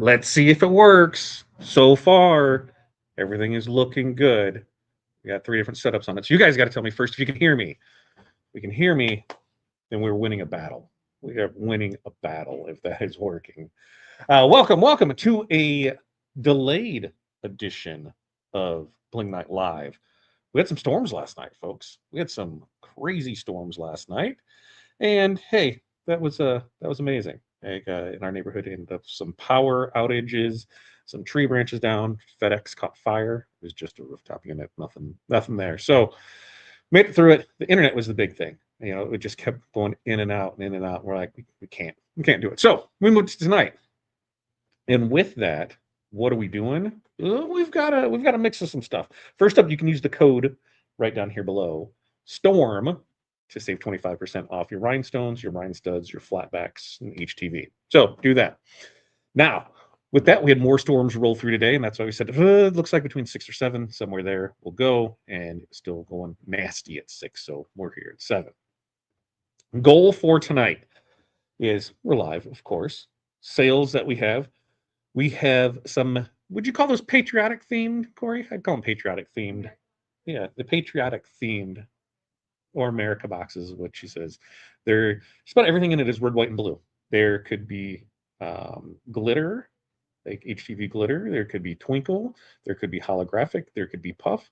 Let's see if it works. So far, everything is looking good. We got 3 different setups on it. So you guys got to tell me first if you can hear me. If we can hear me, then we're winning a battle. We are winning a battle if that is working. Welcome to a delayed edition of Bling Night Live. We had some storms last night, folks. We had some crazy storms last night. And hey, that was amazing. Like, in our neighborhood, ended up some power outages, some tree branches down. FedEx caught fire. It was just a rooftop unit, nothing there. So made it through it. The internet was the big thing. You know, it just kept going in and out and in and out. We're like, we can't do it. So we moved to tonight, and with that, what are we doing? We've got a mix of some stuff. First up, you can use the code right down here below, STORM, to save 25% off your Rhinestones, your Rhinestuds, your Flatbacks, and HTV. So do that. Now, with that, we had more storms roll through today, and that's why we said it looks like between 6 or 7, somewhere there we'll go, and it's still going nasty at 6, so we're here at 7. Goal for tonight is we're live, of course. Sales that we have some, would you call those patriotic themed, Corey? I'd call them patriotic themed. Yeah, the patriotic themed or America boxes is what she says. There, just about everything in it is red, white, and blue. There could be glitter, like HTV glitter. There could be twinkle. There could be holographic. There could be puff.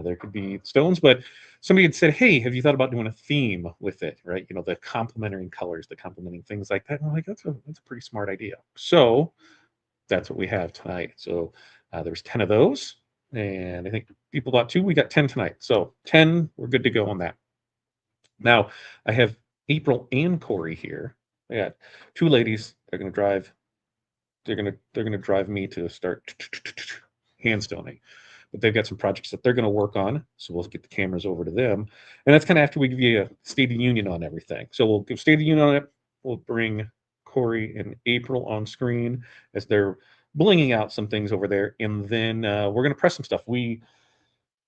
There could be stones. But somebody had said, hey, have you thought about doing a theme with it, right? You know, the complementing colors, the complementing things like that. And I'm like, that's a pretty smart idea. So that's what we have tonight. So there's 10 of those. And I think people bought 2. We got 10 tonight. So 10, we're good to go on that. Now, I have April and Corey here. I got 2 ladies. They're going to drive. They're going to drive me to start hand stoning. But they've got some projects that they're going to work on, so we'll get the cameras over to them. And that's kind of after we give you a State of the Union on everything. So we'll give State of the Union on it. We'll bring Corey and April on screen as they're blinging out some things over there, and then we're going to press some stuff.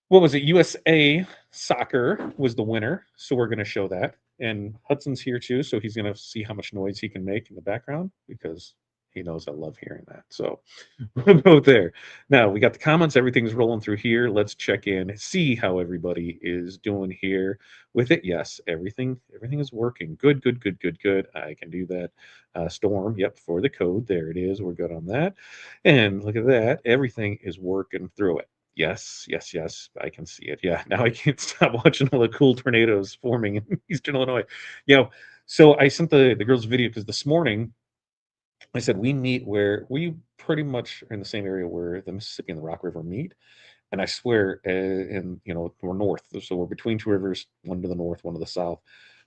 What was it? USA Soccer was the winner, so we're going to show that. And Hudson's here too, so he's going to see how much noise he can make in the background because he knows I love hearing that. So we'll go there. Now we got the comments. Everything's rolling through here. Let's check in, see how everybody is doing here with it. Yes, everything is working. Good. I can do that. Storm, yep, for the code. There it is. We're good on that. And look at that. Everything is working through it. Yes, I can see it. Yeah, now I can't stop watching all the cool tornadoes forming in Eastern Illinois. You know, so I sent the girls a video because this morning I said we meet where we pretty much are in the same area where the Mississippi and the Rock River meet. And I swear, we're north, so we're between 2 rivers, one to the north, one to the south.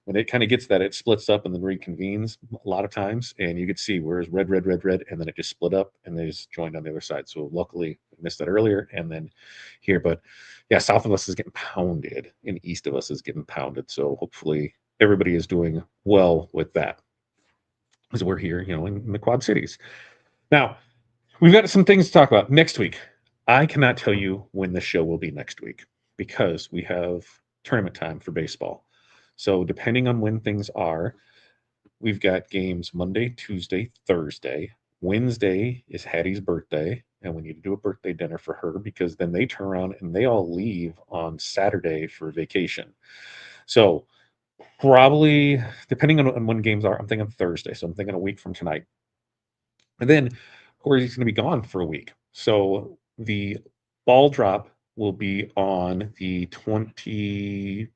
When it kind of gets that, it splits up and then reconvenes a lot of times, and you could see where it's red, and then it just split up and they just joined on the other side. So luckily, I missed that earlier, and then here. But yeah, south of us is getting pounded, and east of us is getting pounded. So hopefully, everybody is doing well with that, because we're here, in the Quad Cities. Now, we've got some things to talk about next week. I cannot tell you when the show will be next week because we have tournament time for baseball. So depending on when things are, we've got games Monday, Tuesday, Thursday. Wednesday is Hattie's birthday, and we need to do a birthday dinner for her because then they turn around and they all leave on Saturday for vacation. So probably, depending on when games are, I'm thinking Thursday. So I'm thinking a week from tonight. And then Corey's going to be gone for a week. So the ball drop will be on the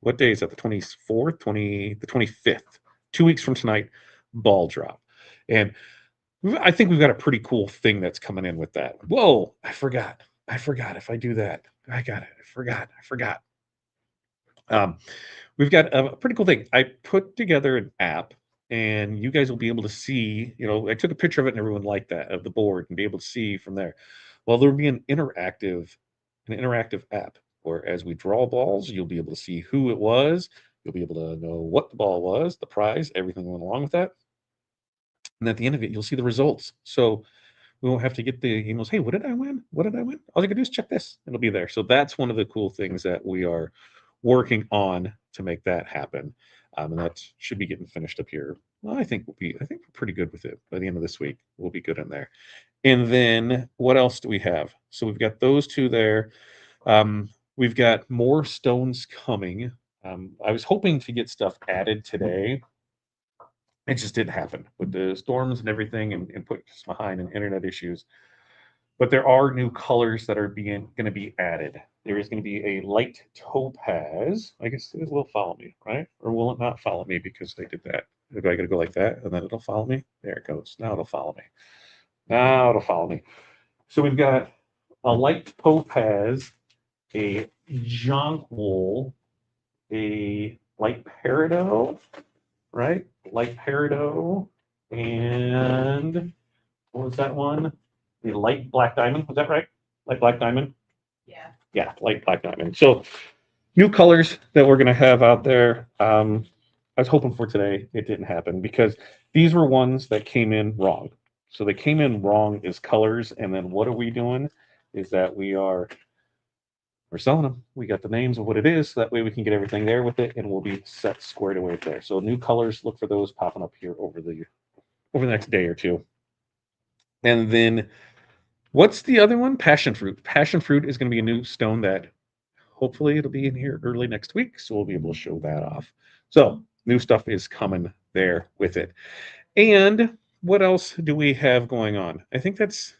what day is that? The 24th, the 25th, 2 weeks from tonight, ball drop. And I think we've got a pretty cool thing that's coming in with that. Whoa, I forgot if I do that. I got it. I forgot. We've got a pretty cool thing. I put together an app and you guys will be able to see, I took a picture of it and everyone liked that, of the board, and be able to see from there. Well, there'll be an interactive app where as we draw balls, you'll be able to see who it was. You'll be able to know what the ball was, the prize, everything that went along with that. And at the end of it, you'll see the results. So we won't have to get the emails, hey, what did I win? What did I win? All you can do is check this. It'll be there. So that's one of the cool things that we are working on to make that happen. And that should be getting finished up here. Well, I think we're pretty good with it by the end of this week. We'll be good in there. And then what else do we have? So we've got those two there. We've got more stones coming. I was hoping to get stuff added today. It just didn't happen with the storms and everything, and put us behind and internet issues. But there are new colors that are going to be added. There is going to be a light topaz. I guess it will follow me, right? Or will it not follow me because they did that? Do I got to go like that and then it'll follow me? There it goes. Now it'll follow me. Now it'll follow me. So we've got a light topaz, a jonquil, a light peridot, right? Light peridot, and what was that one? The light black diamond. Was that right? Light black diamond? Yeah. Yeah, light black diamond. So new colors that we're going to have out there. I was hoping for today. It didn't happen because these were ones that came in wrong. So they came in wrong as colors. And then what are we doing? Is that we're selling them. We got the names of what it is. So that way we can get everything there with it and we'll be set squared away there. So new colors, look for those popping up here over the next day or two. And then what's the other one? Passion fruit. Passion fruit is going to be a new stone that hopefully it'll be in here early next week. So we'll be able to show that off. So new stuff is coming there with it. And what else do we have going on? I think that's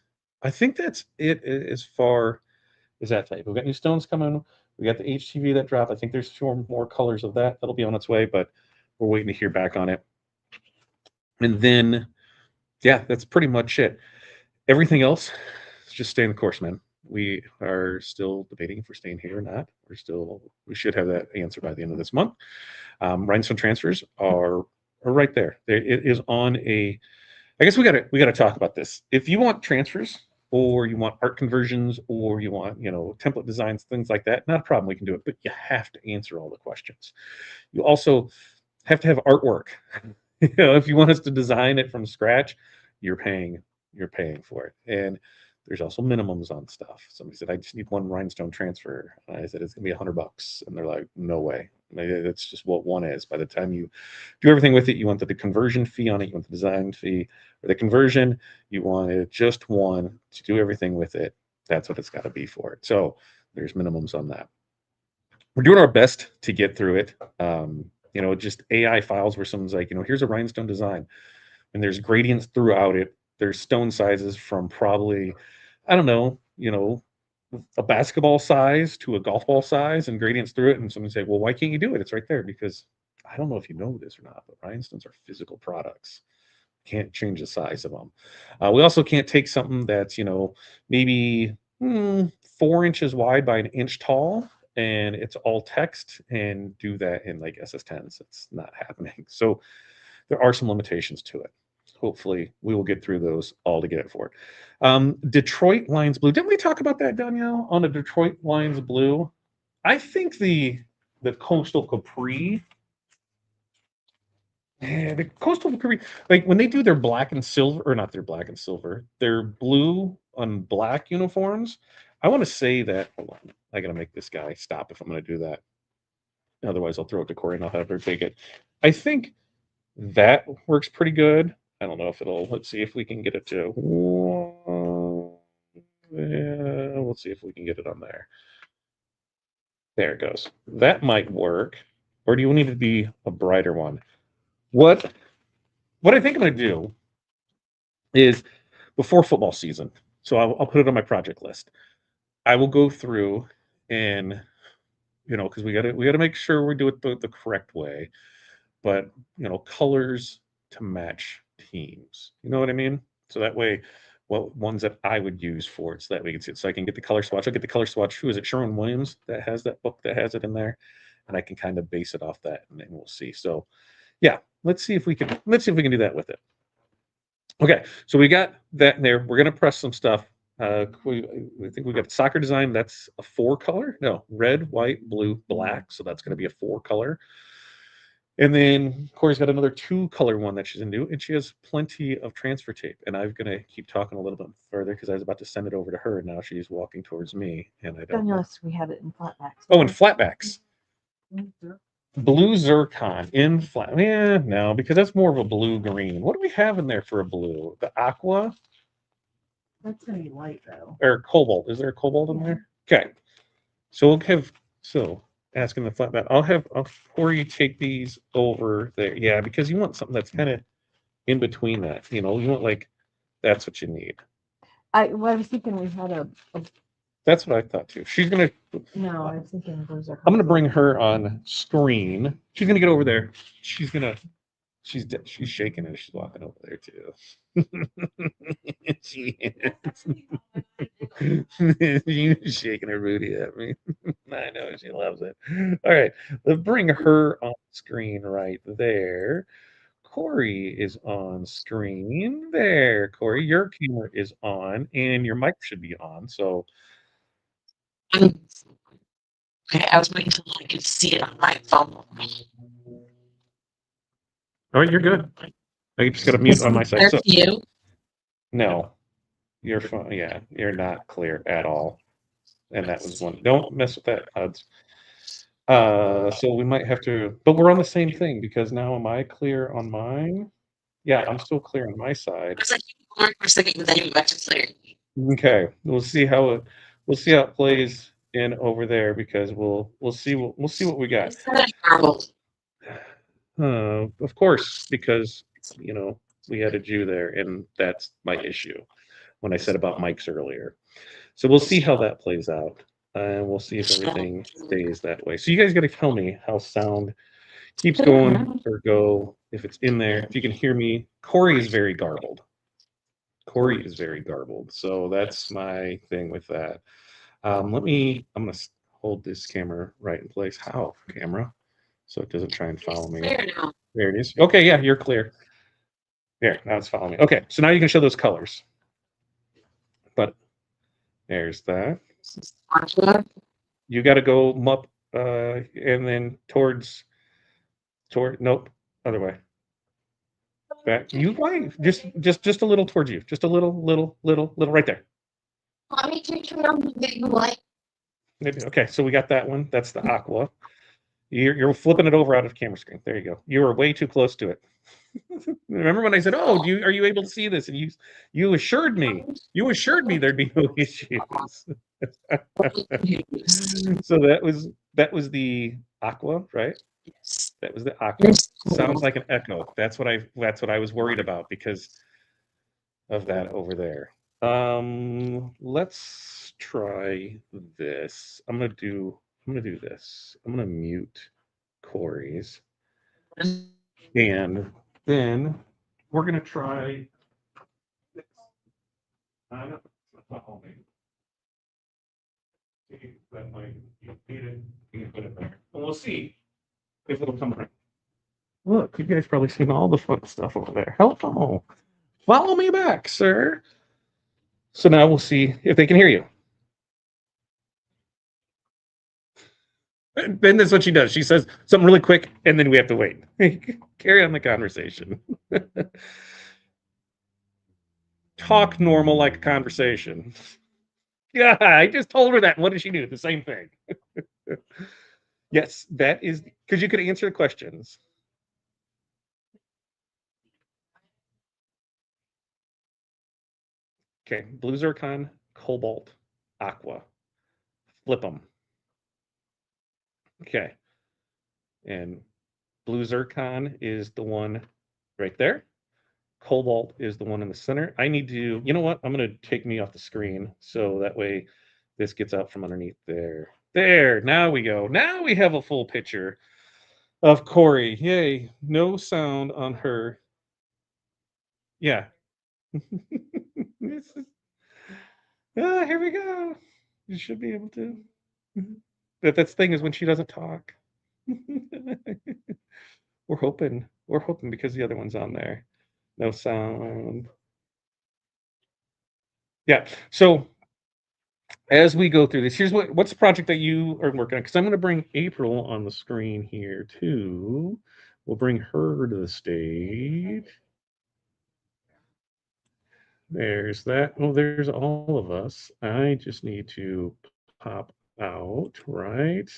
it as far as that type. We've got new stones coming. We got the HTV that dropped. I think there's 4 more colors of that that'll be on its way, but we're waiting to hear back on it. And then, yeah, that's pretty much it. Everything else is just staying the course, man. We are still debating if we're staying here or not. We should have that answer by the end of this month. Rhinestone transfers are right there. It is on a. I guess we got to talk about this. If you want transfers, or you want art conversions, or you want template designs, things like that, not a problem. We can do it, but you have to answer all the questions. You also have to have artwork. If you want us to design it from scratch, you're paying for it. And there's also minimums on stuff. Somebody said, I just need one rhinestone transfer. And I said, it's gonna be $100. And they're like, no way. That's just what one is. By the time you do everything with it, you want the conversion fee on it, you want the design fee, or the conversion, you want it just one to do everything with it. That's what it's got to be for it. So there's minimums on that. We're doing our best to get through it. Just AI files where someone's like, here's a rhinestone design, and there's gradients throughout it. There's stone sizes from probably, I don't know, a basketball size to a golf ball size, and gradients through it. And someone say, well, why can't you do it? It's right there. Because I don't know if you know this or not, but rhinestones are physical products. Can't change the size of them. We also can't take something that's maybe 4 inches wide by 1 inch tall, and it's all text, and do that in like SS10s. It's not happening. So there are some limitations to it. Hopefully we will get through those all to get it for it. Detroit Lines Blue. Didn't we talk about that, Danielle, on the Detroit Lines Blue? I think the Coastal Capri. Yeah, the Coastal Capri, like when they do their black and silver, or not their black and silver, their blue on black uniforms. I want to say that. Hold on, I gotta make this guy stop if I'm gonna do that. Otherwise, I'll throw it to Corey and I'll have her take it. I think that works pretty good. I don't know if it'll. Let's see if we can get it to. Yeah, we'll see if we can get it on there. There it goes. That might work. Or do you need it to be a brighter one? What I think I'm going to do is before football season. So I'll put it on my project list. I will go through and because we got to make sure we do it the correct way, but colors to match teams. You know what I mean? So that way, ones that I would use for it, so that we can see it. So I can get the color swatch. I'll get the color swatch. Who is it? Sherwin Williams that has that book that has it in there, and I can kind of base it off that, and then we'll see. So Yeah, let's see if we can do that with it. Okay, so we got that in there. We're gonna press some stuff. We think we got soccer design. That's a 4-color. No, red, white, blue, black. So that's gonna be a 4-color. And then Corey's got another 2-color one that she's into, and she has plenty of transfer tape. And I'm gonna keep talking a little bit further because I was about to send it over to her. Now she's walking towards me, and I don't know. We had it in flatbacks. Oh, and flatbacks. Blue zircon in flat. Yeah, no, because that's more of a blue green. What do we have in there for a blue? The aqua That's gonna be light though. or cobalt? Is there a cobalt in there? Okay, so we'll have asking the flatback. I'll Corey take these over there. Yeah, because you want something that's kind of in between that. You know, you want like that's what you need. I was thinking we had a That's what I thought too. She's gonna. no, I was thinking those are. I'm gonna bring her on screen. She's gonna get over there. She's shaking as she's walking over there too. She is. She's shaking her booty at me. I know she loves it. All right, let's bring her on screen right there. Corey is on screen there. Corey, your camera is on and your mic should be on. So Okay, I was waiting until I could see it on my phone. all right, you're good. I just got to mute on my side. So, you? no, you're fine. Yeah, you're not clear at all. And that was one. Don't mess with that, odds. So we might have to, but we're on the same thing because now am I clear on mine? Yeah, I'm still clear on my side. It's like you were for a second, then you went to clear. Okay, we'll see how it plays in over there because we'll see what we got. Of course, because you know we had a Jew there, and that's my issue when I said about mics earlier. So we'll see how that plays out, and we'll see if everything stays that way. So you guys got to tell me how sound keeps going or go if it's in there. If you can hear me, Corey is very garbled. So that's my thing with that. I'm going to hold this camera right in place. How, camera? So it doesn't try and follow me. There it is. Okay, yeah, you're clear. There, now it's following me. Okay, so now you can show those colors. But there's that. You got to go up and then toward, nope, other way. Back. You wait. Just a little towards you. Just a little right there. Let me take you on the light. Okay, so we got that one. That's the aqua. You're flipping it over out of camera screen. There you go. You were way too close to it. Remember when I said, "Oh, are you able to see this?" And you assured me there'd be no issues. So that was the aqua, right? Yes. That was the aqua. Sounds like an echo. That's what I was worried about because of that over there. Let's try this. I'm gonna do this. I'm gonna mute Corey's, and then we're gonna try this. That might you can put it there, and we'll see if it'll come right. Look, you guys probably seen all the fun stuff over there. Hello, follow me back, sir. So now we'll see if they can hear you. Then that's what she does. She says something really quick, and then we have to wait. Carry on the conversation. Talk normal like a conversation. Yeah, I just told her that. What did she do? The same thing. Yes, that is because you could answer the questions. Okay, blue zircon, cobalt, aqua. Flip them. Okay. And blue zircon is the one right there. Cobalt is the one in the center. I need to, you know what? I'm going to take me off the screen so that way this gets out from underneath there. There, now we go. Now we have a full picture of Corey. Yay, no sound on her. Yeah. Here we go. You should be able to. That's the thing is when she doesn't talk. We're hoping We're hoping because the other one's on there. No sound. Yeah. So as we go through this, here's what's the project that you are working on? Because I'm going to bring April on the screen here too. We'll bring her to the stage. There's that. Oh, there's all of us. I just need to pop out, right?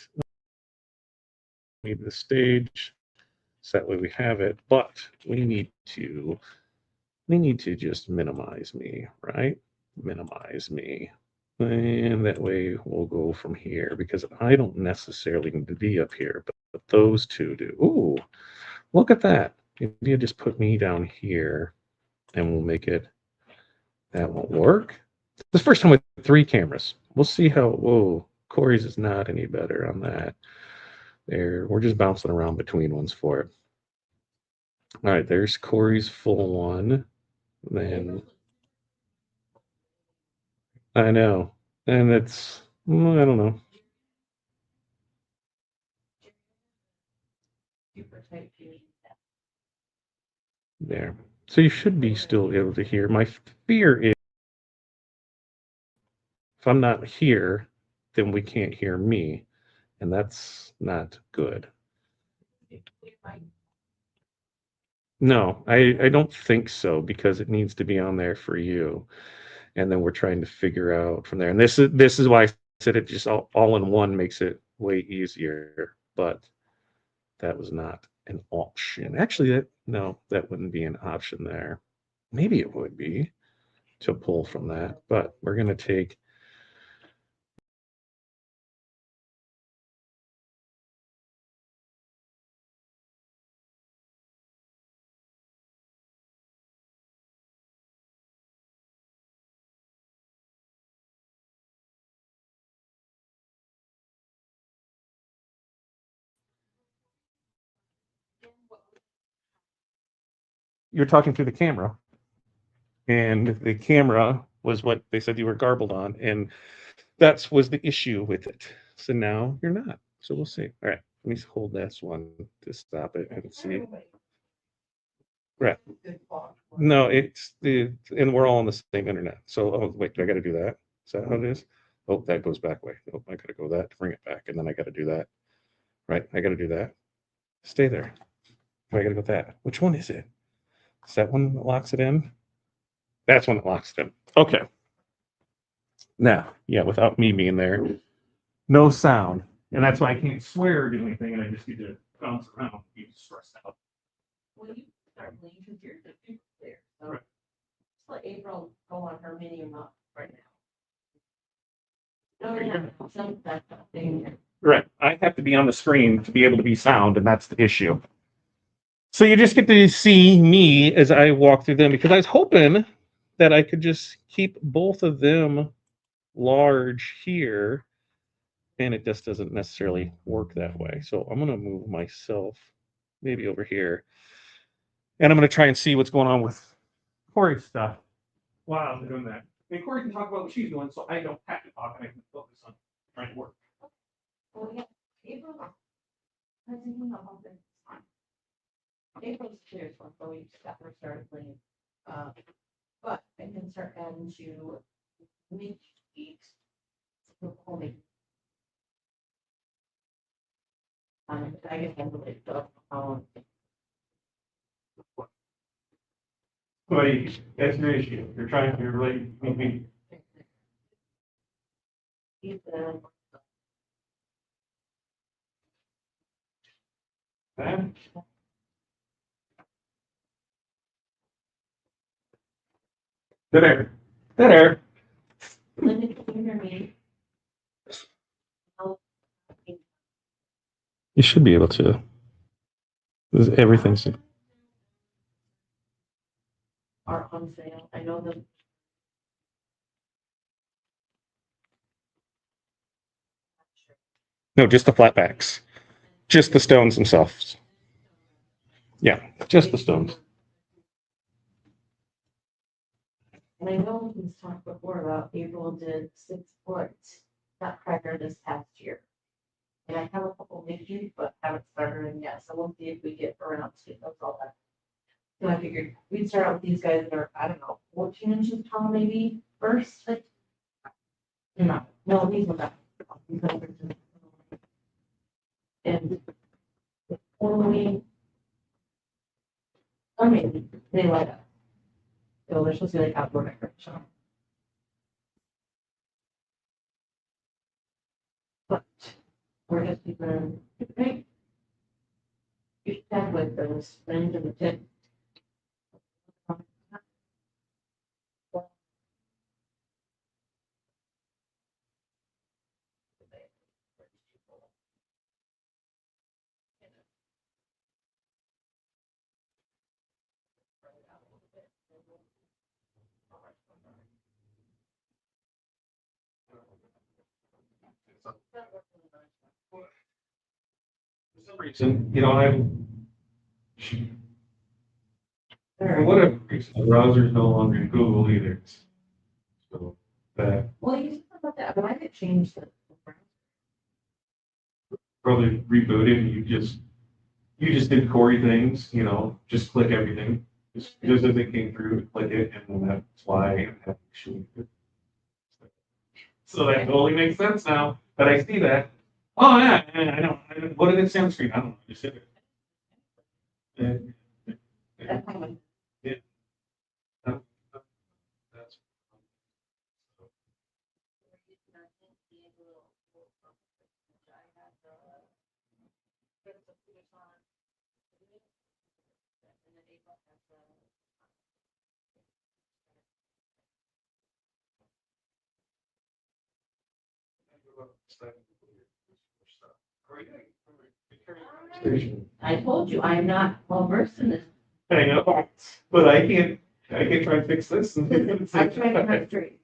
Need the stage. So that way we have it, but we need to just minimize me, right? Minimize me. And that way we'll go from here because I don't necessarily need to be up here, but those two do. Ooh, look at that. Maybe you just put me down here and we'll make it. That won't work. This first time with 3 cameras. We'll see how, whoa, Corey's is not any better on that. There, we're just bouncing around between ones for it. All right, there's Corey's full one. Then I know. And it's, I don't know. There. So you should be still able to hear. My fear is if I'm not here, then we can't hear me. And that's not good. No, I don't think so because it needs to be on there for you. And then we're trying to figure out from there. And this is why I said it just all in one makes it way easier. But that was not an option. Actually, that wouldn't be an option there. Maybe it would be to pull from that, but we're going to take. You're talking through the camera, and the camera was what they said you were garbled on, and that was the issue with it. So now you're not. So we'll see. All right, let me hold this one to stop it and see. Right. No, it's the, and we're all on the same internet. So, oh, wait, do I got to do that? Is that how it is? Oh, that goes back way. Oh, I got to go that to bring it back, and then I got to do that. Right, I got to do that. Stay there. Oh, I got to go that. Which one is it? Is that one that locks it in? That's one that locks it in. Okay. Now, yeah, without me being there, no sound, and that's why I can't swear or do anything, and I just need to bounce around, be stressed out. Well, you start leaning because you're the super clear. So Right. just let April go on her mini up right now. Okay, No, some that thing. Right. I have to be on the screen to be able to be sound, and that's the issue. So you just get to see me as I walk through them because I was hoping that I could just keep both of them large here, and it just doesn't necessarily work that way. So I'm going to move myself maybe over here, and I'm going to try and see what's going on with Corey's stuff while I'm doing that. And Corey can talk about what she's doing, so I don't have to talk, and I can focus on trying to work. Well, yeah, April. I was thinking about this time. April's clear one, so we just got her started playing. But I can start adding to make each. Only. I guess I'm really tough. But that's your issue. You're trying to relate me. Ethan. There. There. Linda, can you hear me? You should be able to. Everything's. Are on sale. I know them. No, just the flatbacks. Just the stones themselves. Yeah, just the stones. And I know we've talked before about April did 6 foot nutcracker this past year. And I have a couple issues, but haven't started them yet, so we'll see if we get around to those all that. So I figured we'd start out with these guys that are, I don't know, 14 inches tall maybe first, like. No, these are not. And only, I mean, they light up. So they're supposed to be like outdoor decoration. But we're just keeping, right? You should have like those things in the tip. For some reason, for whatever reason, the browser is no longer in Google either. So that Well, you said about that, but I could change the. probably rebooted and you just did Corey things, just click everything. Just as it came through, click it, and then that's why I'm having issue with it. So that totally makes sense now that I see that. Oh yeah, I know. What did it sound screen? I don't know. Just hit it. That's fine. That's I told you, I'm not well versed in this. I know, but I can't try and fix this. I'm trying to concentrate.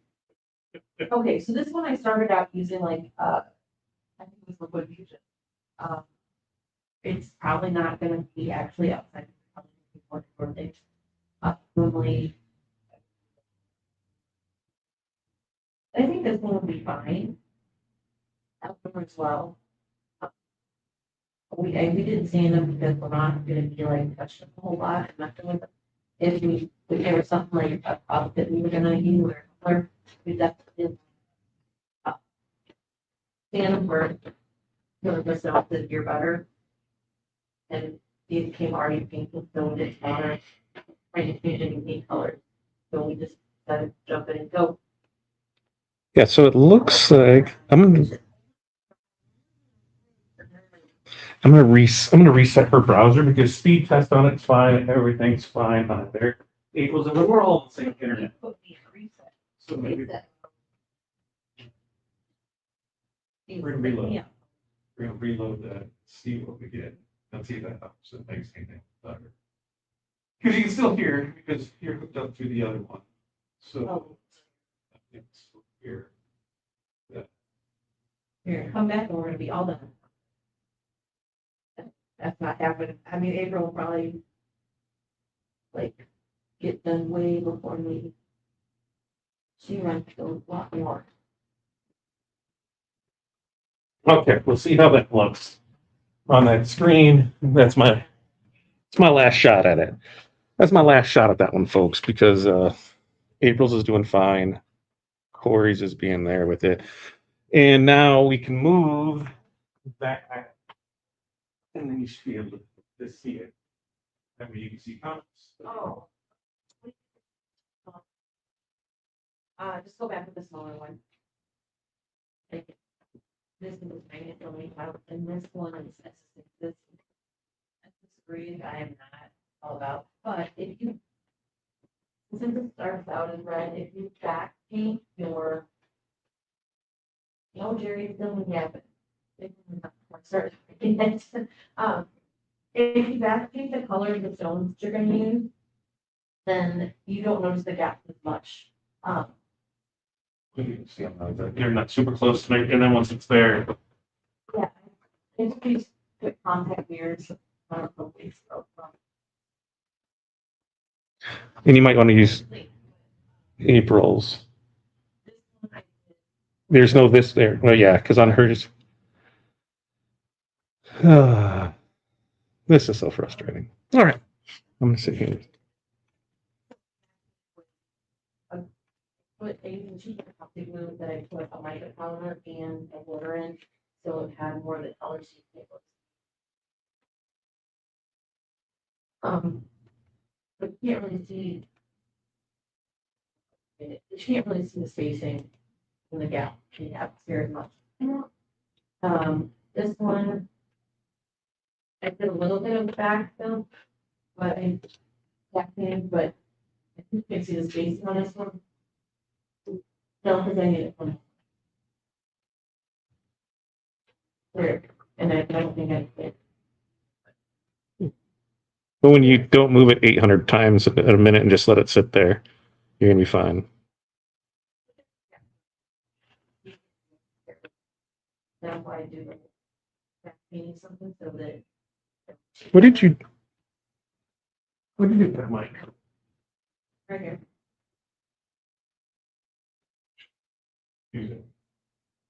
Okay, so this one I started out using like, I think it was liquid fusion. It's probably not gonna be actually outside. For things. Normally. I think this one will be fine. Outdoor as well. We didn't sand them because we're not gonna be like touching a whole lot and nothing with them. If there was something like a outfit we were gonna use or color, we definitely. Sand them for, the stuff that you're better. And these came already painted, so we didn't matter. Trying to change any paint colors. So we just decided to jump in and go. Yeah, so it looks like I'm gonna reset her browser because speed test on it's fine, everything's fine on it there. Equals and we're all on the same internet. Put me in reset. So maybe Reset. we're gonna reload. We're gonna reload that, see what we get, and see if that helps. It makes anything better. Because you can still hear because you're hooked up through the other one. So it's here. Here, come back and we're gonna be all done. That's not happening. I mean, April will probably like get done way before me. She runs a lot more. Okay, we'll see how that looks on that screen. It's my last shot at it. That's my last shot at that one, folks, because April's is doing fine. Corey's is being there with it. And now we can move back. And then you should be able to see it. That way you can see comments. Oh. Just go back with the smaller one. Like, this is magnet only out, and this one is this green I am not all about. But if you, since it starts out as red, if you back paint your, no, Jerry, it doesn't happen. Start if you back paint the color of the stones you're gonna use, then you don't notice the gap as much. You can see them, they're not super close to me, and then once it's there, Yeah, it's these good contact mirrors. and you might want to use April's. There's no this there. Well, yeah, because on hers, This is so frustrating. All right. I'm going to sit here. Put a cheap optic glue that I put a mica powder and a glitter in, so it had more of the color sheet paper. But you can't really see. You can't really see the spacing in the gap. You have very much. This one, I did a little bit of backfill, but I but I think you can see the spacing on this one. No, because I need it from there, and I don't think I did. But when you don't move it 800 times in a minute and just let it sit there, you're going to be fine. That's why I do back painting something so that. What did you do with that mic? Right here.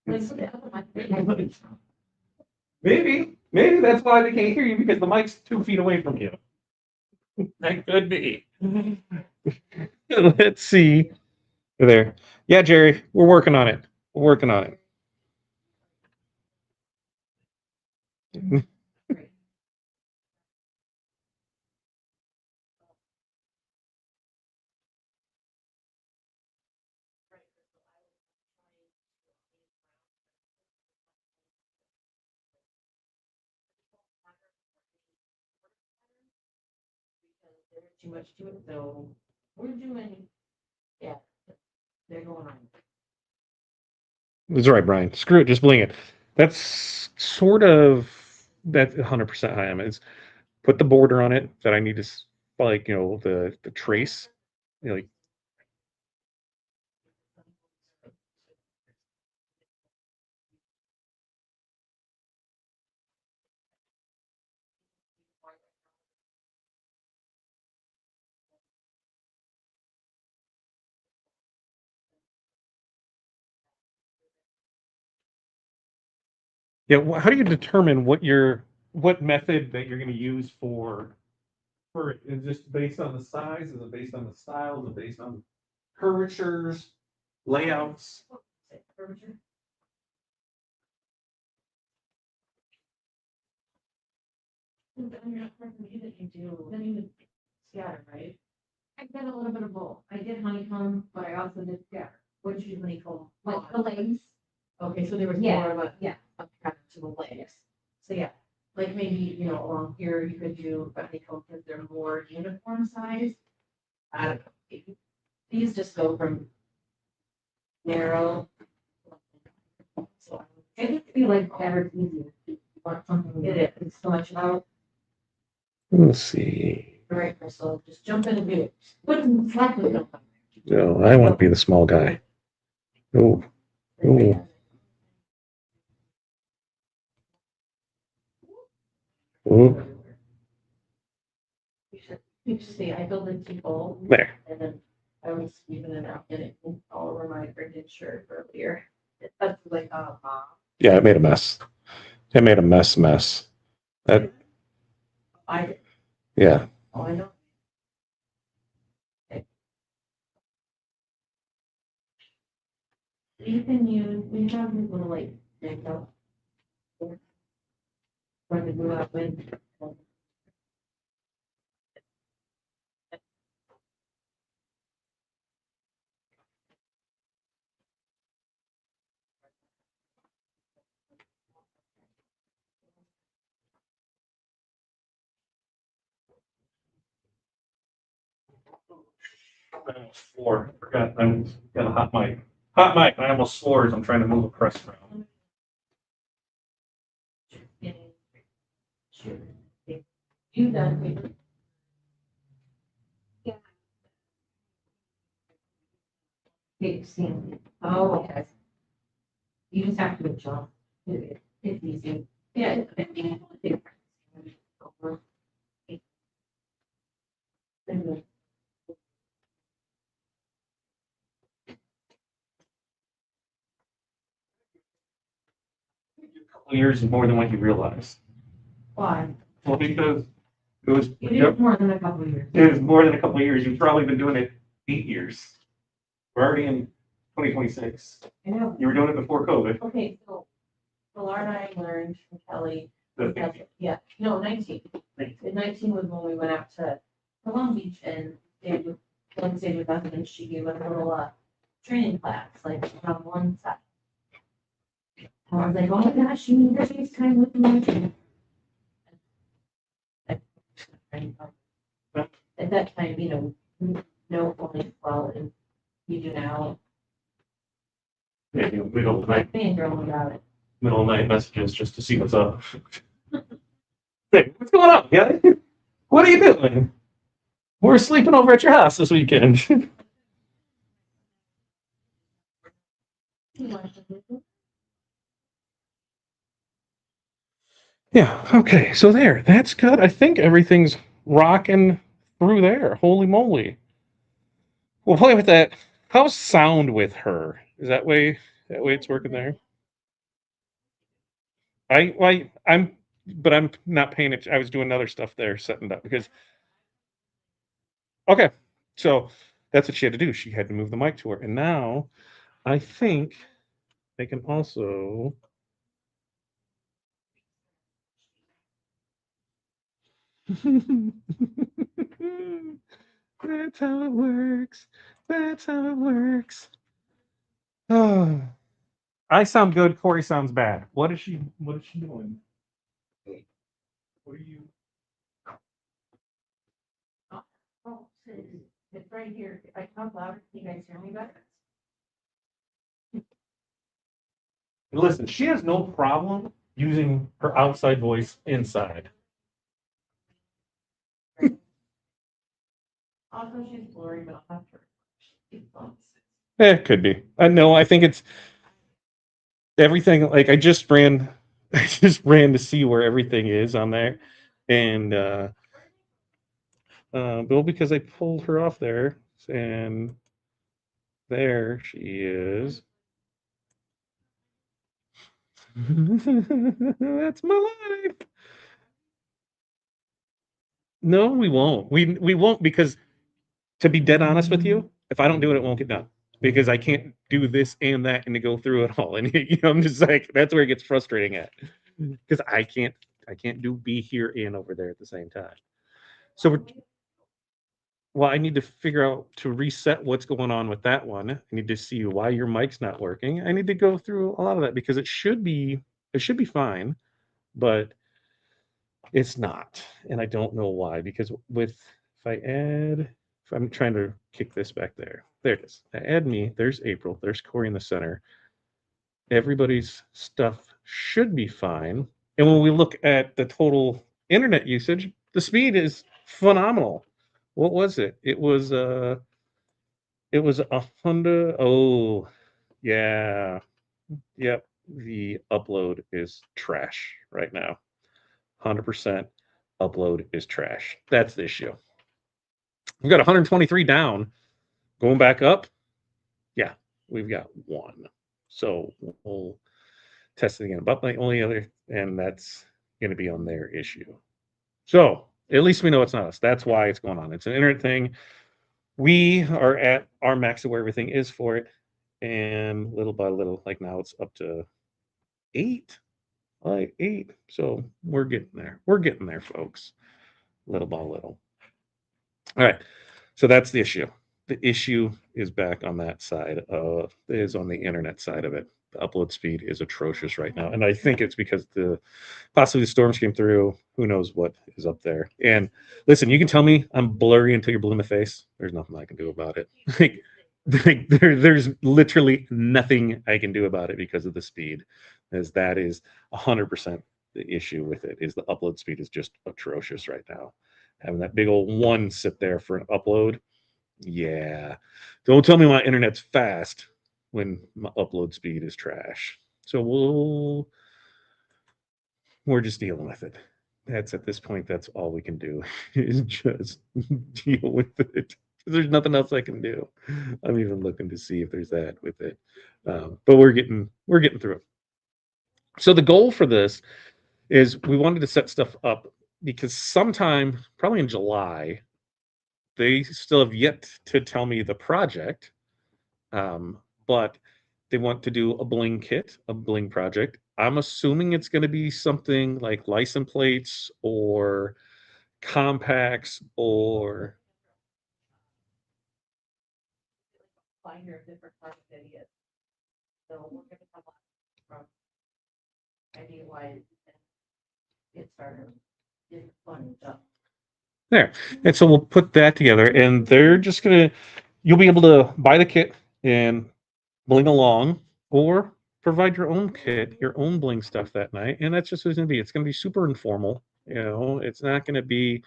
Like, put it up on my- Maybe that's why they can't hear you, because the mic's 2 feet away from you. That could be. Let's see. There. Yeah, Jerry, we're working on it. We're working on it. There's too much to it, so we're doing, yeah, they're going on. That's right, Brian. Screw it, just bling it. That's sort of that's 100% how I am. Is put the border on it that I need to like, the trace. Like, yeah, how do you determine what method that you're going to use for it? Is this based on the size? Is it based on the style? Is it based on curvatures, layouts? Then you scatter, right? I did a little bit of both. I did honeycomb, but I also did scatter. What did you honeycomb? Like the legs. Okay, so there was Yeah, more of a, yeah. a pattern to the legs. So yeah, like maybe, along here, you could do a honeycomb because they're more uniform size. I don't know. These just go from narrow. So I just feel like better easier. Want something get that it, so much out, Let's see. right, Crystal, just jump in and do it. Put some slack with them. No, I want to be the small guy. Oh, oh, oh. You should see, I built a people. There. And then I was squeezing it out and it went all over my printed shirt earlier. That's like, Yeah, it made a mess. It made a mess. That, I, yeah. oh, I know. You can use, we have these little like, makeup. For the glue up with. I almost swore. I forgot. I got a hot mic. Hot mic. I almost swore as I'm trying to move a press around. You done. Yeah. Oh, okay. You just have to adjust. It's easy. Yeah. Years more than what you realize. Why? Well, because it was You did it more than a couple of years. it was more than a couple of years. You've probably been doing it 8 years. We're already in 2026. I know. You were doing it before COVID. Okay, so Laura and I learned from Kelly. The- Yeah, no, 19. 19 was when we went out to Long Beach and Kelly stayed with us and she gave us a little training class, like on one side. And I was like, oh my gosh, you need to FaceTime with me. At that time, no only well, and you do now. Yeah, middle of the night, Being girl about it. middle of the night messages just to see what's up. Hey, what's going on, guy? What are you doing? We're sleeping over at your house this weekend. Yeah, okay, so that's good. I think everything's rocking through there. Holy moly. We'll play with that. How's sound with her? Is that way it's working there? I'm not paying it. I was doing other stuff there, setting it up because okay. So that's what she had to do. She had to move the mic to her. And now I think they can also that's how it works. That's how it works. Oh, I sound good. Corey sounds bad. What is she doing? What are you? Oh, it's right here. If I talk louder, can you guys hear me better? Listen, she has no problem using her outside voice inside. Also, she's blurry, but I'll have to. It could be. No, I think it's everything. Like I just ran to see where everything is on there, and Bill, because I pulled her off there, and there she is. That's my life. No, we won't. We won't because to be dead honest with you, if I don't do it, it won't get done because I can't do this and that and to go through it all. And I'm just like that's where it gets frustrating at because I can't be here and over there at the same time. So well, I need to figure out to reset what's going on with that one. I need to see why your mic's not working. I need to go through a lot of that because it should be fine, but it's not. And I don't know why because if I'm trying to kick this back there. There it is. I add me, there's April, there's Corey in the center. Everybody's stuff should be fine. And when we look at the total internet usage, the speed is phenomenal. What was it? It was a Honda. Oh, yeah. Yep. The upload is trash right now. 100% upload is trash. That's the issue. We've got 123 down. Going back up, yeah, we've got 1. So we'll test it again. But my only other, and that's going to be on their issue. So at least we know it's not us. That's why it's going on. It's an internet thing. We are at our max of where everything is for it. And little by little, like now it's up to 8. Like 8. So we're getting there. We're getting there, folks. Little by little. All right. So that's the issue. The issue is back on that side is on the internet side of it. The upload speed is atrocious right now. And I think it's because possibly the storms came through. Who knows what is up there. And listen, you can tell me I'm blurry until you're blue in the face. There's nothing I can do about it. There's literally nothing I can do about it because of the speed. As that is 100% the issue with it is the upload speed is just atrocious right now. Having that big old 1 sit there for an upload. Yeah. Don't tell me my internet's fast when my upload speed is trash. So we're just dealing with it. That's at this point, that's all we can do is just deal with it. There's nothing else I can do. I'm even looking to see if there's that with it. But we're getting through it. So the goal for this is we wanted to set stuff up because sometime, probably in July, they still have yet to tell me the project, but they want to do a bling kit, a bling project. I'm assuming it's going to be something like license plates or compacts or Binder of different parts of it. So we're gonna come up from idea wise and get started. Different fun stuff. there. And so we'll put that together, and they're just gonna, you'll be able to buy the kit and bling along, or provide your own kit, your own bling stuff that night. And that's just what it's gonna be. It's gonna be super informal. You know, it's not gonna be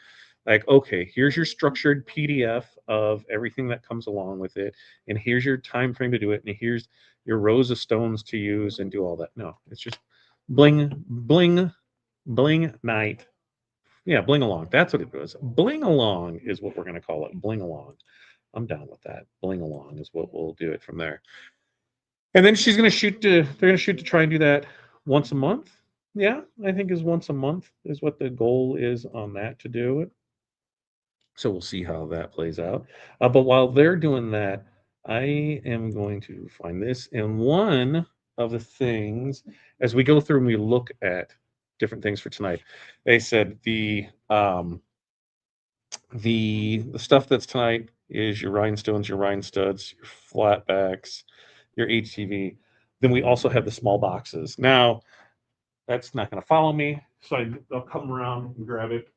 like, okay, here's your structured PDF of everything that comes along with it, and here's your time frame to do it, and here's your rows of stones to use and do all that. No, it's just bling, bling, bling night. Yeah, bling along. That's what it was. Bling along is what we're gonna call it. Bling along. I'm down with that. Bling along is what we'll do it from there. And then she's gonna shoot to. They're gonna shoot to try and do that once a month. Yeah, I think is once a month is what the goal is on that to do it. So we'll see how that plays out. But while they're doing that, I am going to find this. And one of the things, as we go through and we look at different things for tonight, they said the stuff that's tonight is your rhinestones, your rhinestuds, your flatbacks, your HTV. Then we also have the small boxes. Now, that's not going to follow me, so I'll come around and grab it.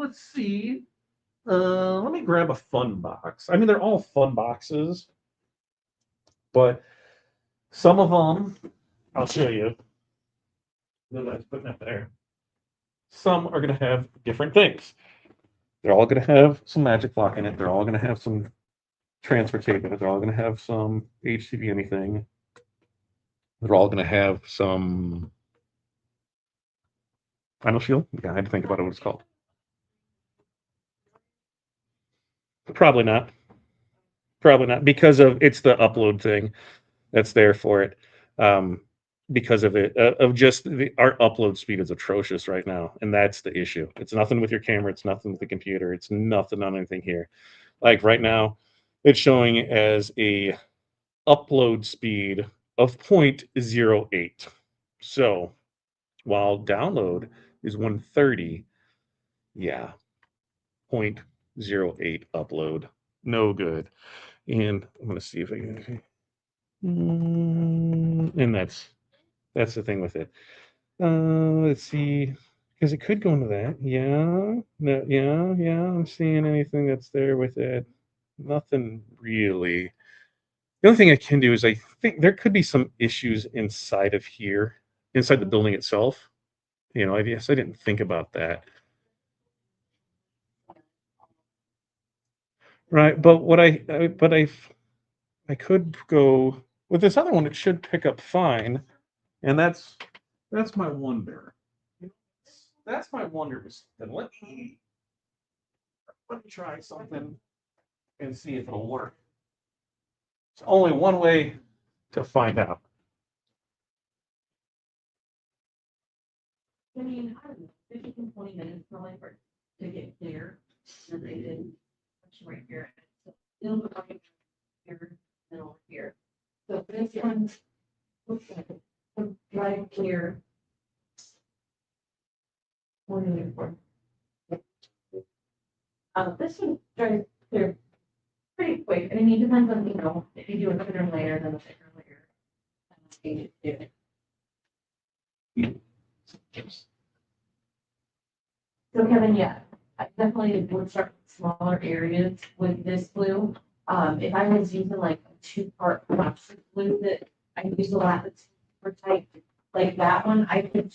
Let's see. Let me grab a fun box. I mean, they're all fun boxes, but some of them, I'll show you. That's putting it there. Some are going to have different things. They're all going to have some magic lock in it. They're all going to have some transfer tape in it. They're all going to have some HTV anything. They're all going to have some final shield. Yeah, I had to think about what it's called. Probably not. Probably not, because of it's the upload thing that's there for it. Because of it, of just our upload speed is atrocious right now, and that's the issue. It's nothing with your camera. It's nothing with the computer. It's nothing on anything here. Like right now, it's showing as a upload speed of 0.08. So while download is 130, yeah, 0.08 upload, no good. And I'm gonna see if I can. And that's the thing with it. Let's see, because it could go into that. Yeah, no, yeah. I'm seeing anything that's there with it. Nothing really. The only thing I can do is I think there could be some issues inside of here, inside the building itself. You know, I guess I didn't think about that. Right, but I could go with this other one. It should pick up fine, and that's my wonder. That's my wonder. Then let me try something and see if it'll work. It's only one way to find out. I mean, I don't know, 15, 20 minutes probably for to get clear. And they did right here. So it'll go right here and over here. So this one looks like a dry clear. What are you for? This one dries clear pretty quick. I mean, it depends on, if you do a thinner layer than a thicker layer. So Kevin, yeah, I definitely would start with smaller areas with this glue. If I was using like a 2-part plastic glue that I use a lot that's super tight, like that one, I could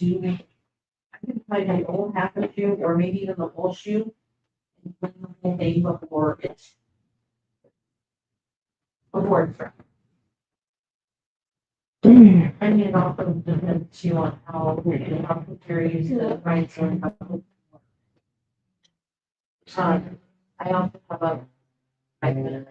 find my whole half a shoe or maybe even the whole shoe and clean the whole thing before it's dry. I mean, it also depends too on how you're using the rhinestone. I also have a 5-minute.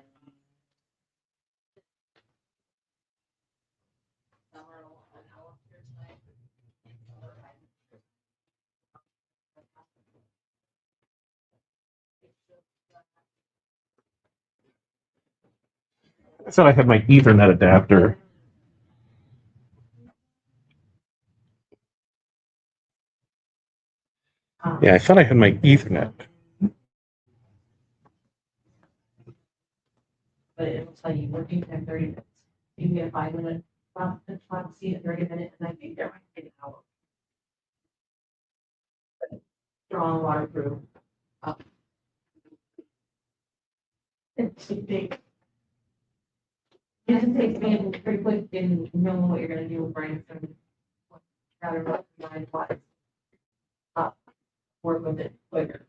I said I had my Ethernet adapter. Yeah, I thought I had my Ethernet. But it will tell you working time 30 minutes. You can get a 5-minute, see it 30 minutes, and I think there might be an hour. Strong waterproof. It's big. It just takes me pretty quick in knowing what you're gonna do with Rhinestone. Rather than mind wise. Work with it quicker.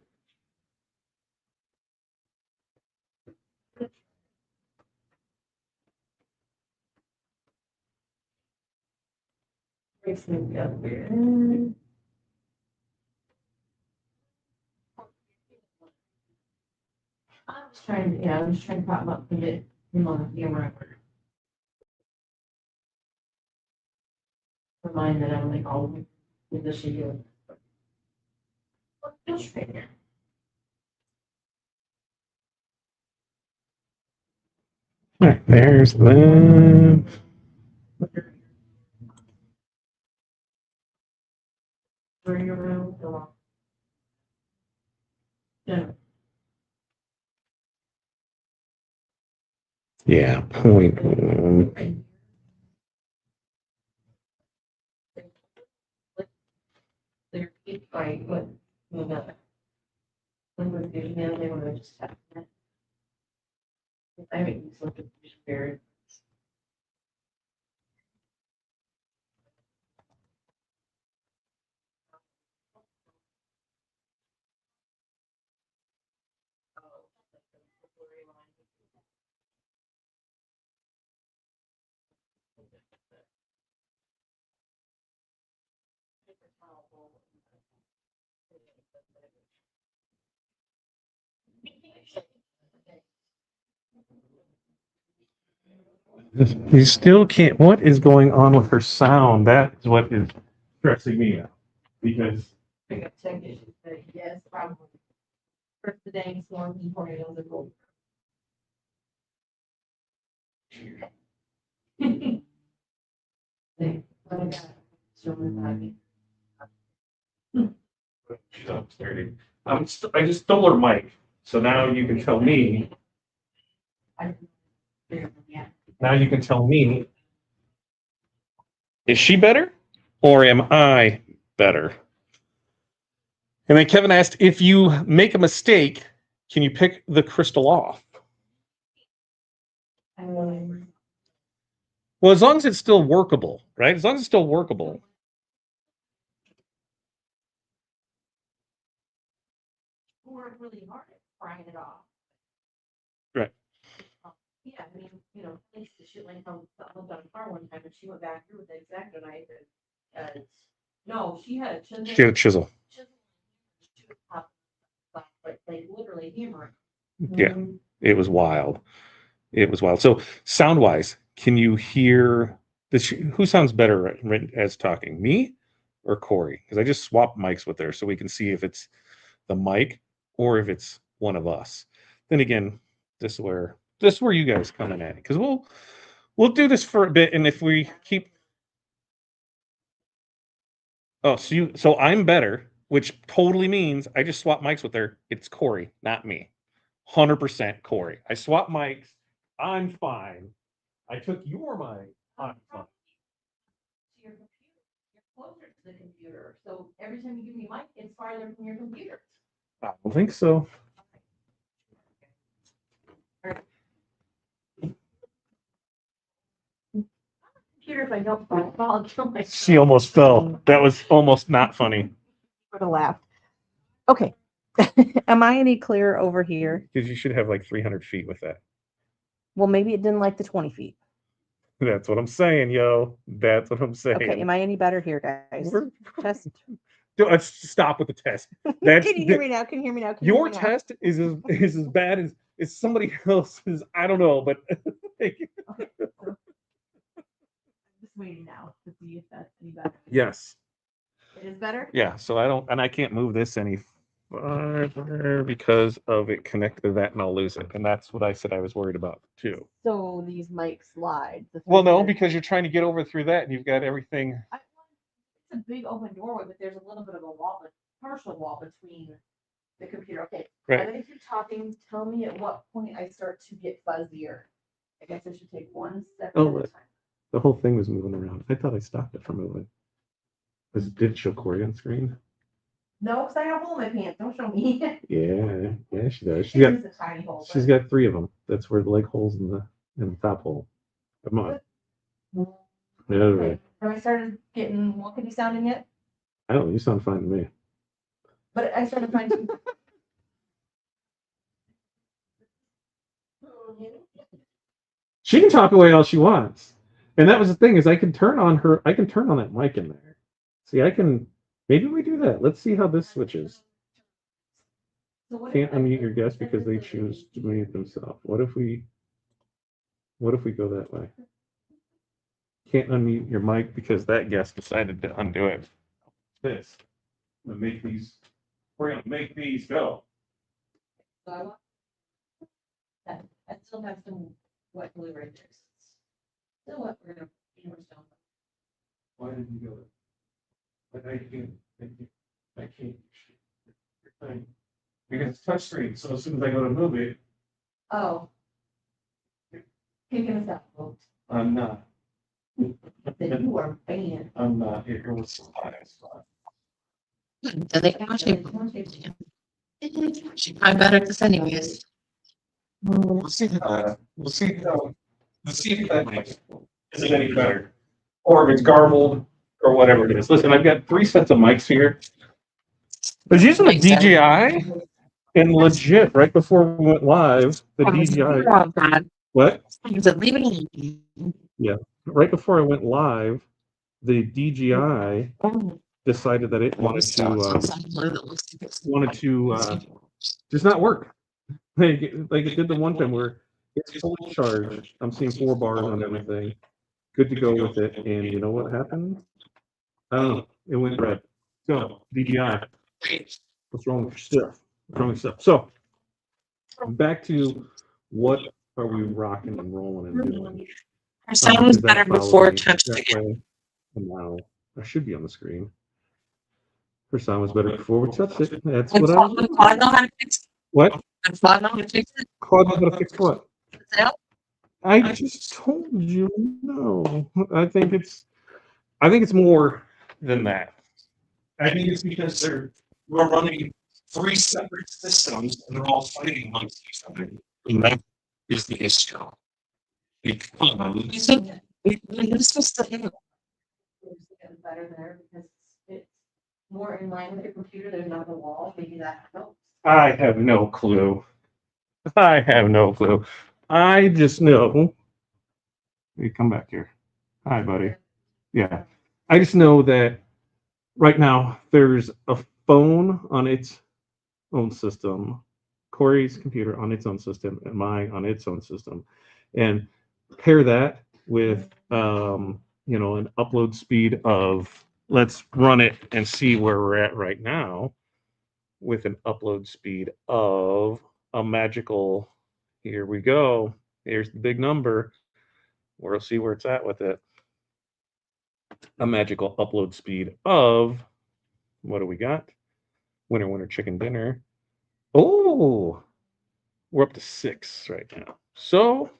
Makes me feel weird. I'm just trying to prop him up and get him on the camera. Remind that I don't think all of this should do. Just right here. There's them. Where your room, go on. Yeah. Yeah, point one. They're keep right, but move up. When we're doing it, they want to just tap it. I make these look very. You still can't. What is going on with her sound? That is what is stressing me out. Because I got tech issues, but yes, probably. First the dang storms and tornadoes are cold. What I got, showing timing. she's upstairs. I just stole her mic, so now you can tell me. Yeah. Now you can tell me. Is she better, or am I better? And then Kevin asked, if you make a mistake, can you pick the crystal off? Well, as long as it's still workable, right? As long as it's still workable. Work really hard at prying it off. Right. Yeah, I mean, at least the shit like how I looked on a car one time and she went back through with the X-Acto knife and, no, she had a chisel. She had a chisel. She was pop, like literally hammering. Yeah, it was wild. It was wild. So sound-wise, can you hear this? Who sounds better as talking, me or Corey? Because I just swapped mics with her so we can see if it's the mic or if it's one of us. Then again, this is where you guys come in at, because we'll do this for a bit, and if we keep. Oh, so I'm better, which totally means I just swapped mics with her. It's Corey, not me. 100% Corey. I swapped mics. I'm fine. I took your mic. I'm fine. To your computer, you're closer to the computer, so every time you give me a mic, it's farther from your computer. I don't think so. Computer, if I don't fall, I'll kill myself. She almost fell. That was almost not funny. Would have laughed. Okay. Am I any clearer over here? Because you should have like 300 feet with that. Well, maybe it didn't like the 20 feet. That's what I'm saying, yo. That's what I'm saying. Okay. Am I any better here, guys? Test. Let's stop with the test. That's, Can you hear me now? Can you hear me now? Can you your hear me now? test is as bad as somebody else's. I don't know, but Okay, so I'm just waiting now to see if that's any better. yes. It is better? Yeah, so I can't move this any farther. because of it connected to that and I'll lose it. And that's what I said I was worried about too. So these mics slide. Well, no, because you're trying to get over through that and you've got everything. It's a big open doorway, but there's a little bit of a wall, but partial wall between the computer. Okay. Right. And if you're talking, tell me at what point I start to get fuzzier. I guess I should take one step at Oh, a time. the whole thing was moving around. I thought I stopped it from moving. Did it show Corey on screen? No, because I got a hole in my pants. Don't show me. Yeah, she does. It's a tiny hole. She's got 3 of them. That's where the leg holes in the top hole. Come on. Yeah, right. Have I started getting wonky sounding yet? I don't know. You sound fine to me. But I started finding. She can talk away all she wants. And that was the thing is I can turn on that mic in there. See, maybe we do that. Let's see how this switches. Can't unmute your guest because they choose to mute themselves. What if we go that way? Can't unmute your mic because that guest decided to undo it. This. We're gonna make these go. So I still have some wet glue right there. Still wet, we're gonna be more stone. Why did you go there? But I can't. Because it's touchscreen, so as soon as I go to move it, Oh. Kicking us out, folks. I'm not. Then you are banned. I'm not. It was so high. Do they count you? She probably better at this anyways. We'll see. We'll see if that makes is it any better, or if it's garbled, or whatever it is. Listen, I've got 3 sets of mics here. I was using the DJI, and legit right before we went live, the DJI. What? Leave it alone. Right before I went live, the DJI decided that it wanted to just not work. Like it did the one time where it's fully charged. I'm seeing 4 bars on everything. Good to go with it. And you know what happened? I don't know. It went red. So DJI. What's wrong with your stuff? What's wrong with stuff? So back to what are we rocking and rolling and doing? Her sound was That better follows before me touched that again. way. And now I should be on the screen. Her sound was better before we touched it. That's what I was. Claude know how to fix it. What? Does Claude know how to fix it? Claude knows how to fix what? Yep. I just told you no. I think it's more than that. I think it's because we're running 3 separate systems and they're all fighting amongst each other. And that is the issue. Because You think you're supposed to have It's getting better there because it's more in line with your computer. There's not a wall. Maybe that helps. I have no clue. I just know. Hey, come back here. Hi, buddy. Yeah. I just know that right now there's a phone on its own system, Corey's computer on its own system, and mine on its own system. And pair that with an upload speed of, let's run it and see where we're at right now, with an upload speed of a magical, here we go, here's the big number, we'll see where it's at with it, a magical upload speed of, what do we got? Winner chicken dinner. Oh, we're up to 6 right now, so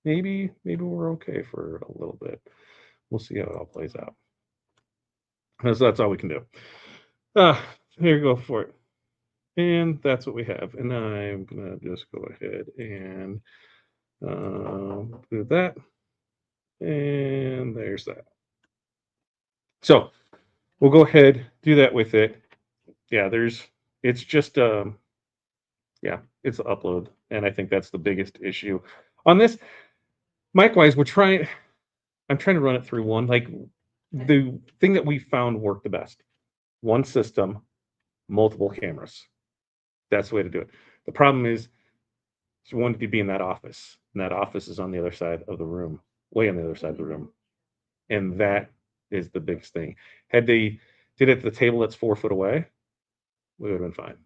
maybe we're okay for a little bit. We'll see how it all plays out. So that's all we can do. Here you go for it. And that's what we have. And I'm gonna just go ahead and do that. And there's that. So we'll go ahead, do that with it. Yeah, it's just it's the upload. And I think that's the biggest issue. On this, mic-wise, I'm trying to run it through one. Like the thing that we found worked the best. One system, multiple cameras. That's the way to do it. The problem is she wanted to be in that office, and that office is on the other side of the room, way on the other side of the room. And that is the biggest thing. Had they did it at the table that's 4 foot away, we would have been fine.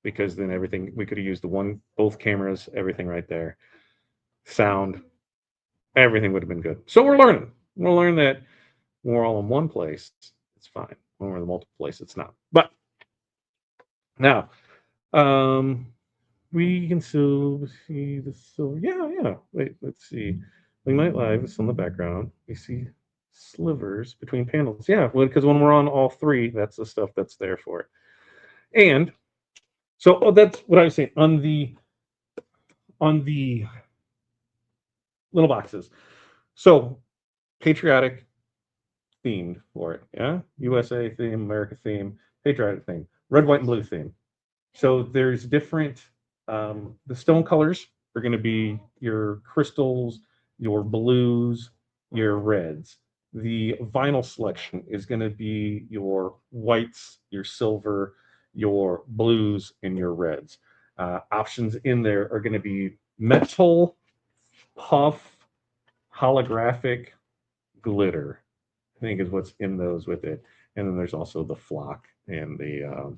because then everything, we could have used both cameras, everything right there. Sound, everything would have been good. So we're learning. We'll learn that when we're all in one place, it's fine. When we're in multiple places, it's not. But now, we can still see the silver. Yeah. Wait, let's see. Bling Night Live is on the background. We see slivers between panels. Yeah, well, because when we're on all three, that's the stuff that's there for it. And so that's what I was saying on the little boxes. So patriotic themed for it. Yeah, USA theme, America theme, patriotic theme, red, white, and blue theme. So there's different. The stone colors are going to be your crystals, your blues, your reds. The vinyl selection is going to be your whites, your silver, your blues, and your reds. Options in there are going to be metal, puff, holographic, glitter. I think is what's in those with it. And then there's also the flock and the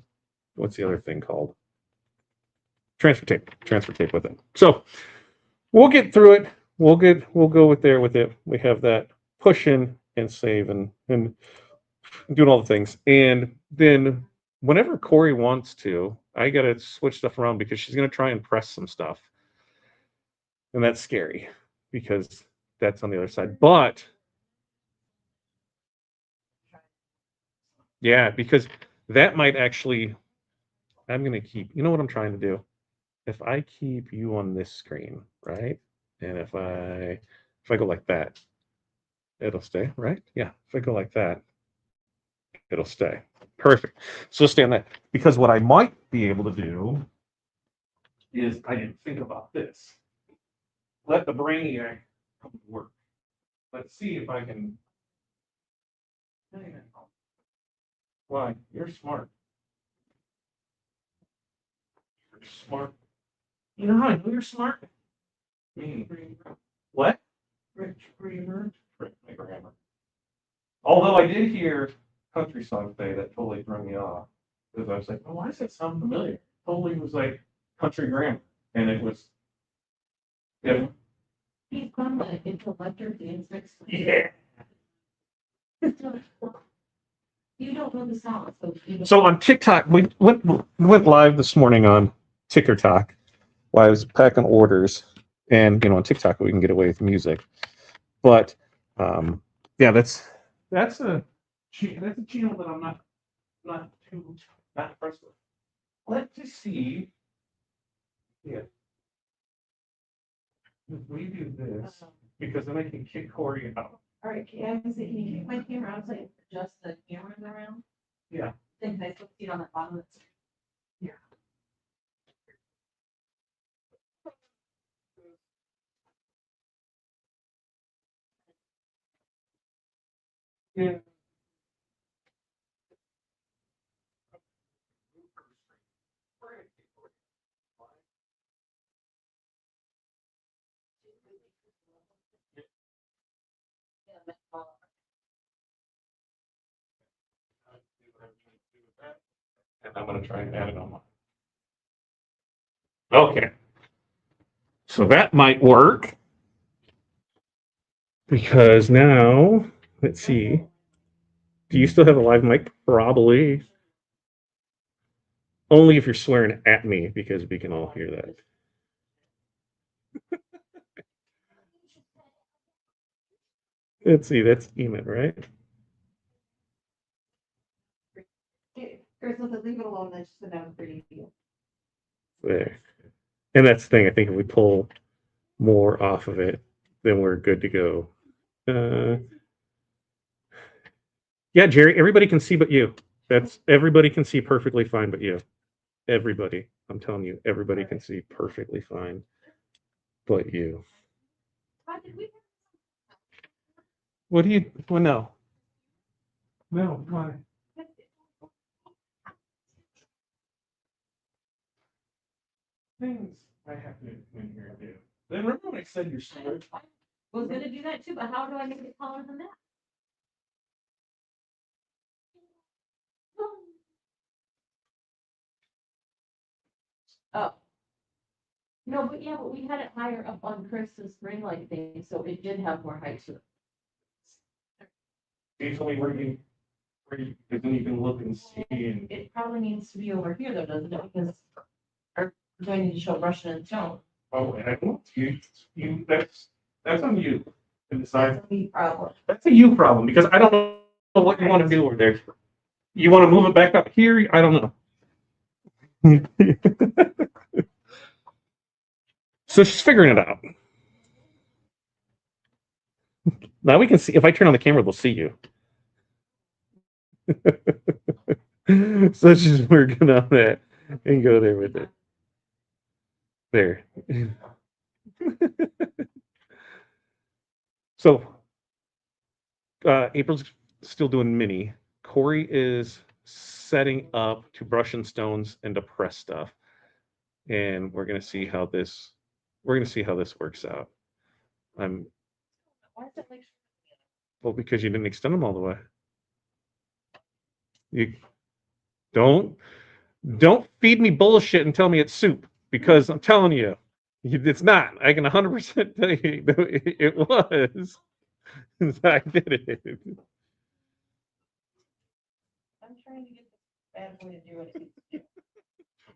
what's the other thing called? Transfer tape with it. So we'll get through it. We'll go with it. We have that pushing and saving and doing all the things. And then whenever Corey wants to, I gotta switch stuff around because she's gonna try and press some stuff. And that's scary because that's on the other side. But yeah, because that might actually, I'm gonna keep, you know what I'm trying to do? If I keep you on this screen, right? And if I go like that, it'll stay, right? Yeah. If I go like that, it'll stay. Perfect. So stay on that. Because what I might be able to do is I didn't think about this. Let the brainiac come to work. Let's see if I can. Why? You're smart. You're smart. You know how I know you're smart? Me. What? Rich grammar. Rich my grammar. Although I did hear country song today that totally threw me off because I was like, oh, why does that sound familiar? Totally was like country grammar, and it was. Yeah. He's from the intellectual dance next. Yeah. You don't know the song, so. So on TikTok, we went live this morning on TikTok while I was packing orders, and on TikTok we can get away with music, but yeah, that's a channel that I'm not impressed with. Let's just see. Yeah. If we do this, because then I can kick Corey out. All right, I can say, can you kick my camera out so I can adjust the cameras around? Yeah. Then I still see it on the bottom of the screen. Yeah. And I'm going to try and add it on mine. Okay. So that might work because now, let's see. Do you still have a live mic? Probably. Only if you're swearing at me because we can all hear that. Let's see, that's Eamon, right? Chris, let's leave it alone, that's just another pretty deal. There. And that's the thing, I think if we pull more off of it, then we're good to go. Yeah, Jerry, everybody can see but you. Everybody can see perfectly fine but you. Everybody. I'm telling you, everybody can see perfectly fine but you. What do you, well, no. No, why? Things I have to in here and do. Then remember when I said you're smart? I was gonna do that too, but how do I make it taller than that? Oh. No, but yeah, but we had it higher up on Chris's ring light thing, so it did have more height to it. You told me where you, because then you can look and see and. It probably needs to be over here though, doesn't it? Because or do I need to show Russian and tone? Oh, and I don't, you, that's on you to decide. That's a big problem. That's a you problem, because I don't know what you want to do over there. You want to move it back up here? I don't know. So she's figuring it out. Now we can see, if I turn on the camera, they'll see you. So she's working on that and go there with it. There. So April's still doing mini. Corey is setting up to brush and stones and to press stuff. And we're gonna see how this works out. Why is it like? Well, because you didn't extend them all the way. You don't feed me bullshit and tell me it's soup, because I'm telling you, it's not. I can 100% tell you it was. I did it. I'm trying to get this bad boy to do what it needs to do.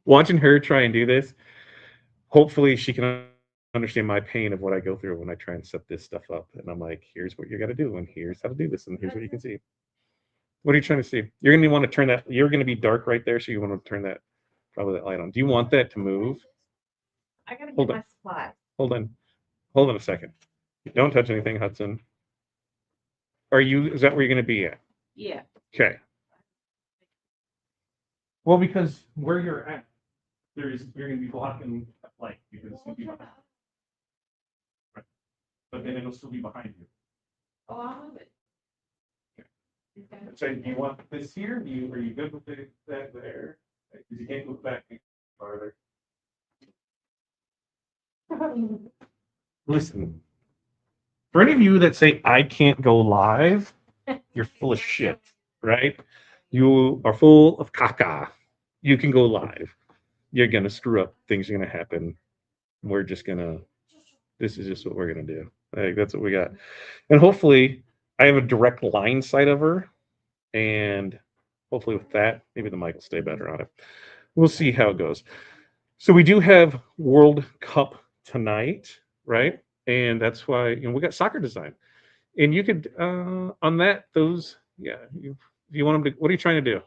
Watching her try and do this, hopefully she can understand my pain of what I go through when I try and set this stuff up. And I'm like, here's what you got to do, and here's how to do this, and here's what you can see. What are you trying to see? You're going to want to turn that. You're going to be dark right there, so you want to turn that, probably that light on. Do you want that to move? I gotta Hold get on. my supplies. Hold on a second. Don't touch anything, Hudson. Is that where you're going to be at? Yeah. Okay. Well, because where you're at, you're going to be blocking light, because it's going to be behind. Right. But then it'll still be behind you. Oh, I'll move it. So do you want this here? Are you good with that there? Because you can't move back any farther. Listen, for any of you that say I can't go live, you're full of shit, right? You are full of caca. You can go live. You're gonna screw up. Things are gonna happen. We're just gonna. This is just what we're gonna do. Like, that's what we got. And hopefully, I have a direct line sight of her, and hopefully with that, maybe the mic will stay better on it. We'll see how it goes. So we do have World Cup tonight, right? And that's why we got soccer design. And you could on that those you want them to, what are you trying to do?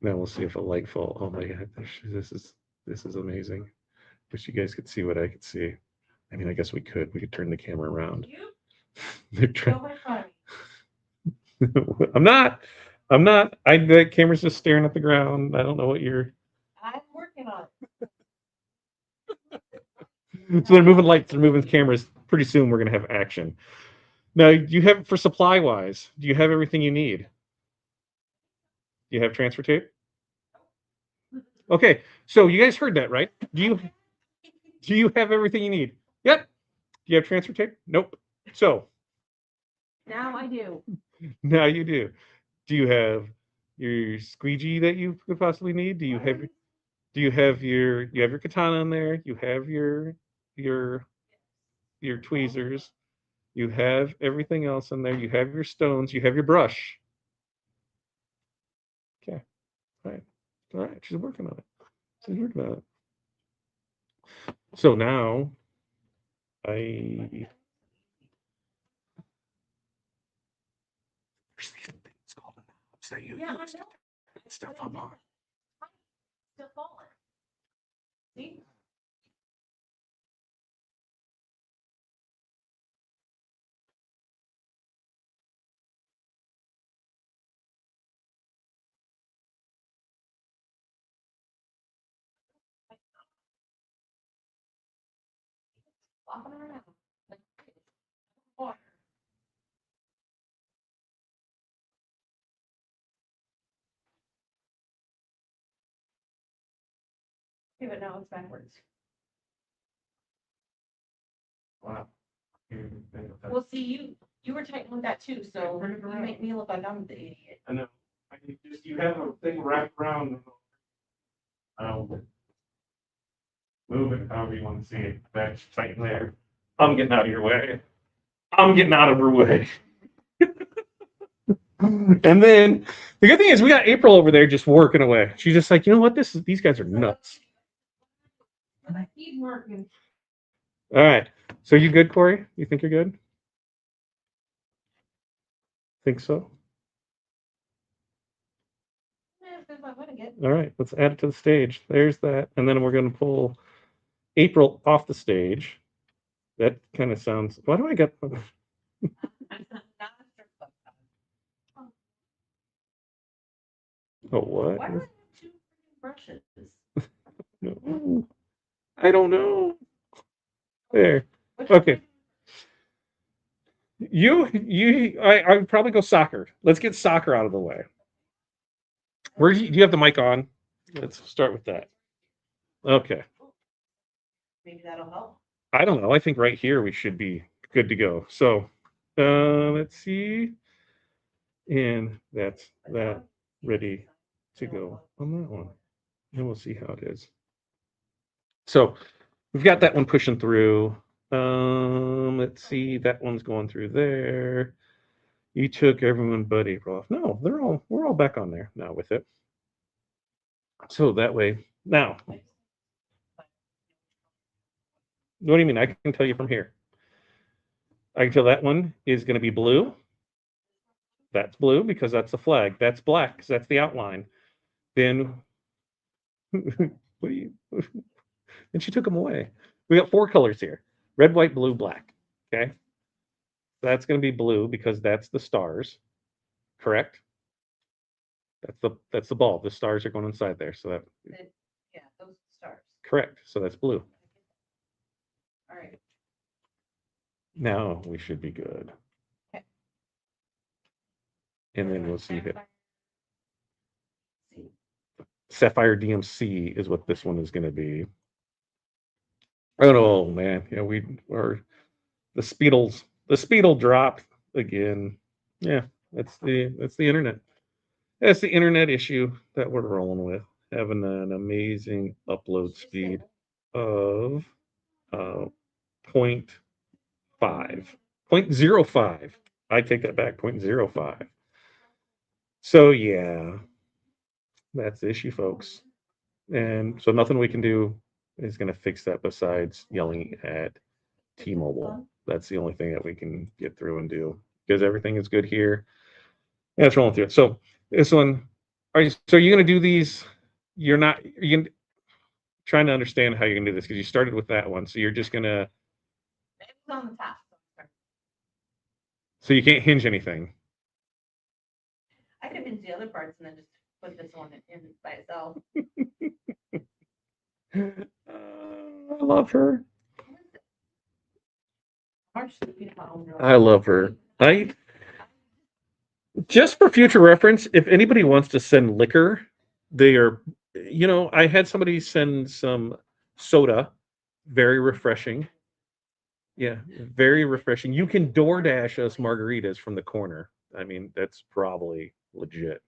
Now we'll see if a light fall. Oh my god, this is amazing. Wish you guys could see what I could see. I mean, I guess we could turn the camera around. I'm not. The camera's just staring at the ground. I don't know what you're. I'm working on So they're moving lights, they're moving cameras. Pretty soon we're gonna have action. Now, do you have, for supply wise, do you have everything you need? Do you have transfer tape? Okay, so you guys heard that, right? Do you have everything you need? Yep. Do you have transfer tape? Nope. So Now I do. now you do. Do you have your squeegee that you could possibly need? Do you have your katana in there? You have your tweezers. You have everything else in there. You have your stones. You have your brush. Okay. All right. All right. She's working on it. So now there's these things called knobs that you Yeah, I use to know. turn stuff up on. Still falling. See? Flopping around. Like water. Okay, but now it's backwards. Wow. We'll see you. You were tight with that too, so you make me look like I'm the idiot. I know. You have a thing wrapped around. Move it however you want to see it. That's tight in there. I'm getting out of your way. I'm getting out of her way. And then the good thing is we got April over there just working away. She's just like, you know what? These guys are nuts. Keep working. All right. So you good, Corey? You think you're good? Think so? All right. Let's add it to the stage. There's that. And then we're going to pull April off the stage. That kind of sounds. Why do I get? Oh, what? Why do I have two brushes? No. I don't know. There. Okay. I would probably go soccer. Let's get soccer out of the way. Do you have the mic on? Let's start with that. Okay. Maybe that'll help. I don't know. I think right here we should be good to go. So let's see. And that's that ready to go on that one. And we'll see how it is. So we've got that one pushing through. Let's see. That one's going through there. You took everyone but April off. No, we're all back on there now with it. So that way, now, what do you mean? I can tell you from here. I can tell that one is going to be blue. That's blue because that's the flag. That's black because that's the outline. Then, what do you? And she took them away. We got 4 colors here: red, white, blue, black. Okay, that's going to be blue because that's the stars. Correct. That's the ball. The stars are going inside there. So that. Yeah, those stars. Correct. So that's blue. All right. Now we should be good. Okay. And then we'll see it. Sapphire DMC is what this one is going to be. Oh man, yeah, the speedle dropped again. Yeah, that's the internet. That's the internet issue that we're rolling with. Having an amazing upload speed of 0.5. 0.05. I take that back, 0.05. So yeah, that's the issue, folks. And so nothing we can do is going to fix that besides yelling at T-Mobile. That's the only thing that we can get through and do because everything is good here. Yeah, it's rolling through it. So this one, so you're going to do these. You're trying to understand how you're going to do this because you started with that one. So you're just going to. It's on the top. So you can't hinge anything. I could hinge the other parts and then just put this one in by itself. I love her. I love her. Just for future reference, if anybody wants to send liquor, they are, I had somebody send some soda, very refreshing. Yeah, very refreshing. You can DoorDash us margaritas from the corner. I mean, that's probably legit.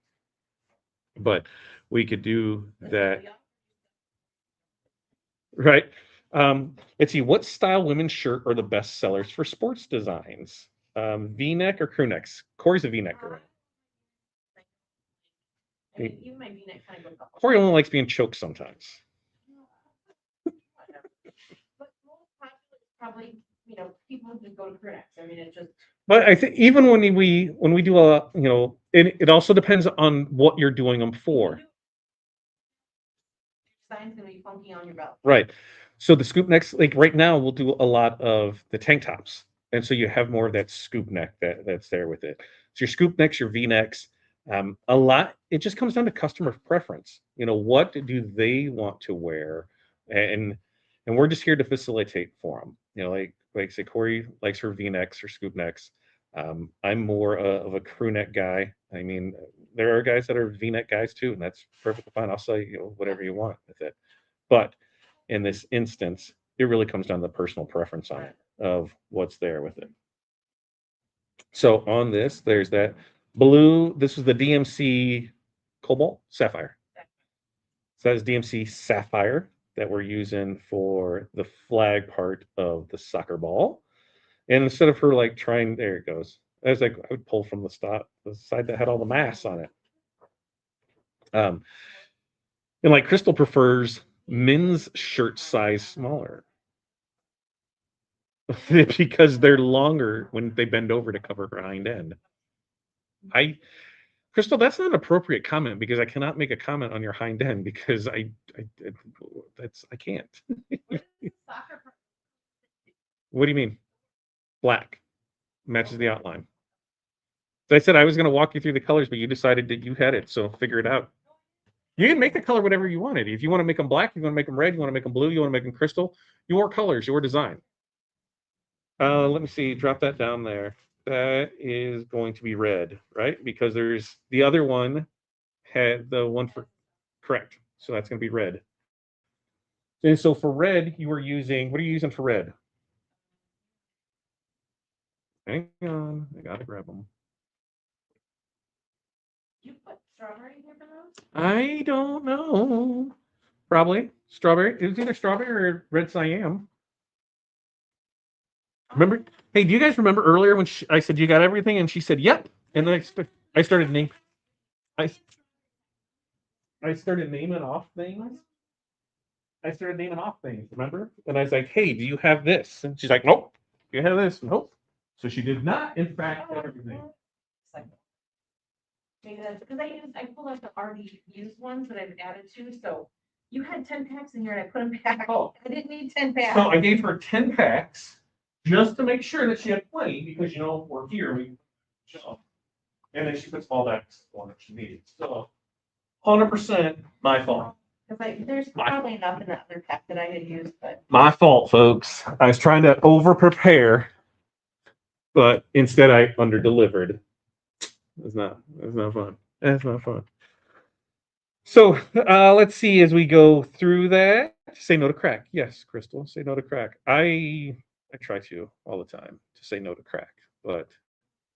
But we could do that. Right. Let's see, what style women's shirt are the best sellers for sports designs? V-neck or crew necks? Corey's a V-neck girl. Even my V-neck kind of goes up. Corey only likes being choked sometimes. But most popular is probably, people just go to crew necks. I mean, it's just. But I think even when we do it also depends on what you're doing them for. Design's gonna be funky on your belt. Right. So the scoop necks, like right now, we'll do a lot of the tank tops, and so you have more of that scoop neck that's there with it. So your scoop necks, your V necks, a lot. It just comes down to customer preference. What do they want to wear, and we're just here to facilitate for them. Like say Corey likes her V necks or scoop necks. I'm more of a crew neck guy. I mean, there are guys that are V neck guys too, and that's perfectly fine. I'll sell you whatever you want with it. But in this instance, it really comes down to the personal preference on it of what's there with it. So on this, there's that blue. This was the DMC Cobalt Sapphire. So that is DMC Sapphire that we're using for the flag part of the soccer ball. And instead of her like trying, there it goes. I was like, I would pull from the side that had all the mass on it. And like Crystal prefers men's shirt size smaller because they're longer when they bend over to cover her hind end. Crystal, that's not an appropriate comment because I cannot make a comment on your hind end because I can't. What do you mean? Black matches the outline. So I said I was going to walk you through the colors, but you decided that you had it, so figure it out. You can make the color whatever you wanted. If you want to make them black, you want to make them red, you want to make them blue, you want to make them crystal, your colors, your design. Let me see, drop that down there. That is going to be red, right? Because there's the other one had the one for, correct. So that's going to be red. And so for red, you are using, what are you using for red? Hang on, I got to grab them. You put strawberry here for those? I don't know. Probably strawberry. It was either strawberry or red cyan. Remember? Hey, do you guys remember earlier when I said you got everything and she said yep, and then I started naming. I started naming off things. Remember? And I was like, hey, do you have this? And she's like, nope. Do you have this? Nope. So she did not, in fact, have everything. Because I pulled out the already used ones that I've added to, so you had 10 packs in here and I put them back. Oh. I didn't need 10 packs. So I gave her 10 packs just to make sure that she had plenty because, you know, we're here. And then she puts all that on that she needs. So 100% my fault. There's probably enough in that other pack that I had used, but. My fault, folks. I was trying to over prepare, but instead I under delivered. It's not fun. That's not fun. So let's see as we go through that. Say no to crack. Yes, Crystal. Say no to crack. I try to all the time to say no to crack, but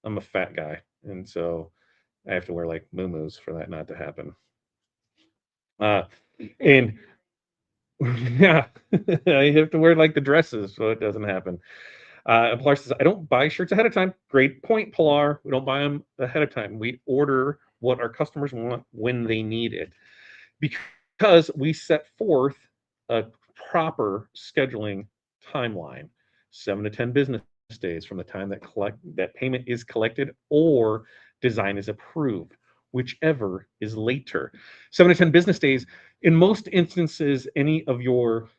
I'm a fat guy, and so I have to wear like muumuus for that not to happen. And yeah, I have to wear like the dresses so it doesn't happen. Pilar says, I don't buy shirts ahead of time. Great point, Pilar. We don't buy them ahead of time. We order what our customers want when they need it because we set forth a proper scheduling timeline, 7 to 10 business days from the time that payment is collected or design is approved, whichever is later. 7 to 10 business days. In most instances, any of your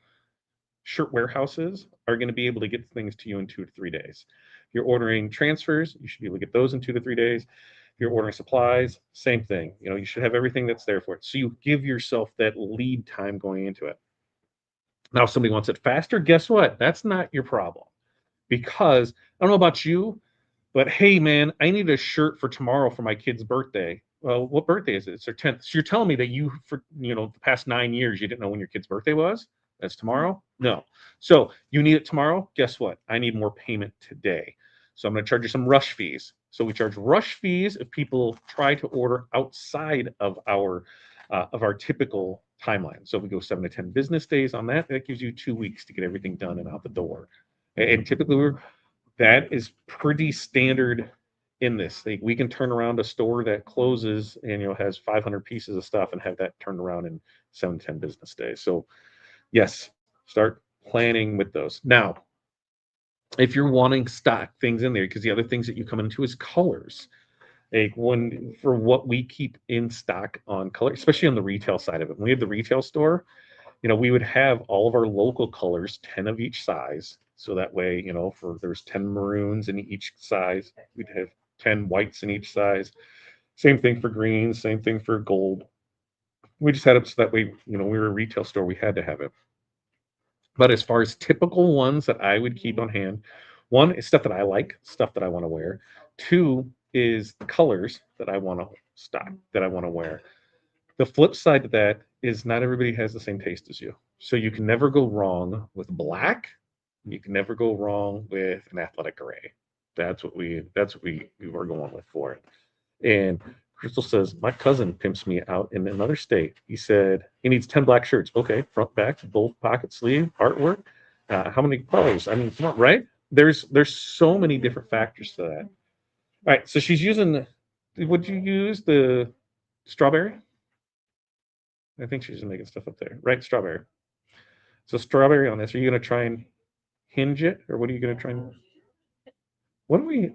shirt warehouses are going to be able to get things to you in 2 to 3 days. If you're ordering transfers, you should be able to get those in 2 to 3 days. If you're ordering supplies, same thing. You know, you should have everything that's there for it. So you give yourself that lead time going into it. Now, if somebody wants it faster, guess what? That's not your problem. Because I don't know about you, but hey, man, I need a shirt for tomorrow for my kid's birthday. Well, what birthday is it? It's their 10th. So you're telling me that for the past 9 years, you didn't know when your kid's birthday was? That's tomorrow? No. So you need it tomorrow? Guess what? I need more payment today. So I'm going to charge you some rush fees. So we charge rush fees if people try to order outside of our typical timeline. So if we go 7 to 10 business days on that, that gives you 2 weeks to get everything done and out the door. And typically that is pretty standard in this. We can turn around a store that closes and has 500 pieces of stuff and have that turned around in 7 to 10 business days. So yes, start planning with those. Now, if you're wanting stock things in there, because the other things that you come into is colors. Like for what we keep in stock on color, especially on the retail side of it. When we have the retail store, we would have all of our local colors, 10 of each size. So that way, there's 10 maroons in each size. We'd have 10 whites in each size. Same thing for greens, same thing for gold. We just had it so that way, we were a retail store, we had to have it. But as far as typical ones that I would keep on hand, one is stuff that I like, stuff that I want to wear. Two is the colors that I want to stock, that I want to wear. The flip side of that is not everybody has the same taste as you. So you can never go wrong with black. You can never go wrong with an athletic gray. That's what we were going with for it. And Crystal says, my cousin pimps me out in another state. He said he needs 10 black shirts. Okay, front, back, both pocket sleeve, artwork. How many colors? I mean, come on, right? There's so many different factors to that. All right, so she's using. Would you use the strawberry? I think she's just making stuff up there, right? Strawberry. So strawberry on this. Are you gonna try and hinge it, or what are you gonna try and? What are we?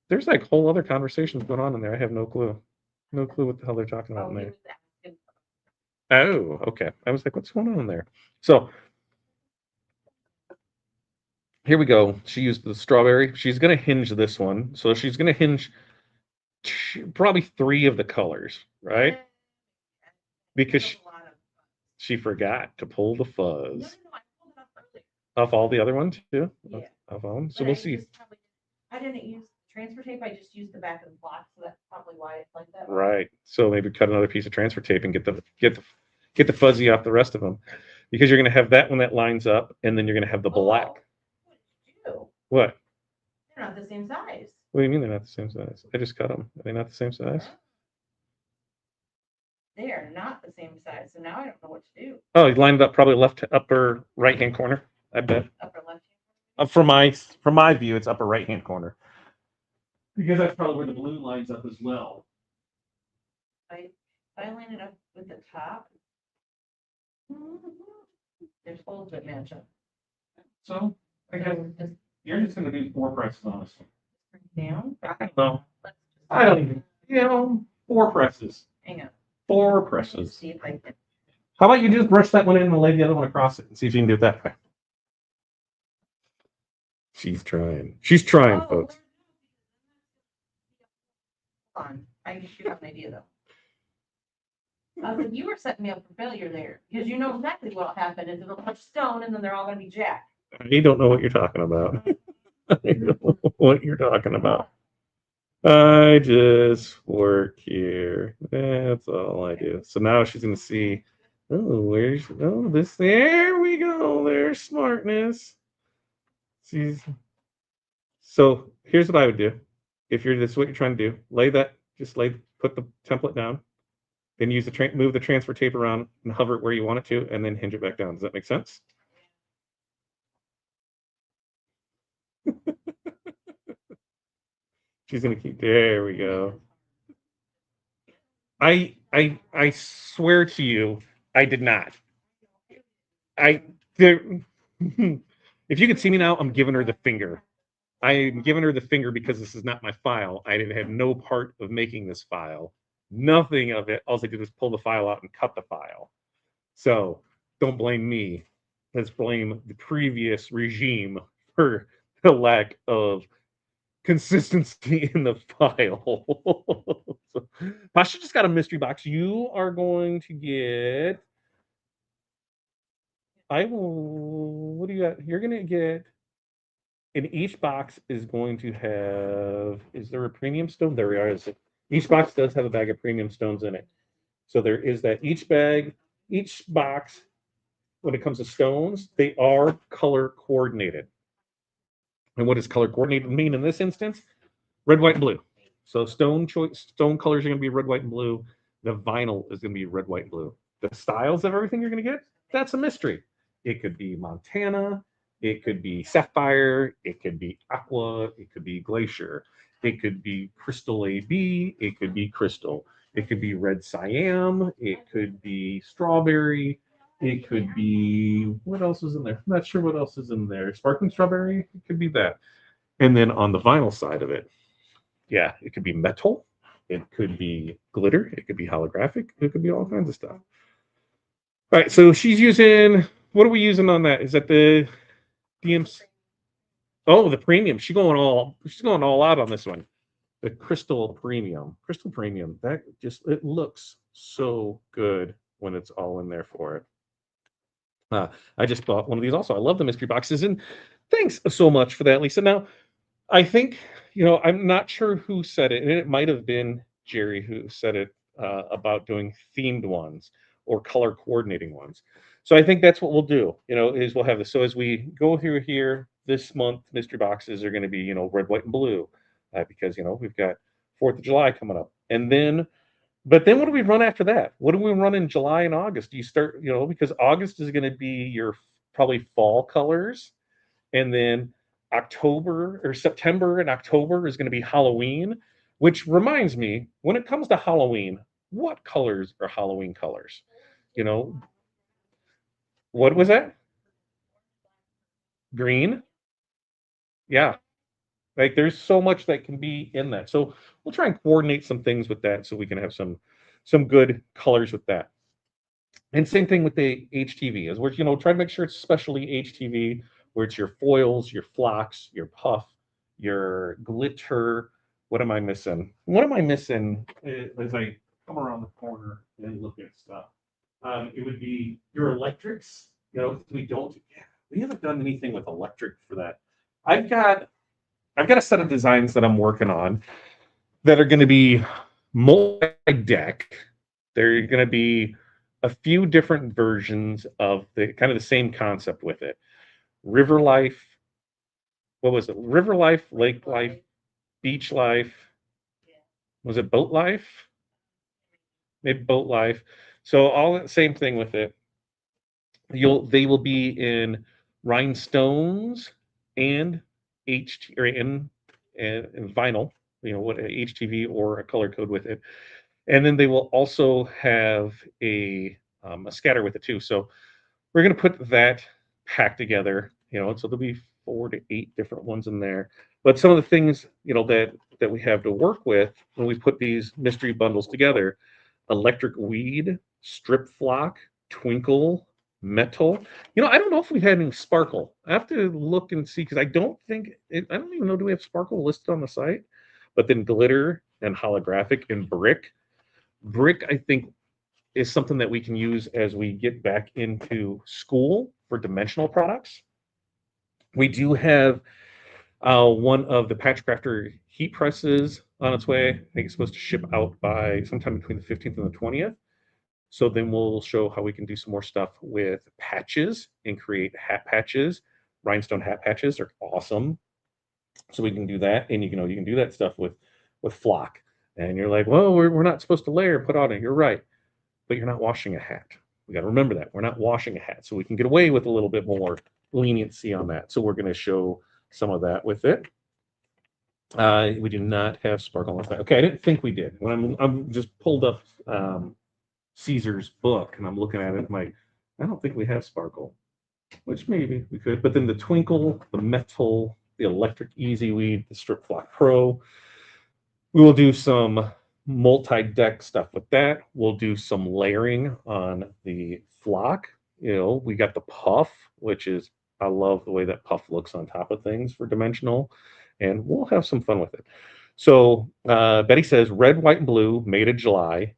There's like whole other conversations going on in there. I have no clue. No clue what the hell they're talking about in there. Oh, okay. I was like, what's going on in there? So here we go. She used the strawberry. She's going to hinge this one. So she's going to hinge probably 3 of the colors, right? Because she forgot to pull the fuzz off all the other ones too. Yeah. Of all. So we'll see. I didn't use transfer tape, I just used the back of the block, so that's probably why it's like that. Right. So maybe cut another piece of transfer tape and get the fuzzy off the rest of them, because you're going to have that one that lines up, and then you're going to have the black. What did you do? What? They're not the same size. What do you mean they're not the same size? I just cut them. Are they not the same size? They are not the same size, so now I don't know what to do. Oh, you lined it up probably left upper right hand corner. I bet. Upper left. From my view, it's upper right hand corner. Because that's probably where the blue lines up as well. I line it up with the top. There's holes that match up. So I guess Just you're just going to do 4 presses on this one. bring it down. I don't know. Let's just I don't even. 4 presses. hang on. 4 Let's presses. see if I can. How about you just brush that one in and lay the other one across it and see if you can do it that way? She's trying. She's trying, folks. Hold on. I should have an idea though. I was like, you were setting me up for failure there, because you know exactly what'll happen is it'll touch stone and then they're all gonna be jacked. You don't know what you're talking about. I don't know what you're talking about. I just work here. That's all I do. So now she's gonna see. There we go. There's smartness. So here's what I would do. If this is what you're trying to do, put the template down, then use move the transfer tape around and hover it where you want it to, and then hinge it back down. Does that make sense? She's gonna keep. There we go. I swear to you, I did not. If you could see me now, I'm giving her the finger. I'm giving her the finger because this is not my file. I didn't have no part of making this file. Nothing of it. All I did was pull the file out and cut the file. So don't blame me. Let's blame the previous regime for the lack of consistency in the file. So, Pasha just got a mystery box. You are going to get. What do you got? You're going to get. And each box is going to have. Is there a premium stone? There is. Each box does have a bag of premium stones in it. So there is that. Each box, when it comes to stones, they are color coordinated. And what does color coordinated mean in this instance? Red, white, and blue. So stone colors are going to be red, white, and blue. The vinyl is going to be red, white, and blue. The styles of everything you're going to get, that's a mystery. It could be Montana. It could be sapphire. It could be aqua. It could be glacier. It could be crystal AB. It could be crystal. It could be red Siam. It could be strawberry. It could be, what else is in there? I'm not sure what else is in there. Sparkling strawberry. It could be that. And then on the vinyl side of it, yeah, it could be metal. It could be glitter. It could be holographic. It could be all kinds of stuff. All right, so she's using, what are we using on that? Is that the DMC? Oh, the premium. She's going all out on this one. The crystal premium. Crystal premium. That just, it looks so good when it's all in there for it. I just bought one of these also. I love the mystery boxes, and thanks so much for that, Lisa. Now, I think, I'm not sure who said it, and it might have been Jerry who said it about doing themed ones or color coordinating ones. So I think that's what we'll do, is we'll have this. So as we go through here, this month mystery boxes are going to be, you know, red, white, and blue, because you know we've got 4th of July coming up, and then. But then what do we run after that? What do we run in July and August? Do you start, you know, because August is going to be your probably fall colors, and then October or September and October is going to be Halloween, which reminds me, when it comes to Halloween, what colors are Halloween colors? You know, what was that? Green? Yeah. Like there's so much that can be in that. So we'll try and coordinate some things with that so we can have some good colors with that. And same thing with the HTV, is where, you know, try to make sure it's specially HTV, where it's your foils, your flocks, your puff, your glitter. What am I missing? What am I missing as I come around the corner and look at stuff? It would be your electrics. You know, we don't, yeah, we haven't done anything with electric for that. I've got I've got a set of designs that I'm working on that are going to be multi-deck. They're going to be a few different versions of the kind of the same concept with it. River life, what was it? River life, lake life, beach life. Was it boat life? Maybe boat life. So all the same thing with it. They will be in rhinestones and HT or in vinyl, you know, what HTV or a color code with it. And then they will also have a scatter with it too. So we're going to put that pack together, you know, so there'll be 4 to 8 different ones in there. But some of the things, you know, that we have to work with when we put these mystery bundles together: electric weed, strip flock, twinkle, metal. You know, I don't know if we've had any sparkle. I have to look and see because I don't think I don't even know, do we have sparkle listed on the site? But then glitter and holographic and brick. Brick, I think, is something that we can use as we get back into school for dimensional products. We do have one of the Patch Crafter heat presses on its way. I think it's supposed to ship out by sometime between the 15th and the 20th. So then we'll show how we can do some more stuff with patches and create hat patches. Rhinestone hat patches are awesome. So we can do that, and you know you can do that stuff with flock. And you're like, well, we're not supposed to layer and put on it. You're right, but you're not washing a hat. We got to remember that we're not washing a hat, so we can get away with a little bit more leniency on that. So we're going to show some of that with it. We do not have sparkle on that. Okay, I didn't think we did. When I'm just pulled up Caesar's book and I'm looking at it, I'm like, I don't think we have sparkle, which maybe we could. But then the twinkle, the metal, the electric easy weed, the strip flock pro. We will do some multi-deck stuff with that. We'll do some layering on the flock. You know, we got the puff, which is, I love the way that puff looks on top of things for dimensional, and we'll have some fun with it. So Betty says red, white, and blue, made in July,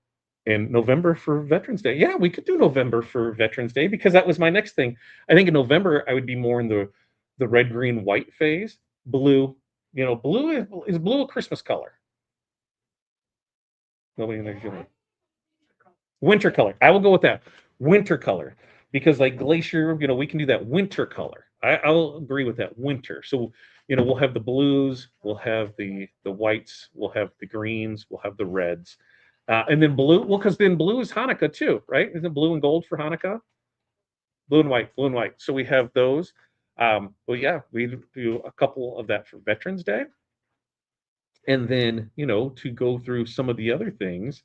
and November for Veterans Day. Yeah, we could do November for Veterans Day because that was my next thing. I think in November I would be more in the red, green, white phase. Blue, you know, blue is blue a Christmas color? Nobody in there doing winter color. I will go with that winter color because like glacier, you know, we can do that winter color. I'll agree with that winter. So you know, we'll have the blues, we'll have the whites, we'll have the greens, we'll have the reds, and then blue. Well, because then blue is Hanukkah too, right? Isn't it blue and gold for Hanukkah? Blue and white, blue and white. So we have those. Well, yeah, we do a couple of that for Veterans Day. And then, you know, to go through some of the other things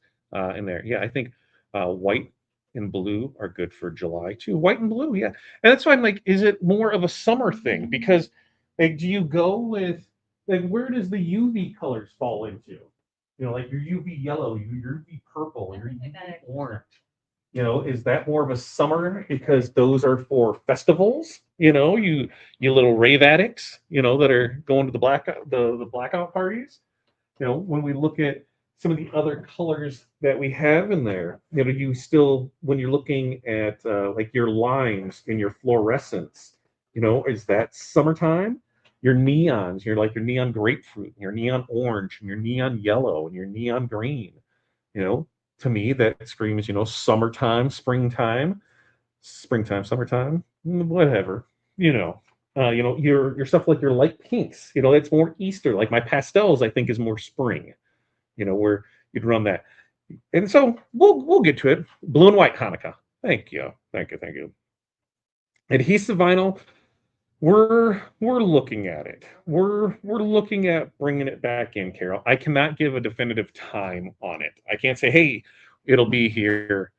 in there. Yeah, I think white and blue are good for July too. White and blue, yeah. And that's why I'm like, is it more of a summer thing? Because like, do you go with like where does the UV colors fall into? You know, like your UV yellow, your UV purple, your UV orange. You know, is that more of a summer because those are for festivals? You know, you little rave addicts, you know, that are going to the blackout parties. You know, when we look at some of the other colors that we have in there, you know, you still, when you're looking at like your limes and your fluorescence, you know, is that summertime? Your neons, you're like your neon grapefruit, and your neon orange, and your neon yellow, and your neon green. You know, to me, that screams, you know, summertime, springtime, summertime, whatever, you know. You know, your stuff like your light pinks, you know, it's more Easter. Like my pastels, I think is more spring, you know, where you'd run that. And so we'll get to it. Blue and white Hanukkah. Thank you. Thank you. Thank you. Adhesive vinyl, we're looking at it. We're looking at bringing it back in, Carol. I cannot give a definitive time on it. I can't say, hey, it'll be here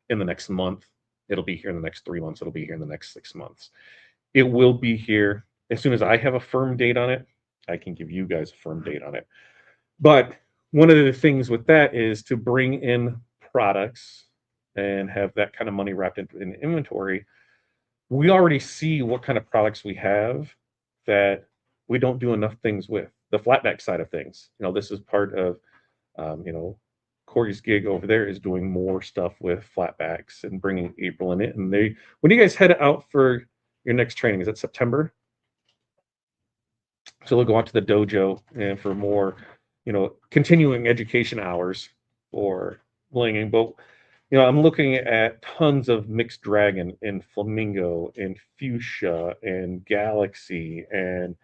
in the next month. It'll be here in the next 3 months. It'll be here in the next 6 months. It will be here as soon as I have a firm date on it. I can give you guys a firm date on it. But one of the things with that is to bring in products and have that kind of money wrapped in inventory. We already see what kind of products we have that we don't do enough things with. The flatback side of things, you know, this is part of, you know, Corey's gig over there is doing more stuff with flatbacks and bringing April in it. And when you guys head out for your next training, is it September? So they'll go out to the dojo and for more, you know, continuing education hours for blinging. But you know, I'm looking at tons of mixed dragon and flamingo and fuchsia and galaxy and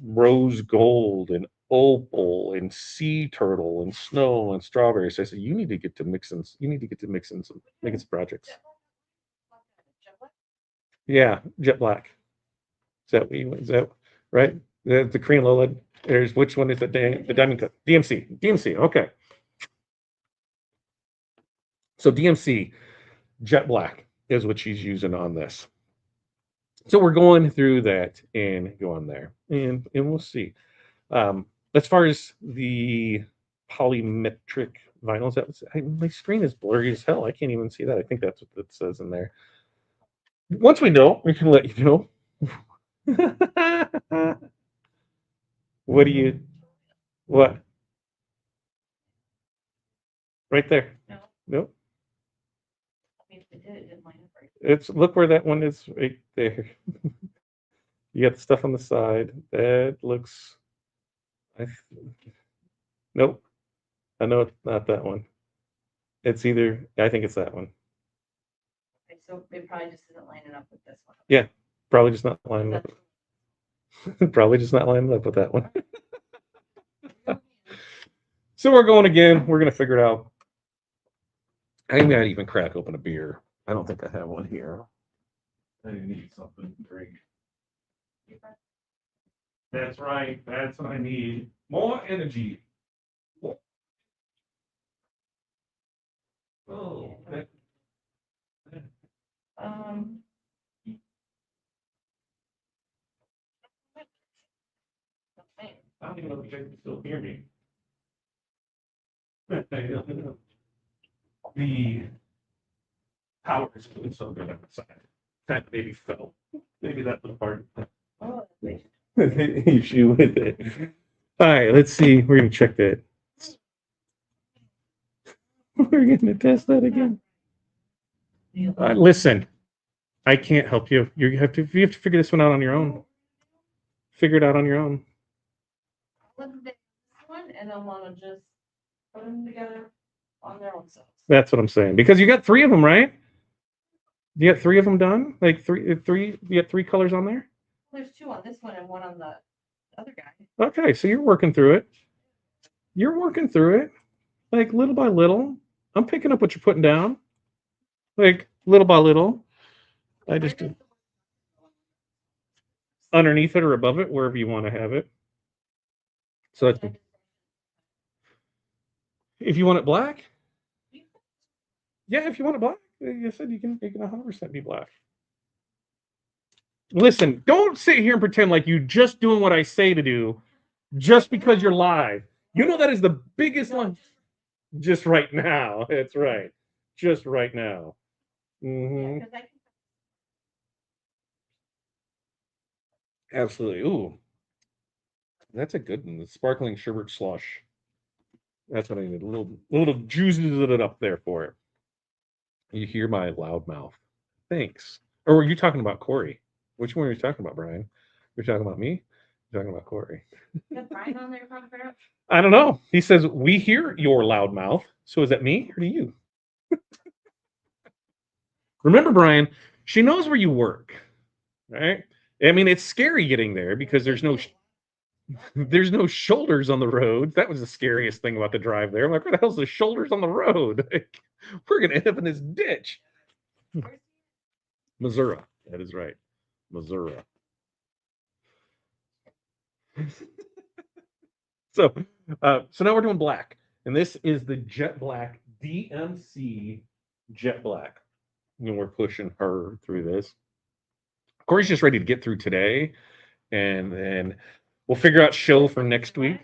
rose gold and opal and sea turtle and snow and strawberry. So I said, you need to get to mixing. You need to get to making some projects. Yeah, jet black. Is that right? The Korean Loled. There's which one is the diamond cut? DMC. Okay. So DMC jet black is what she's using on this. So we're going through that and going there, and we'll see. As far as the polymetric vinyls, my screen is blurry as hell. I can't even see that. I think that's what that says in there. Once we know, we can let you know. What? Right there. No. Nope. I mean, if it did, it didn't line up right. It's look where that one is right there. You got the stuff on the side. That looks. Nope. I know it's not that one. It's either. I think it's that one. Okay, so it probably just isn't lining up with this one. Yeah, probably just not lining up. Probably just not lining up with that one. So we're going again. We're gonna figure it out. I might even crack open a beer. I don't think I have one here. I need something to drink. That's right. That's what I need. More energy. Oh. I don't even know if you guys can still hear me. The power is doing so good outside. That maybe fell. Maybe that was part of the issue with it. All right, let's see. We're going to check that. We're going to test that again. Listen, I can't help you. You have to figure this one out on your own. Figure it out on your own. One, and I want to just put them together on their own selves. That's what I'm saying. Because you got 3 of them, right? You got 3 of them done? Like three. You got 3 colors on there? There's 2 on this one and 1 on the other guy. Okay, so you're working through it. You're working through it. Like little by little. I'm picking up what you're putting down. Like little by little. I just do. Underneath it or above it, wherever you want to have it. So that's, if you want it black, yeah, if you want it black, you said you can 100% be black. Listen, don't sit here and pretend like you just doing what I say to do just because you're live. You know that is the biggest one. Just right now. That's right. Just right now. Mm-hmm. Absolutely. Ooh. That's a good one. The sparkling sherbet slush. That's what I need. A little juices it up there for it. You hear my loud mouth. Thanks. Or were you talking about Corey? Which one are you talking about, Brian? You're talking about me? You're talking about Corey. Is Brian on there from Apparel? I don't know. He says, we hear your loud mouth. So is that me or do you? Remember, Brian, she knows where you work, right? I mean, it's scary getting there because there's no shoulders on the road. That was the scariest thing about the drive there. I'm like, where the hell's the shoulders on the road? Like, we're gonna end up in this ditch. Missouri. That is right. Missouri. So now we're doing black. And this is the Jet Black DMC Jet Black. And we're pushing her through this. Corey's just ready to get through today. And then we'll figure out show for next week.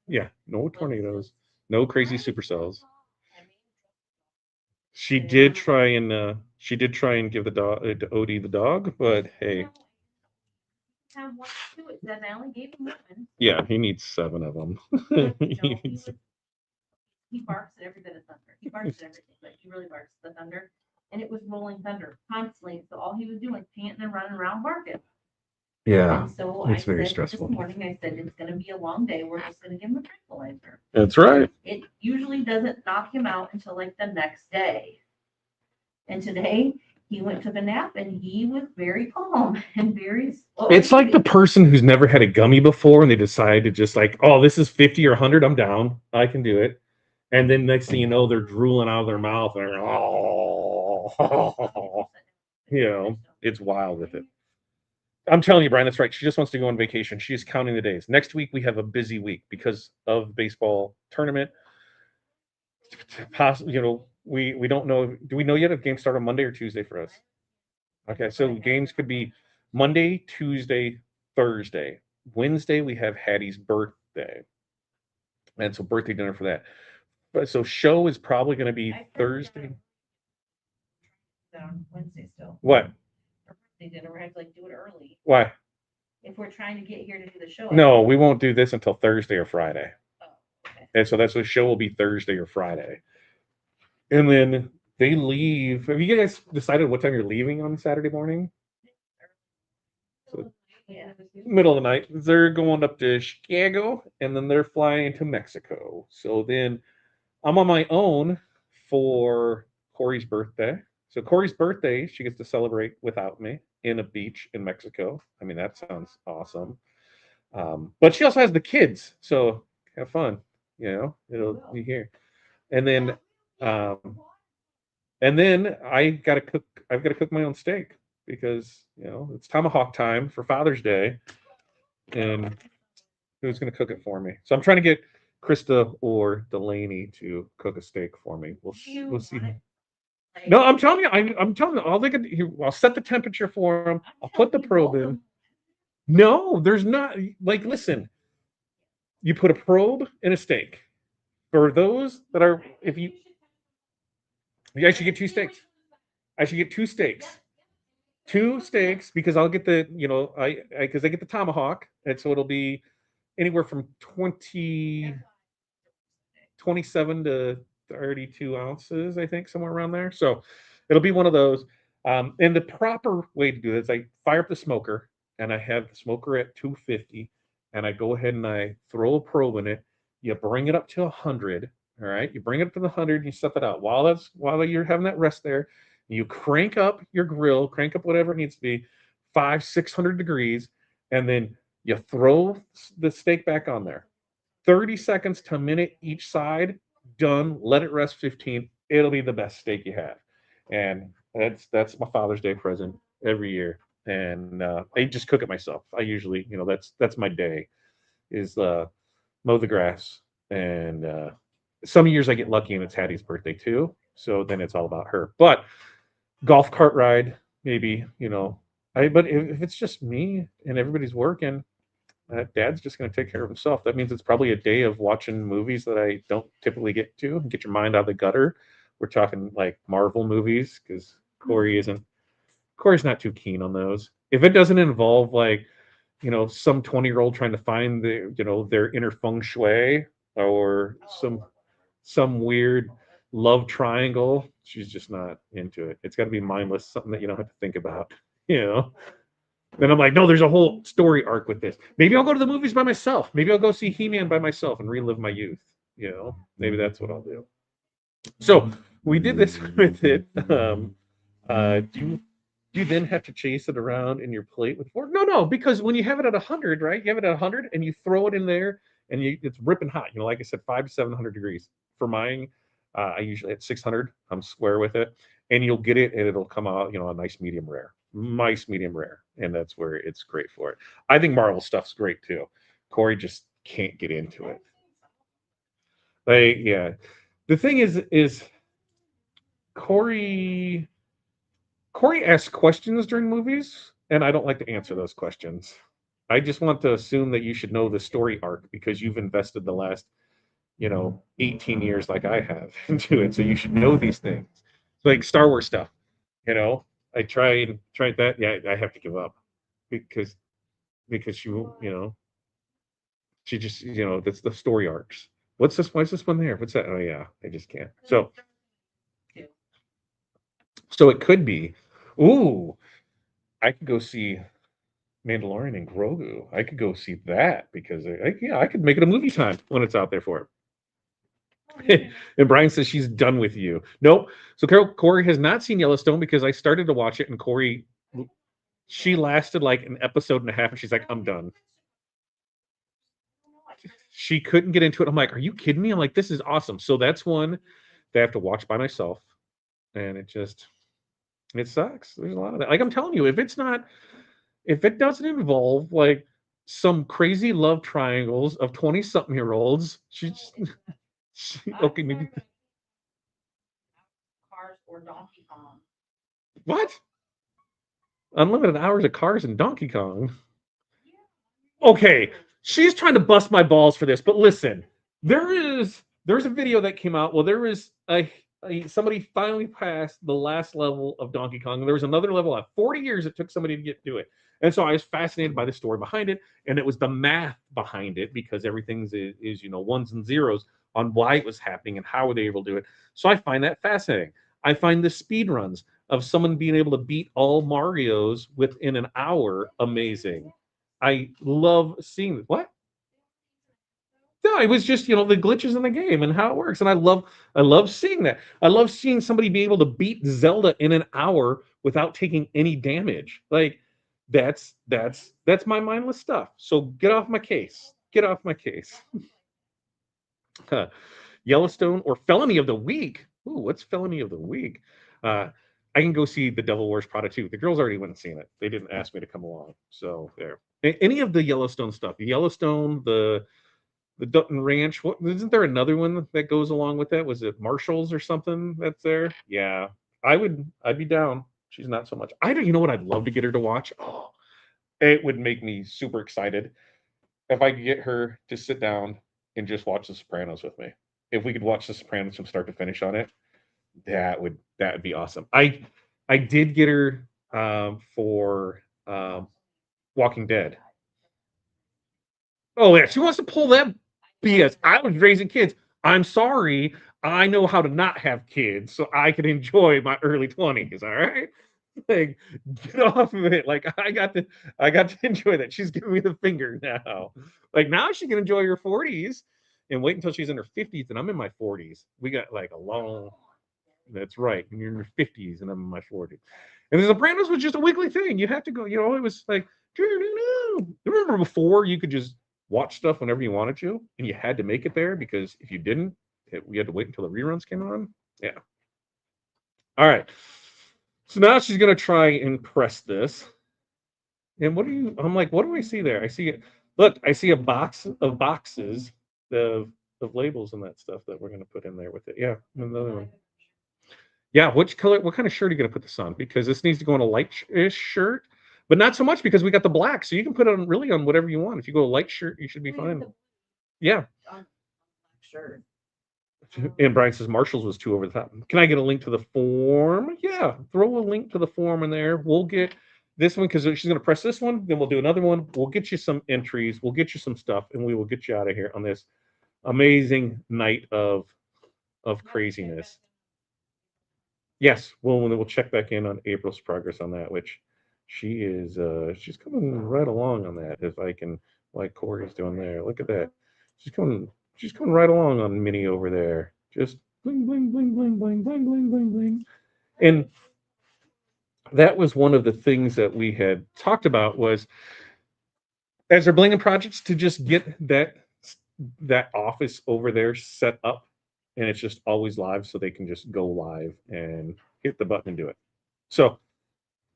Yeah, no tornadoes, no crazy supercells. She did try and give the dog to Odie the dog, but hey, Have one to it, that I only gave him one. yeah, he needs 7 of them. He barks at every bit of thunder. He barks at everything, but he really barks at the thunder. And it was rolling thunder constantly. So all he was doing, panting and running around barking. Yeah, And so it's very said stressful. This morning, I said, it's gonna be a long day. We're just gonna give him a tranquilizer. That's right. It usually doesn't knock him out until like the next day. And today, he went to the nap and he was very calm and very slow. It's like the person who's never had a gummy before and they decide to just like, oh, this is 50 or 100, I'm down, I can do it. And then next thing you know, they're drooling out of their mouth and it's wild with it. I'm telling you, Brian, that's right. She just wants to go on vacation. She's counting the days. Next week, we have a busy week because of baseball tournament. We don't know. Do we know yet if games start on Monday or Tuesday for us? Okay, so games could be Monday, Tuesday, Thursday. Wednesday, we have Hattie's birthday. And so birthday dinner for that. But so show is probably going to be Thursday. On Wednesday still. What? Birthday dinner, we have to like do it early. Why? If we're trying to get here to do the show. No, we won't do this until Thursday or Friday. Oh, okay. And so that's the show will be Thursday or Friday. And then they leave. Have you guys decided what time you're leaving on Saturday morning? So, Yeah. middle of the night. They're going up to Chicago and then they're flying to Mexico. So then I'm on my own for Corey's birthday. So Corey's birthday, she gets to celebrate without me in a beach in Mexico. I mean, that sounds awesome. But she also has the kids, so have fun. It'll be here. And then I've got to cook my own steak because it's tomahawk time for Father's Day, and who's going to cook it for me? So I'm trying to get Krista or Delaney to cook a steak for me. We'll see. No, I'm telling you, I'm telling you, all they can. I'll set the temperature for them. I'll put the probe in. No, there's not. Like, listen, you put a probe in a steak. For those that are, I should get 2 steaks. I should get 2 steaks. 2 steaks because I'll get the, because I get the tomahawk, and so it'll be anywhere from 27 to 32 ounces, I think, somewhere around there. So it'll be one of those. And the proper way to do this, I fire up the smoker, and I have the smoker at 250, and I go ahead and I throw a probe in it. You bring it up to 100. All right, you bring it up to the 100, and you set that out. While you're having that rest there, you crank up your grill, crank up whatever it needs to be, 500-600 degrees, and then you throw the steak back on there. 30 seconds to a minute each side, done. Let it rest 15. It'll be the best steak you have. And that's my Father's Day present every year. And I just cook it myself. I usually, that's my day, is mow the grass. And some years I get lucky and it's Hattie's birthday too. So then it's all about her. But golf cart ride, maybe, but if it's just me and everybody's working, Dad's just going to take care of himself. That means it's probably a day of watching movies that I don't typically get to. Get your mind out of the gutter. We're talking like Marvel movies because Corey's not too keen on those. If it doesn't involve like, some 20-year-old trying to find their inner feng shui or some weird love triangle, she's just not into it. It's got to be mindless, something that you don't have to think about, Then I'm like, no, there's a whole story arc with this. Maybe I'll go to the movies by myself. Maybe I'll go see He-Man by myself and relive my youth. Maybe that's what I'll do. So we did this with it. Do you then have to chase it around in your plate with fork? No, because when you have it at 100, right? You have it at 100 and you throw it in there and it's ripping hot. You know, like I said, 500 to 700 degrees. For mine, I usually at 600. I'm square with it, and you'll get it, and it'll come out, a nice medium rare, and that's where it's great for it. I think Marvel stuff's great too. Corey just can't get into it. Like, yeah, the thing is Corey asks questions during movies, and I don't like to answer those questions. I just want to assume that you should know the story arc because you've invested the last, 18 years like I have into it. So you should know these things. Like Star Wars stuff, I tried that. Yeah, I have to give up because she, she just, that's the story arcs. What's this? Why is this one there? What's that? Oh yeah, I just can't. So it could be, ooh, I could go see Mandalorian and Grogu. I could go see that because I could make it a movie time when it's out there for it. And Brian says she's done with you. Nope. So Corey has not seen Yellowstone because I started to watch it and Corey, she lasted like an episode and a half and she's like, I'm done. She couldn't get into it. I'm like, are you kidding me? I'm like, this is awesome. So that's one that I have to watch by myself. And it sucks. There's a lot of that. Like I'm telling you, if it doesn't involve like some crazy love triangles of 20-something-year-olds, okay, maybe. Cars or Donkey Kong. What? Unlimited hours of Cars and Donkey Kong. Okay, she's trying to bust my balls for this, but listen, there's a video that came out. Well, there is somebody finally passed the last level of Donkey Kong. There was another level at 40 years it took somebody to get to it. And so I was fascinated by the story behind it, and it was the math behind it because everything's is ones and zeros on why it was happening and how were they able to do it. So I find that fascinating. I find the speed runs of someone being able to beat all Marios within an hour amazing. I love seeing it. What? No, it was just the glitches in the game and how it works, and I love seeing that. I love seeing somebody be able to beat Zelda in an hour without taking any damage. Like that's my mindless stuff. So get off my case. Get off my case. Yellowstone or Felony of the Week. Ooh, what's Felony of the Week? I can go see The Devil Wears Prada 2. The girls already went and seen it. They didn't ask me to come along. So there. Any of the Yellowstone stuff. The Yellowstone, the Dutton Ranch. What isn't there another one that goes along with that? Was it Marshalls or something that's there? Yeah. I'd be down. She's not so much. You know what I'd love to get her to watch? Oh, it would make me super excited if I could get her to sit down and just watch The Sopranos with me. If we could watch The Sopranos from start to finish on it, that would be awesome. I did get her for Walking Dead. Oh yeah, she wants to pull that BS. I was raising kids. I'm sorry. I know how to not have kids, so I can enjoy my early 20s. All right, like get off of it. Like I got to enjoy that. She's giving me the finger now. Like now she can enjoy her 40s and wait until she's in her 50s, and I'm in my 40s. We got like a long. That's right. And you're in your 50s, and I'm in my 40s. And The Sopranos was just a weekly thing. You have to go. It was like. Remember before you could just watch stuff whenever you wanted to, and you had to make it there because if you didn't, we had to wait until the reruns came on. Yeah. All right. So now she's gonna try and press this. And I'm like, what do I see there? I see look, I see a box of boxes of labels and that stuff that we're gonna put in there with it. Yeah, another one. Yeah, what kind of shirt are you gonna put this on? Because this needs to go on a light-ish shirt. But not so much because we got the black, so you can put it on really on whatever you want. If you go a light shirt, you should be fine. Yeah. Sure. And Brian says Marshall's was too over the top. Can I get a link to the form? Yeah, throw a link to the form in there. We'll get this one because she's going to press this one. Then we'll do another one. We'll get you some entries. We'll get you some stuff, and we will get you out of here on this amazing night of craziness. Yes, we'll check back in on April's progress on that, which. She's coming right along on that. If I can, like Corey's doing there, look at that. She's coming right along on Minnie over there. Just bling bling bling bling bling bling bling bling bling. And that was one of the things that we had talked about was as they're blinging projects to just get that office over there set up and it's just always live so they can just go live and hit the button and do it. So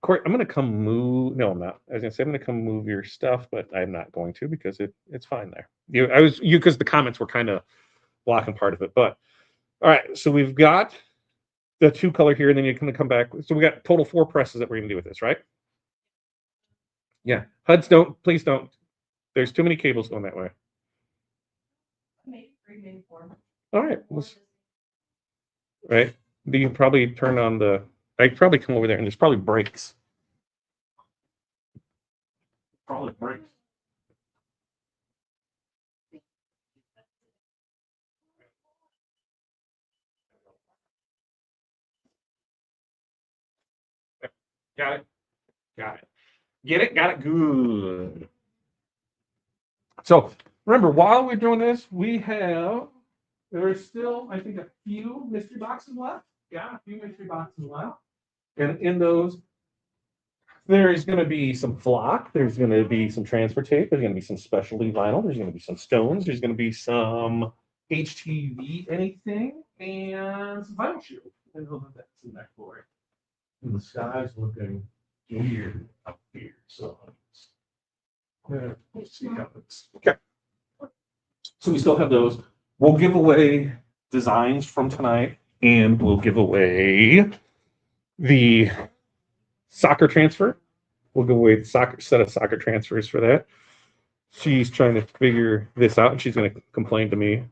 Corey, I'm going to come move. No, I'm not. I was going to say I'm going to come move your stuff, but I'm not going to because it's fine there. Because the comments were kind of blocking part of it. But all right, so we've got the 2 color here, and then you're going to come back. So we got total 4 presses that we're going to do with this, right? Yeah. HUDs please don't. There's too many cables going that way. Maybe 3, maybe 4. All right. Right. You can probably turn on the. I could probably come over there, and there's probably brakes. Probably brakes. Got it. Got it. Get it? Got it. Good. So remember, while we're doing this, there's still, I think, a few mystery boxes left. Yeah, a few mystery boxes left. And in those, there's going to be some flock. There's going to be some transfer tape. There's going to be some specialty vinyl. There's going to be some stones. There's going to be some HTV anything and some vinyl shoe. And we'll put that in that for it. And the sky's looking weird up here. So let's see how it's okay. So we still have those. We'll give away designs from tonight, and we'll give away the soccer transfer. We'll give away the set of soccer transfers for that. She's trying to figure this out, and she's going to complain to me.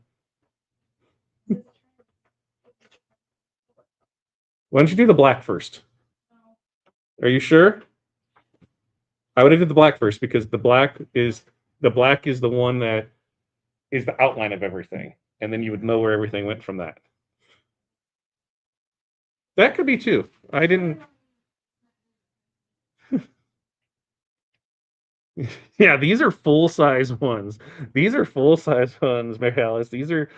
Why don't you do the black first? Are you sure? I would have did the black first because the black is the one that is the outline of everything, and then you would know where everything went from that. That could be too. I didn't. Yeah, these are full size ones. These are full size ones, Mary Alice. These are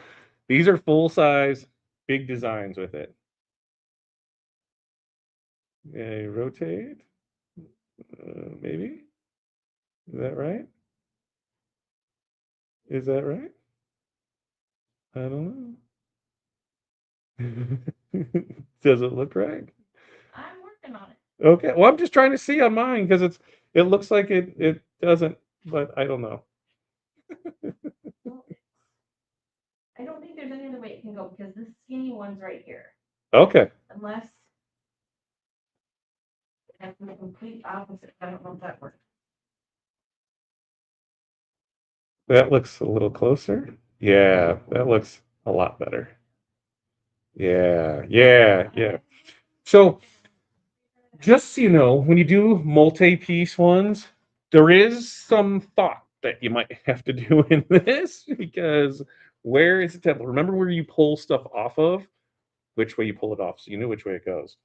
full size, big designs with it. Okay, rotate. Maybe. Is that right? Is that right? I don't know. Does it look right? I'm working on it. Okay. Well, I'm just trying to see on mine because it looks like it doesn't, but I don't know. I don't think there's any other way it can go because this skinny one's right here. Okay. Unless it has the complete opposite. I don't know if that works. That looks a little closer. Yeah, that looks a lot better. Yeah. So just so you know, when you do multi-piece ones, there is some thought that you might have to do in this because where is the template? Remember where you pull stuff off of? Which way you pull it off, so you know which way it goes.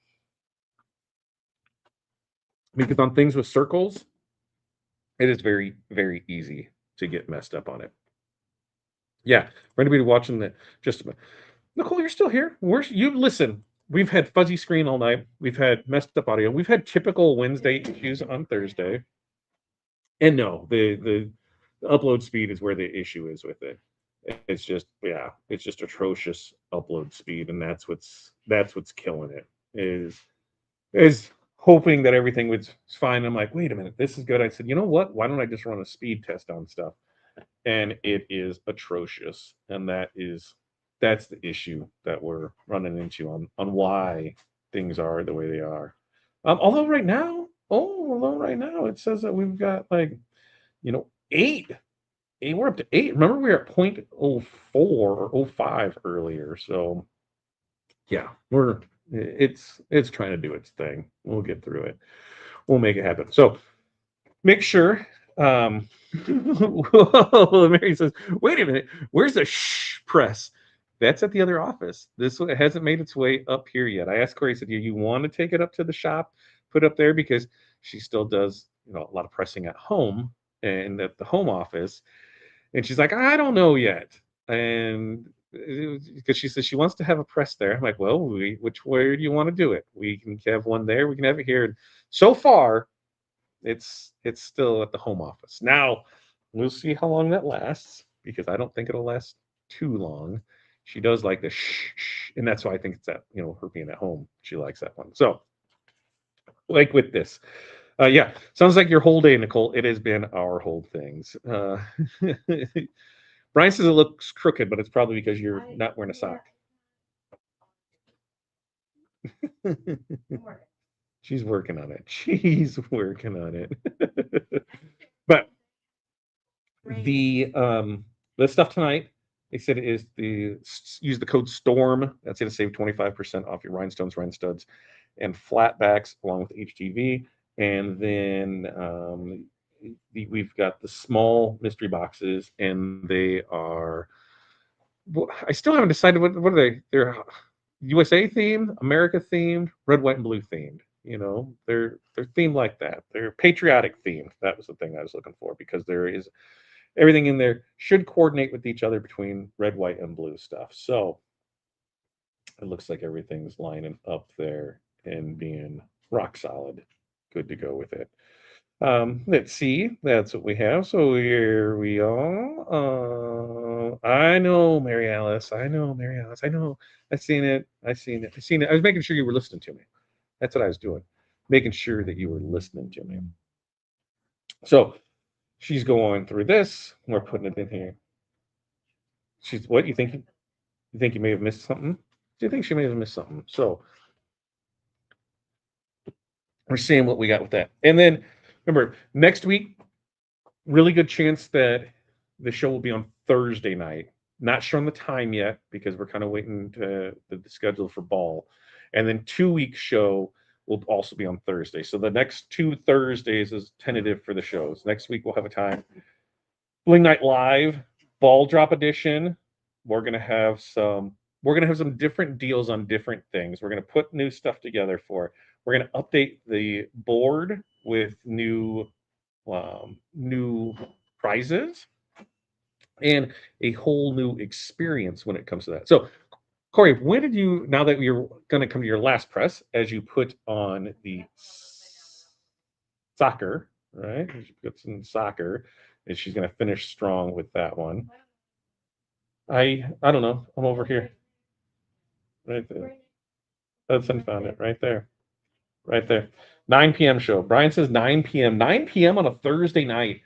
Because on things with circles, it is very, very easy to get messed up on it. Yeah, for anybody watching that, just a minute. Nicole, you're still here. Listen. We've had fuzzy screen all night. We've had messed up audio. We've had typical Wednesday issues on Thursday. And no, the upload speed is where the issue is with it. It's just atrocious upload speed, and that's what's killing it. Is hoping that everything was fine. I'm like, wait a minute, this is good. I said, you know what? Why don't I just run a speed test on stuff? And it is atrocious, and that's the issue that we're running into on why things are the way they are. Although right now it says that we've got 8. We're up to 8. Remember we were at 0.04 or 05 earlier. So yeah, it's trying to do its thing. We'll get through it. We'll make it happen. So make sure. Whoa, Mary says, wait a minute, where's the press? That's at the other office. This one hasn't made its way up here yet. I asked Corey, I said, do you want to take it up to the shop, put up there? Because she still does, a lot of pressing at home and at the home office. And she's like, I don't know yet. And because she says she wants to have a press there. I'm like, well, which way do you want to do it? We can have one there. We can have it here. So far, it's still at the home office. Now, we'll see how long that lasts because I don't think it'll last too long. She does like the shh, and that's why I think it's that, her being at home. She likes that one. So, like with this, yeah, sounds like your whole day, Nicole. It has been our whole things. Brian says it looks crooked, but it's probably because you're not wearing a sock. She's working on it. She's working on it. But the stuff tonight, they said is use the code STORM. That's going to save 25% off your Rhinestones, Rhinestones, and Flatbacks along with HGV. And then we've got the small mystery boxes, and they are. Well, I still haven't decided what are they. They're USA themed, America themed, red, white, and blue themed. They're themed like that. They're patriotic themed. That was the thing I was looking for because there is everything in there should coordinate with each other between red, white, and blue stuff. So it looks like everything's lining up there and being rock solid. Good to go with it. Let's see. That's what we have. So here we are. I know, Mary Alice. I know, Mary Alice. I know. I've seen it. I've seen it. I've seen it. I was making sure you were listening to me. That's what I was doing. Making sure that you were listening to me. So she's going through this. We're putting it in here. She's what you think? You think you may have missed something? Do you think she may have missed something? So we're seeing what we got with that. And then remember, next week, really good chance that the show will be on Thursday night. Not sure on the time yet because we're kind of waiting to the schedule for ball. And then 2 week show will also be on Thursday. So the next 2 Thursdays is tentative for the shows. Next week we'll have a time. Bling Night Live, Ball Drop Edition. We're gonna have some different deals on different things. We're gonna put new stuff together for. We're gonna update the board with new prizes and a whole new experience when it comes to that. So, Corey, now that you're going to come to your last press, as you put on the soccer, right? She puts in soccer, and she's going to finish strong with that one. I don't know. I'm over here. Right there. That's found it right there. Right there. 9 p.m. show. Brian says 9 p.m. 9 p.m. on a Thursday night.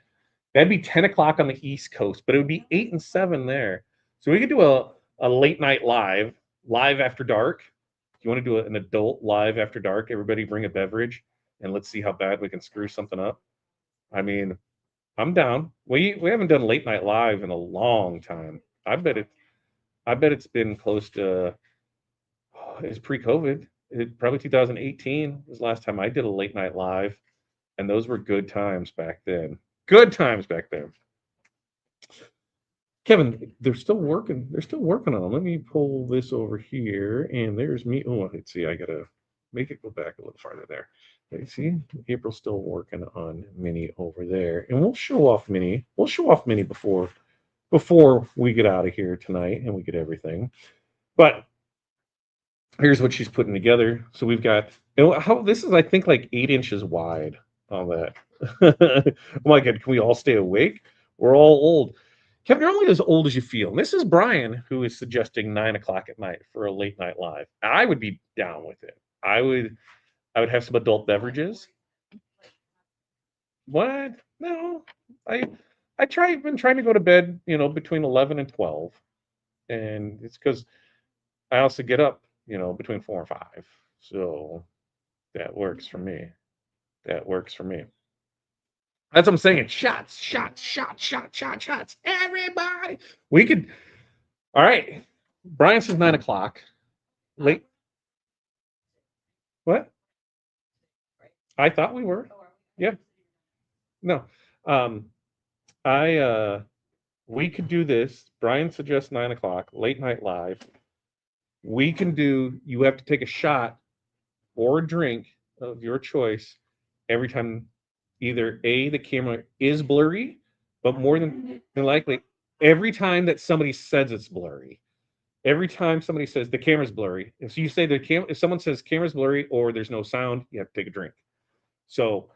That'd be 10 o'clock on the East Coast, but it would be 8 and 7 there. So we could do a late night live after dark. If you want to do an adult live after dark, everybody bring a beverage and let's see how bad we can screw something up. I mean, I'm down. We haven't done late night live in a long time. I bet it's been close to it's pre-COVID. Probably 2018 was the last time I did a late night live, and those were good times back then. Good times back then. Kevin, they're still working. They're still working on them. Let me pull this over here, and there's me. Oh, let's see. I gotta make it go back a little farther there. Okay, see, April's still working on Minnie over there, and we'll show off Minnie. We'll show off Minnie before we get out of here tonight, and we get everything. But here's what she's putting together. So we've got this is, I think, like 8 inches wide on that. Oh my God, can we all stay awake? We're all old. Kevin, you're only as old as you feel. And this is Brian who is suggesting 9 o'clock at night for a late night live. I would be down with it. I would have some adult beverages. What? No. I've been trying to go to bed, between 11 and 12. And it's because I also get up, between 4 and 5. So that works for me. That works for me. That's what I'm saying. Shots. Everybody. We could. All right. Brian says 9 o'clock. Late. What? I thought we were. Yeah. No. We could do this. Brian suggests 9 o'clock, late night live. We can do, you have to take a shot or a drink of your choice every time either A, the camera is blurry, but more than likely, every time that somebody says it's blurry. Every time somebody says the camera's blurry, if you say if someone says camera's blurry or there's no sound, you have to take a drink. So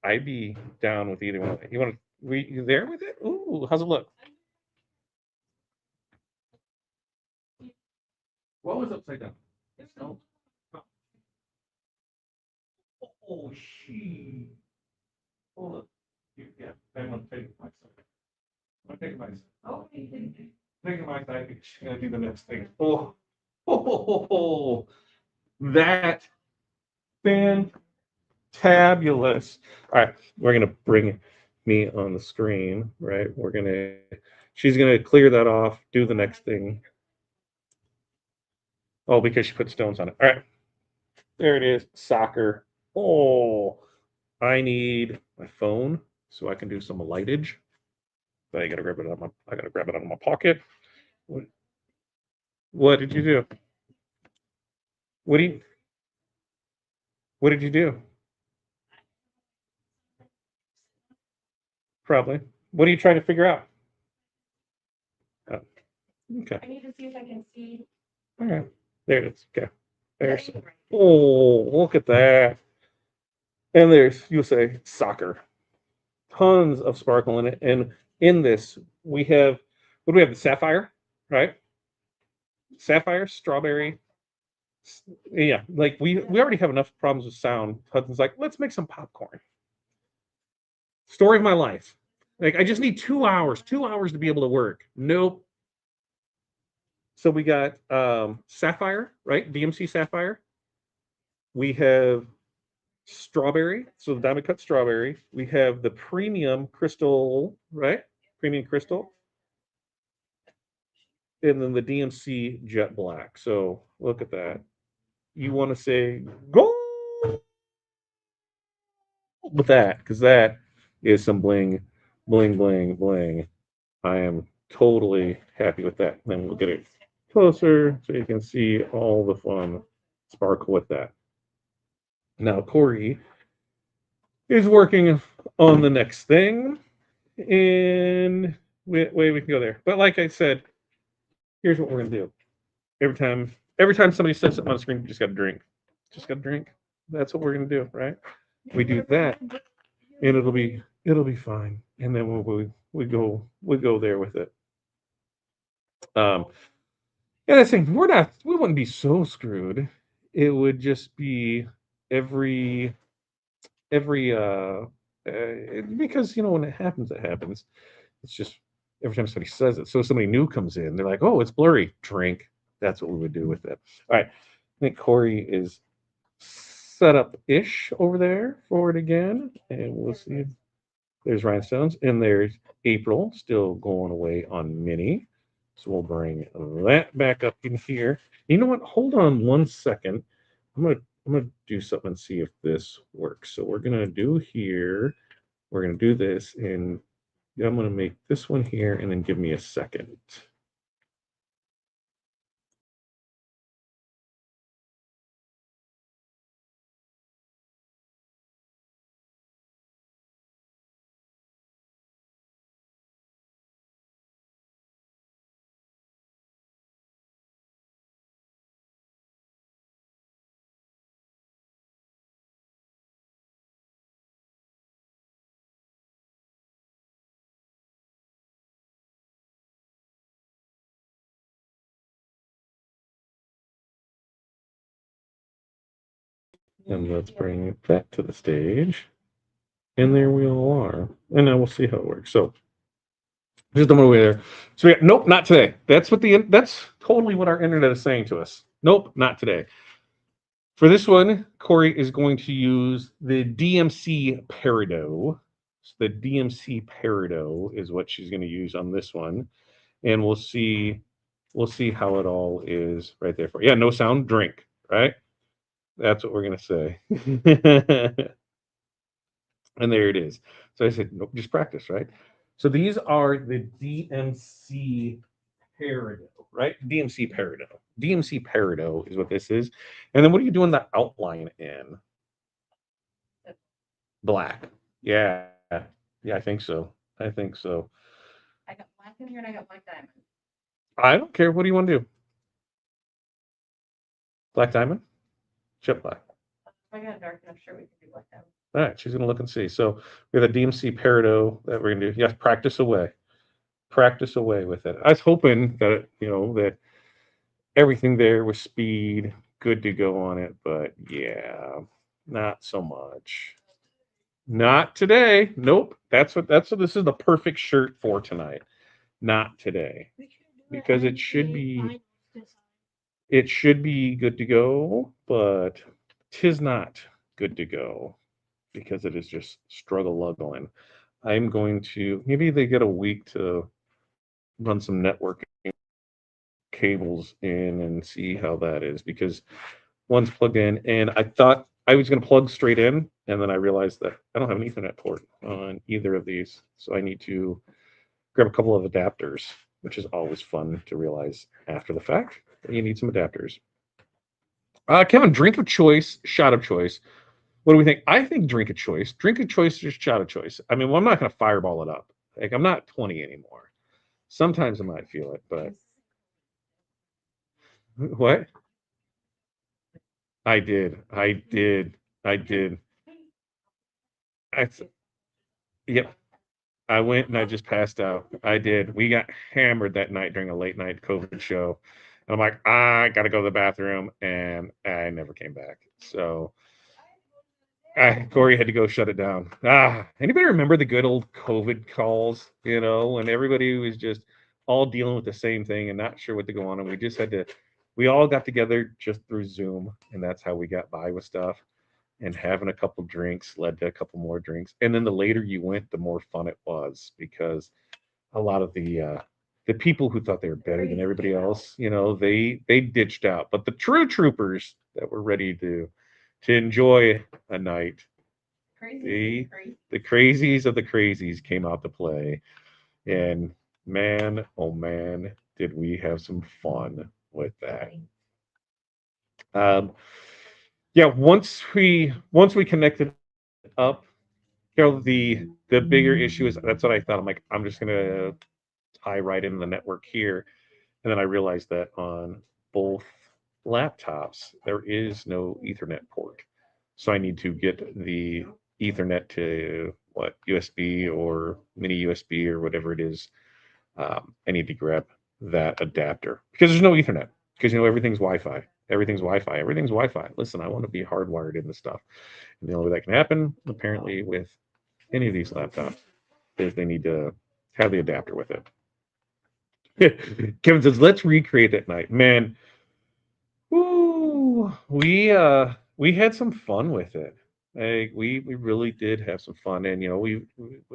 I'd be down with either one. You want to? You there with it? Ooh, how's it look? What was upside down? No. Oh, she. Hold up. Yeah, I want to take my side. I'm gonna take my side. Oh, you didn't. Take my side. She's gonna do the next thing. Oh, that fantabulous. All right, we're gonna bring me on the screen. Right, she's gonna clear that off. Do the next thing. Oh, because she put stones on it. All right, there it is. Soccer. Oh, I need my phone so I can do some lightage. But I gotta grab it out of my pocket. What did you do? What do you what did you do? Probably. What are you trying to figure out? Oh, okay. I need to see if I can see. All right. There it is. Okay. There's oh, look at that. And you'll say soccer. Tons of sparkle in it. And in this, we have what do we have? The sapphire, right? Sapphire, strawberry. Yeah, like we already have enough problems with sound. Hudson's like, let's make some popcorn. Story of my life. Like, I just need 2 hours to be able to work. Nope. So we got sapphire, right? DMC sapphire. We have strawberry, so the diamond cut strawberry. We have the premium crystal, right? Premium crystal. And then the DMC jet black. So look at that. You want to say go with that, because that is some bling, bling, bling, bling. I am totally happy with that. Then we'll get it closer so you can see all the fun sparkle with that. Now Corey is working on the next thing, and we can go there. But like I said, here's what we're gonna do. Every time somebody says something on the screen, you just got to drink. Just got to drink. That's what we're gonna do, right? We do that, and it'll be fine. And then we go there with it. And I think we wouldn't be so screwed. It would just be every because when it happens, it happens. It's just every time somebody says it. So if somebody new comes in, they're like, oh, it's blurry. Drink. That's what we would do with it. All right. I think Corey is set up ish over there for it again. And we'll see. There's Rhinestones. And there's April still going away on Mini. So we'll bring that back up in here. You know what? Hold on 1 second. I'm gonna do something and see if this works. So we're gonna do here. We're gonna do this, and I'm gonna make this one here, and then give me a second. And let's bring it back to the stage. And there we all are. And now we'll see how it works. So just don't move away there. So nope, not today. That's totally what our internet is saying to us. Nope, not today. For this one, Corey is going to use the DMC Peridot. So the DMC Peridot is what she's going to use on this one. And we'll see how it all is right there for you. Yeah, no sound, drink, right? That's what we're going to say. And there it is. So I said, nope, just practice, right? So these are the DMC Peridot, right? DMC Peridot. DMC Peridot is what this is. And then what are you doing the outline in? Black. Yeah. Yeah, I think so. I got black in here and I got black diamond. I don't care. What do you want to do? Black diamond? Jet black. If I got a dark enough shirt, we can do like that. All right, she's gonna look and see. So we have a DMC Peridot that we're gonna do. Yes, practice away. Practice away with it. I was hoping that, that everything there was speed, good to go on it, but yeah, not so much. Not today. Nope. That's what this is the perfect shirt for tonight. Not today. Because it should be good to go, but 'tis not good to go because it is just struggle-luggling. I'm going to maybe they get a week to run some networking cables in and see how that is, because one's plugged in and I thought I was going to plug straight in, and then I realized that I don't have an Ethernet port on either of these, so I need to grab a couple of adapters, which is always fun to realize after the fact that you need some adapters. Kevin, drink of choice, shot of choice. What do we think? I think drink of choice. Drink of choice or shot of choice. I mean, well, I'm not going to fireball it up. Like, I'm not 20 anymore. Sometimes I might feel it, but what? I did. Yep. I went and I just passed out. I did. We got hammered that night during a late night COVID show. And I'm like, I got to go to the bathroom. And I never came back. So Corey had to go shut it down. Anybody remember the good old COVID calls, when everybody was just all dealing with the same thing and not sure what to go on. And we all got together just through Zoom. And that's how we got by with stuff. And having a couple drinks led to a couple more drinks. And then the later you went, the more fun it was, because a lot of the people who thought they were better than everybody else, they ditched out. But the true troopers that were ready to enjoy a night, the crazies of the crazies came out to play. And man, oh man, did we have some fun with that. Yeah, once we connected up, the bigger issue is, that's what I thought. I'm like, I'm just gonna tie right into the network here, and then I realized that on both laptops there is no Ethernet port, so I need to get the Ethernet to USB or mini USB or whatever it is. I need to grab that adapter because there's no Ethernet, because everything's Wi-Fi. Everything's Wi-Fi. Listen, I want to be hardwired into stuff. And the only way that can happen, apparently, with any of these laptops is they need to have the adapter with it. Kevin says, let's recreate that night. Man, woo, we had some fun with it. We really did have some fun, and we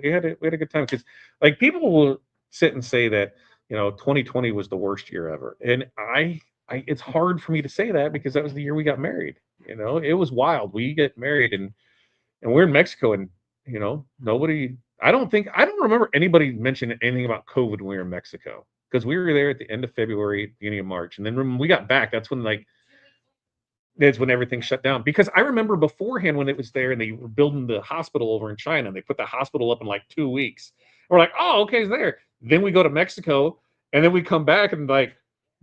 had a good time, because like people will sit and say that 2020 was the worst year ever, and I it's hard for me to say that because that was the year we got married. It was wild. We get married and we're in Mexico, and nobody. I don't remember anybody mentioning anything about COVID when we were in Mexico, because we were there at the end of February, beginning of March, and then when we got back, that's when everything shut down. Because I remember beforehand when it was there and they were building the hospital over in China, and they put the hospital up in like 2 weeks. We're like, oh, okay, it's there. Then we go to Mexico, and then we come back, and like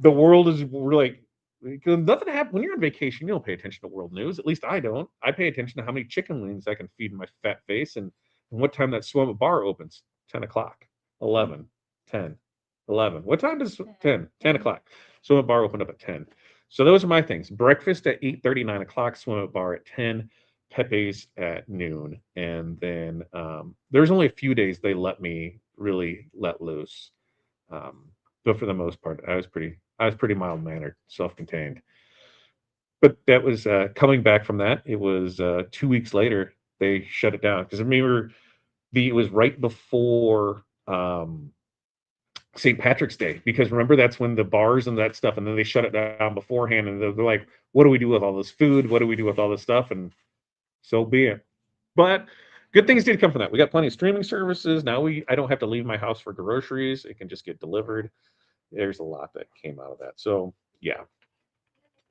the world is, we're like, nothing happened. When you're on vacation, you don't pay attention to world news. At least I don't. I pay attention to how many chicken wings I can feed my fat face, and what time that swim bar opens. 10 o'clock, 11, 10, 11. What time does 10 o'clock? Swim bar opened up at 10. So those are my things. Breakfast at 8:30, 9 o'clock, swim at bar at 10, Pepe's at noon. And then there's only a few days they let me really let loose. But for the most part, I was pretty mild-mannered, self-contained. But that was coming back from that. It was 2 weeks later they shut it down, because I remember it was right before St. Patrick's Day, because remember that's when the bars and that stuff, and then they shut it down beforehand, and they're like, what do we do with all this food? What do we do with all this stuff? And so be it. But good things did come from that. We got plenty of streaming services. Now I don't have to leave my house for groceries. It can just get delivered. There's a lot that came out of that. So yeah.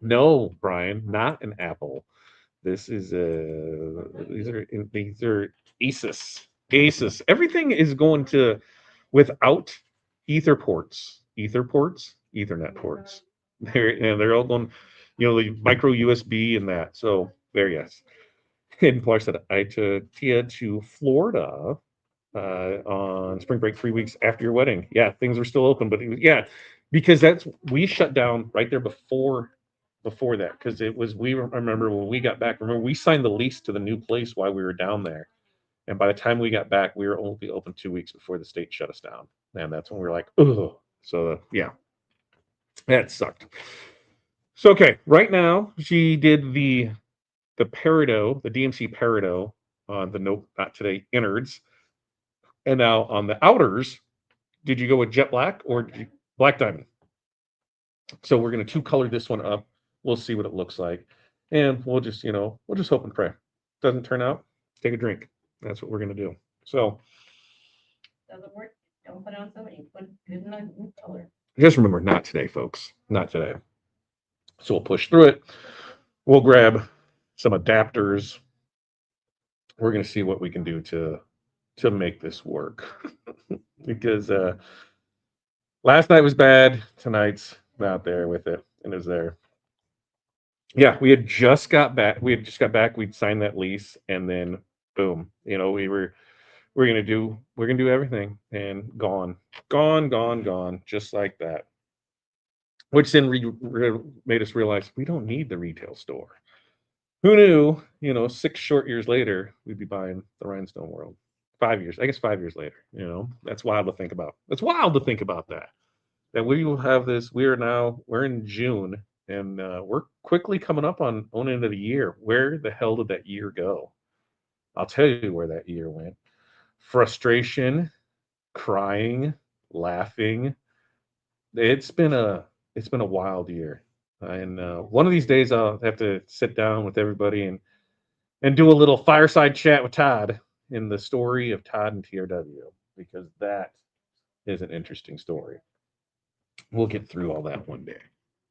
No, Brian, not an Apple. This is these are Asus. Everything is going to without Ethernet ports. They're all going. the micro USB and that. So there, yes. And Pilar said, I took Tia to Florida on spring break 3 weeks after your wedding. Yeah, things were still open, but because we shut down right there before that, because I remember when we got back. Remember, we signed the lease to the new place while we were down there, and by the time we got back, we were only open 2 weeks before the state shut us down, and that's when we were like, oh, so yeah, that sucked. So okay, right now she did the peridot, the DMC peridot on the nope, not today innards. And now on the outers, did you go with jet black or black diamond? So we're going to two color this one up. We'll see what it looks like. And we'll just hope and pray. Doesn't turn out, take a drink. That's what we're going to do. So Doesn't work. Don't put on somebody. Put good enough color. just remember, not today, folks. Not today. So we'll push through it. We'll grab some adapters. We're going to see what we can do to make this work. Because last night was bad. Tonight's out there with it, and is there. Yeah, we just got back. We'd signed that lease, and then boom. We're gonna do everything, and gone, just like that. Which then made us realize we don't need the retail store. Who knew? 6 short years later, we'd be buying the Rhinestone world. 5 years, I guess 5 years later. That's wild to think about. It's wild to think about that we will have this. We're in June, and we're quickly coming up on end of the year. Where the hell did that year go? I'll tell you where that year went. Frustration, crying, laughing. It's been a wild year, and one of these days I'll have to sit down with everybody and do a little fireside chat with Todd in the story of Todd and TRW, because that is an interesting story. We'll get through all that one day.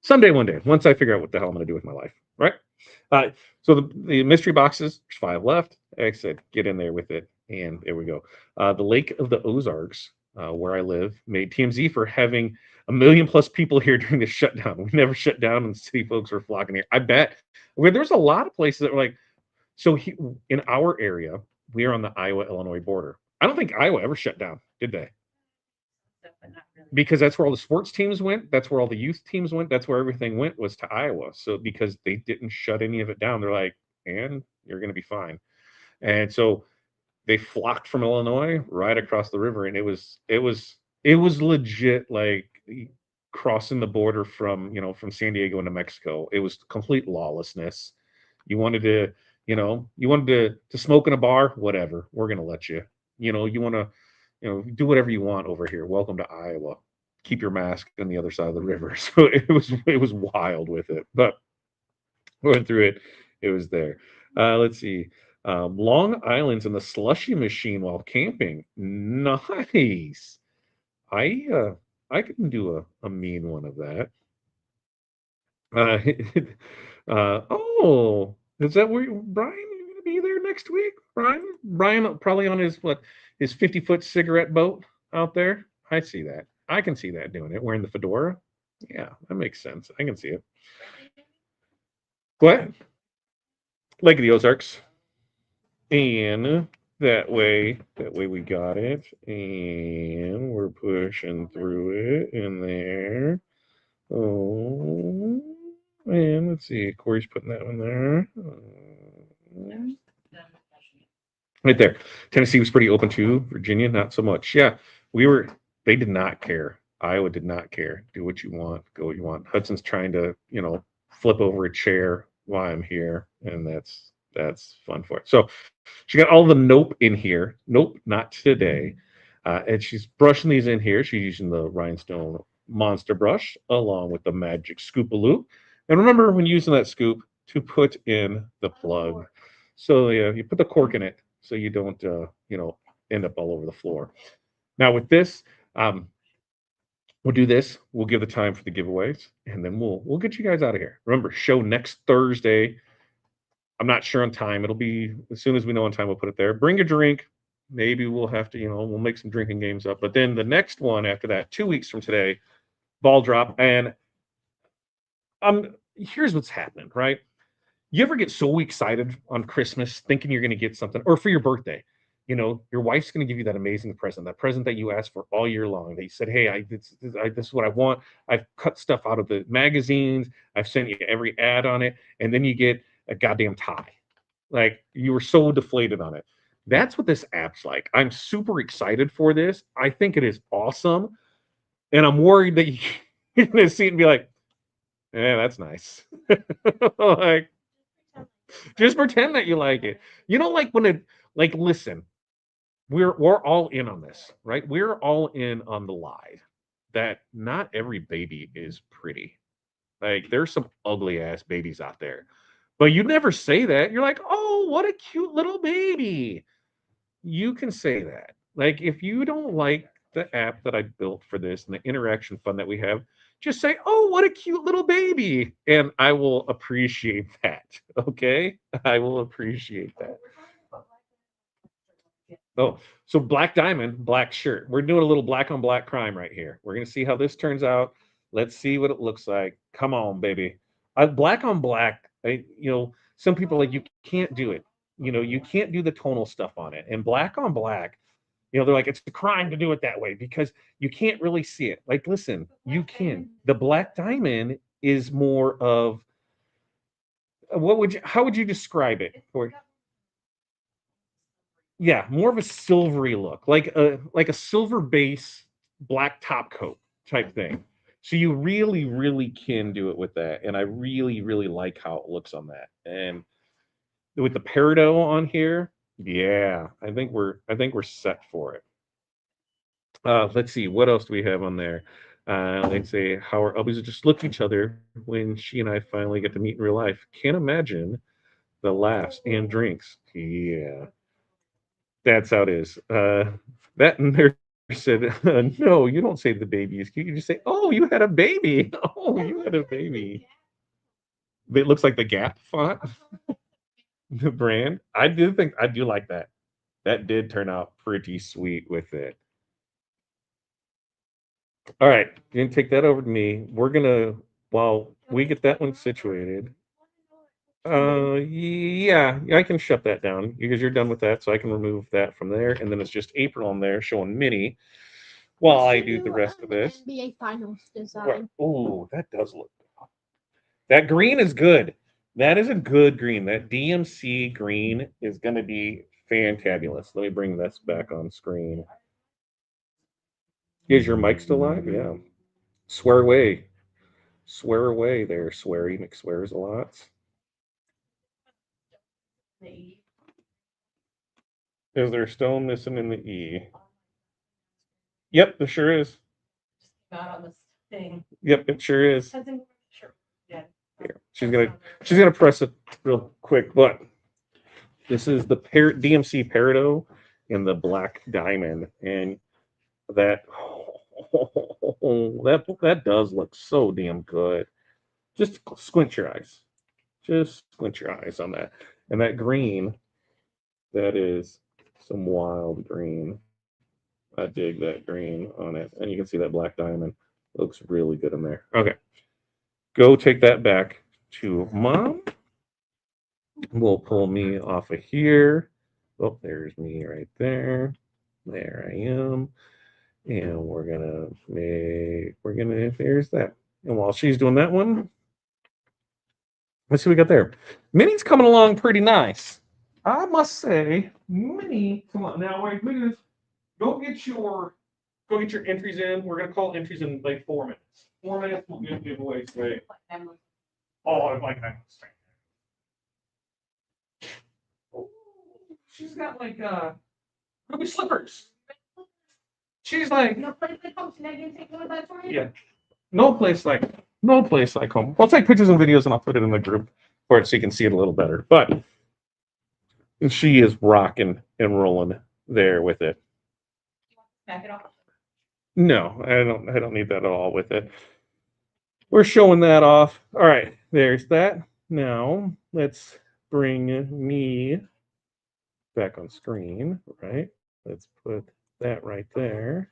Someday, one day, once I figure out what the hell I'm going to do with my life, right? So the mystery boxes, there's 5 left. Like I said, get in there with it, and there we go. The Lake of the Ozarks, where I live, made TMZ for having 1 million plus people here during the shutdown. We never shut down, and city folks were flocking here. I bet there's a lot of places that were like, in our area, we are on the Iowa-Illinois border. I don't think Iowa ever shut down, did they? But not really. Because that's where all the sports teams went. That's where all the youth teams went. That's where everything went, was to Iowa. So because they didn't shut any of it down, they're like, and you're going to be fine. And so they flocked from Illinois right across the river, and it was legit, like crossing the border from San Diego into Mexico. It was complete lawlessness. You wanted to smoke in a bar, whatever. We're going to let you. You want to do whatever you want over here. Welcome to Iowa. Keep your mask on the other side of the river. So it was wild with it, but we went through it. It was there. Let's see. Long Island's in the slushy machine while camping. Nice. I can do a mean one of that. Oh, is that where Brian? You're gonna be there next week, Brian? Brian probably on his 50-foot cigarette boat out there. I see that. I can see that doing it, wearing the fedora. Yeah, that makes sense. I can see it. What? Lake of the Ozarks. And that way we got it, and we're pushing through it in there. Oh, and let's see, Corey's putting that one there. Right there. Tennessee was pretty open too. Virginia, not so much. Yeah, they did not care. Iowa did not care. Do what you want, go what you want. Hudson's trying to, flip over a chair while I'm here, and that's fun for it. So she got all the nope in here. Nope, not today. And she's brushing these in here. She's using the Rhinestone Monster Brush along with the Magic Scoop-a-Loop. And remember, when using that scoop, to put in the plug. So you put the cork in it so you don't end up all over the floor. Now with this, we'll do this. We'll give the time for the giveaways, and then we'll get you guys out of here. Remember, show next Thursday. I'm not sure on time. It'll be as soon as we know on time. We'll put it there. Bring a drink. Maybe we'll have to, we'll make some drinking games up. But then the next one after that, 2 weeks from today, ball drop. And here's what's happening, right? You ever get so excited on Christmas thinking you're going to get something, or for your birthday? You know, your wife's going to give you that amazing present, that present that you asked for all year long. That you said, "Hey, this is what I want." I've cut stuff out of the magazines. I've sent you every ad on it, and then you get a goddamn tie. Like you were so deflated on it. That's what this app's like. I'm super excited for this. I think it is awesome, and I'm worried that you're going to see it and be like, "Yeah, that's nice." Like, just pretend that you like it. You know, like when it, like, listen, we're all in on this, right? We're all in on the lie that not every baby is pretty. Like, there's some ugly ass babies out there, but you never say that. You're like, oh, what a cute little baby. You can say that. Like, if you don't like the app that I built for this and the interaction fun that we have, just say, "Oh, what a cute little baby," and I will appreciate that. Okay, I will appreciate that. Oh, so black diamond, black shirt. We're doing a little black on black crime right here. We're gonna see how this turns out. Let's see what it looks like. Come on, baby. Black on black. Some people are like, you can't do it. You can't do the tonal stuff on it. And black on black, they're like, it's a crime to do it that way because you can't really see it. Like, listen, you can. The black diamond is more of how would you describe it? Yeah, more of a silvery look, like a silver base, black top coat type thing. So you really, really can do it with that, and I really, really like how it looks on that. And with the peridot on here, yeah, I think we're set for it. Let's see, what else do we have on there? Let's say how our ubbies just look at each other when she and I finally get to meet in real life. Can't imagine the laughs and drinks. Yeah. That's how it is. That nurse said, "No, you don't say the baby is cute. You just say, oh, you had a baby. Oh, you had a baby." It looks like the Gap font, the brand. I do like that. That did turn out pretty sweet with it. All right, you can take that over to me. We're gonna while we get that one situated. Yeah, I can shut that down because you're done with that, so I can remove that from there, and then it's just April on there showing Minnie while I do the rest of this. NBA Finals design. Oh, that does look good. That green is good. That is a good green. That DMC green is going to be fantabulous. Let me bring this back on screen. Is your mic still live? Yeah. Swear away. Swear away there, Sweary McSwears a lot. Is there a stone missing in the E? Yep, there sure is. Not on this thing. Yep, it sure is. Sure. Yeah. Here, she's gonna press it real quick, but this is the DMC Peridot in the black diamond, and that that does look so damn good. Just squint your eyes. Just squint your eyes on that. And that green, that is some wild green. I dig that green on it. And you can see that black diamond. Looks really good in there. Okay. Go take that back to mom. We'll pull me off of here. Oh, there's me right there. There I am. And there's that. And while she's doing that one, let's see what we got there. Minnie's coming along pretty nice. I must say, Minnie, come on now, wait, Minnie, go get your entries in. We're gonna call entries in like 4 minutes. 4 minutes, we'll give giveaways away. Oh, I like that. Oh, she's got like ruby slippers. She's like, No place like home. I didn't take one of that for you. yeah, no place like home. I'll take pictures and videos and I'll put it in the group for it so you can see it a little better. But she is rocking and rolling there with it. Back it off. No, I don't need that at all with it. We're showing that off. All right, there's that. Now let's bring me back on screen, right? Let's put that right there.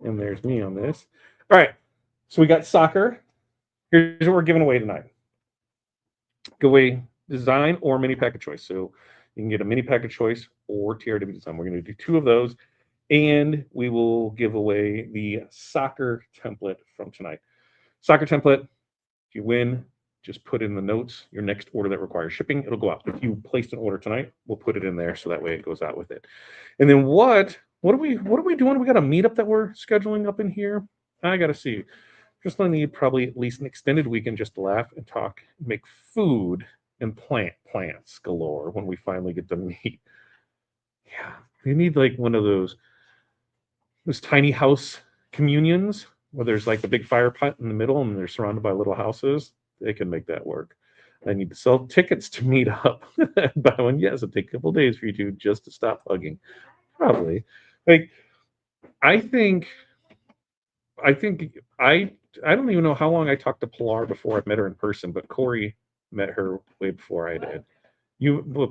And there's me on this. All right, so we got soccer. Here's what we're giving away tonight. giveaway design or mini pack of choice. So you can get a mini pack of choice or TRW design. We're going to do 2 of those, and we will give away the soccer template from tonight. Soccer template, if you win, just put in the notes your next order that requires shipping. It'll go out. If you placed an order tonight, we'll put it in there so that way it goes out with it. And then what are we doing? We got a meetup that we're scheduling up in here. I got to see. Just gonna need probably at least an extended weekend just to laugh and talk, make food and plants galore when we finally get to meet. Yeah, we need like one of those tiny house communions where there's like a big fire pot in the middle and they're surrounded by little houses. They can make that work. I need to sell tickets to meet up. Buy one, yes, it'll take a couple days for you to just to stop hugging. Probably. Like, I think I don't even know how long I talked to Pilar before I met her in person, but Corey met her way before I did.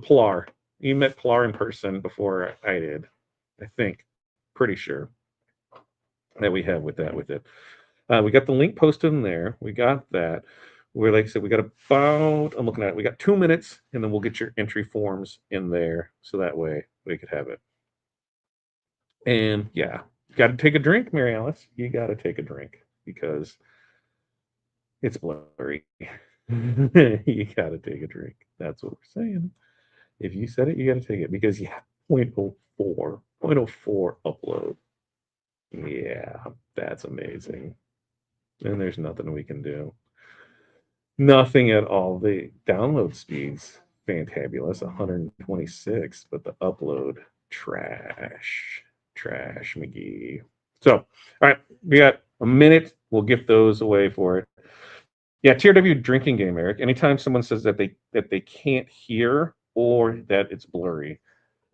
Pilar, you met Pilar in person before I did, I think. Pretty sure that we have with it. We got the link posted in there. We got that. We're like I said, we got about, I'm looking at it, we got 2 minutes, and then we'll get your entry forms in there so that way we could have it. And yeah, got to take a drink, Mary Alice. You got to take a drink because it's blurry. You got to take a drink. That's what we're saying. If you said it, you got to take it because, yeah, 0.04 upload. Yeah, that's amazing. And there's nothing we can do. Nothing at all. The download speed's fantabulous, 126, but the upload, trash, McGee. So, all right, we got a minute. We'll gift those away for it. Yeah, TRW drinking game, Eric. Anytime someone says that they can't hear or that it's blurry,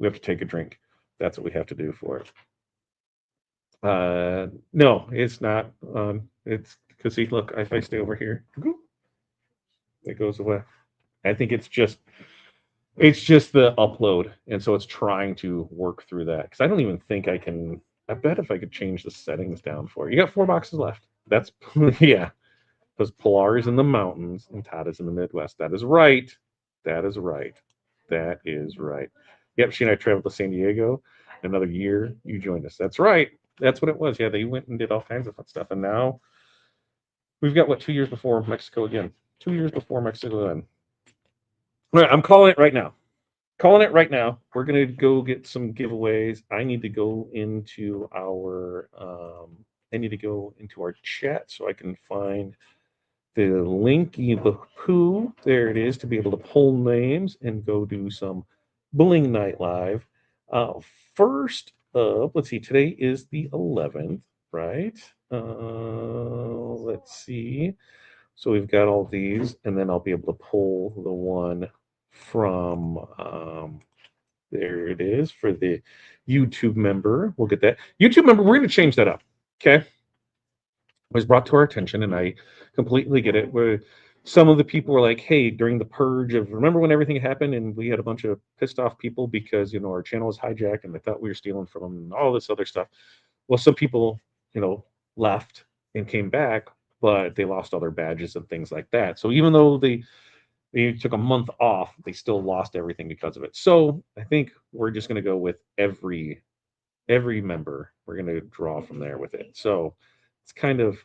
we have to take a drink. That's what we have to do for it. No, it's not. It's because see, look, if I stay over here, it goes away. I think it's just the upload, and so it's trying to work through that. Because I don't even think I can. I bet if I could change the settings down for it. You got 4 boxes left. That's yeah. Because Pilar is in the mountains and Todd is in the Midwest. That is right. That is right. That is right. Yep, she and I traveled to San Diego. Another year, you joined us. That's right. That's what it was. Yeah, they went and did all kinds of fun stuff. And now we've got, what, 2 years before Mexico again? 2 years before Mexico again. All right, I'm calling it right now. We're going to go get some giveaways. I need to go into our chat so I can find the linky poo. There it is, to be able to pull names and go do some Bling Night live. First up, let's see, today is the 11th, right? Let's see. So we've got all these, and then I'll be able to pull the one from, there it is, for the YouTube member. We'll get that. YouTube member, we're going to change that up, okay? It was brought to our attention, and I completely get it, where some of the people were like, hey, during the purge of, remember when everything happened and we had a bunch of pissed off people because, our channel was hijacked and they thought we were stealing from them and all this other stuff. Well, some people, left and came back, but they lost all their badges and things like that. So even though they took a month off, they still lost everything because of it. So I think we're just going to go with every member. We're going to draw from there with it. So it's kind of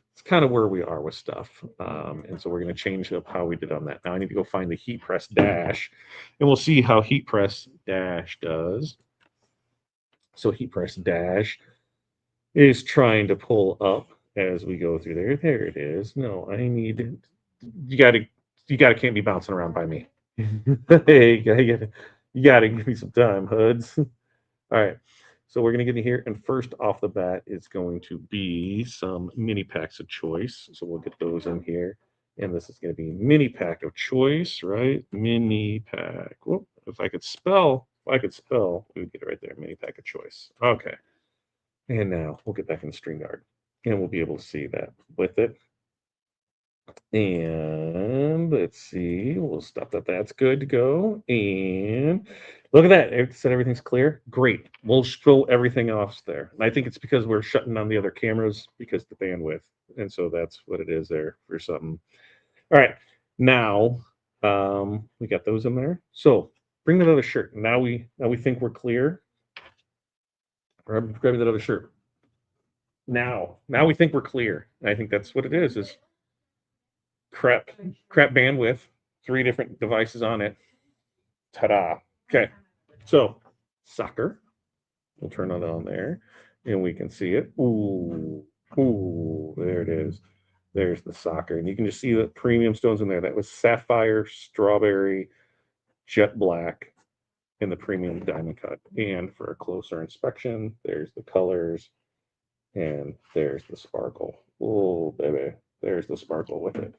where we are with stuff. And so we're going to change up how we did on that. Now I need to go find the heat press dash, and we'll see how heat press dash does. So heat press dash is trying to pull up as we go through there. There it is. No, I need, you can't be bouncing around by me. Hey, you gotta give me some time, Huds. All right. So we're going to get in here, and first off the bat is going to be some mini packs of choice. So we'll get those in here, and this is going to be mini pack of choice, right? Mini pack. Whoop. If I could spell, we would get it right there. Mini pack of choice. Okay. And now we'll get back in StreamYard, and we'll be able to see that with it. And let's see, we'll stop that. That's good to go. And look at that. It said everything's clear. Great. We'll show everything else there. And I think it's because we're shutting down the other cameras because the bandwidth. And so that's what it is there for something. All right. Now We got those in there. So bring that other shirt. Now we think we're clear. Grab that other shirt. Now we think we're clear. I think that's what it is crap bandwidth, 3 different devices on it. Ta-da. Okay. So soccer. We'll turn it on there and we can see it. Ooh, there it is. There's the soccer. And you can just see the premium stones in there. That was sapphire, strawberry, jet black, and the premium diamond cut. And for a closer inspection, there's the colors and there's the sparkle. Oh, baby. There's the sparkle with it.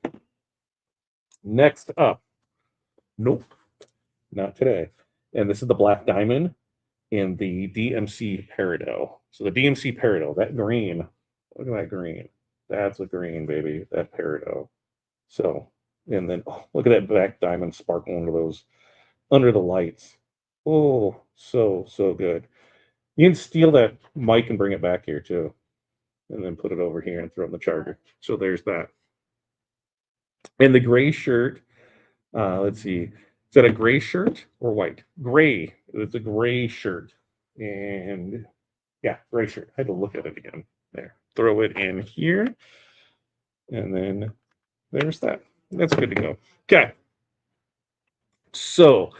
Next up. Nope. Not today. And this is the black diamond in the DMC Peridot. So the DMC Peridot, that green, look at that green. That's a green, baby, that Peridot. So, and then look at that black diamond sparkle under the lights. Oh, so good. You can steal that mic and bring it back here too. And then put it over here and throw it in the charger. So there's that. And the gray shirt, let's see. Is that a gray shirt or white? Gray. It's a gray shirt. And yeah, gray shirt. I had to look at it again. There. Throw it in here. And then there's that. That's good to go. Okay. So,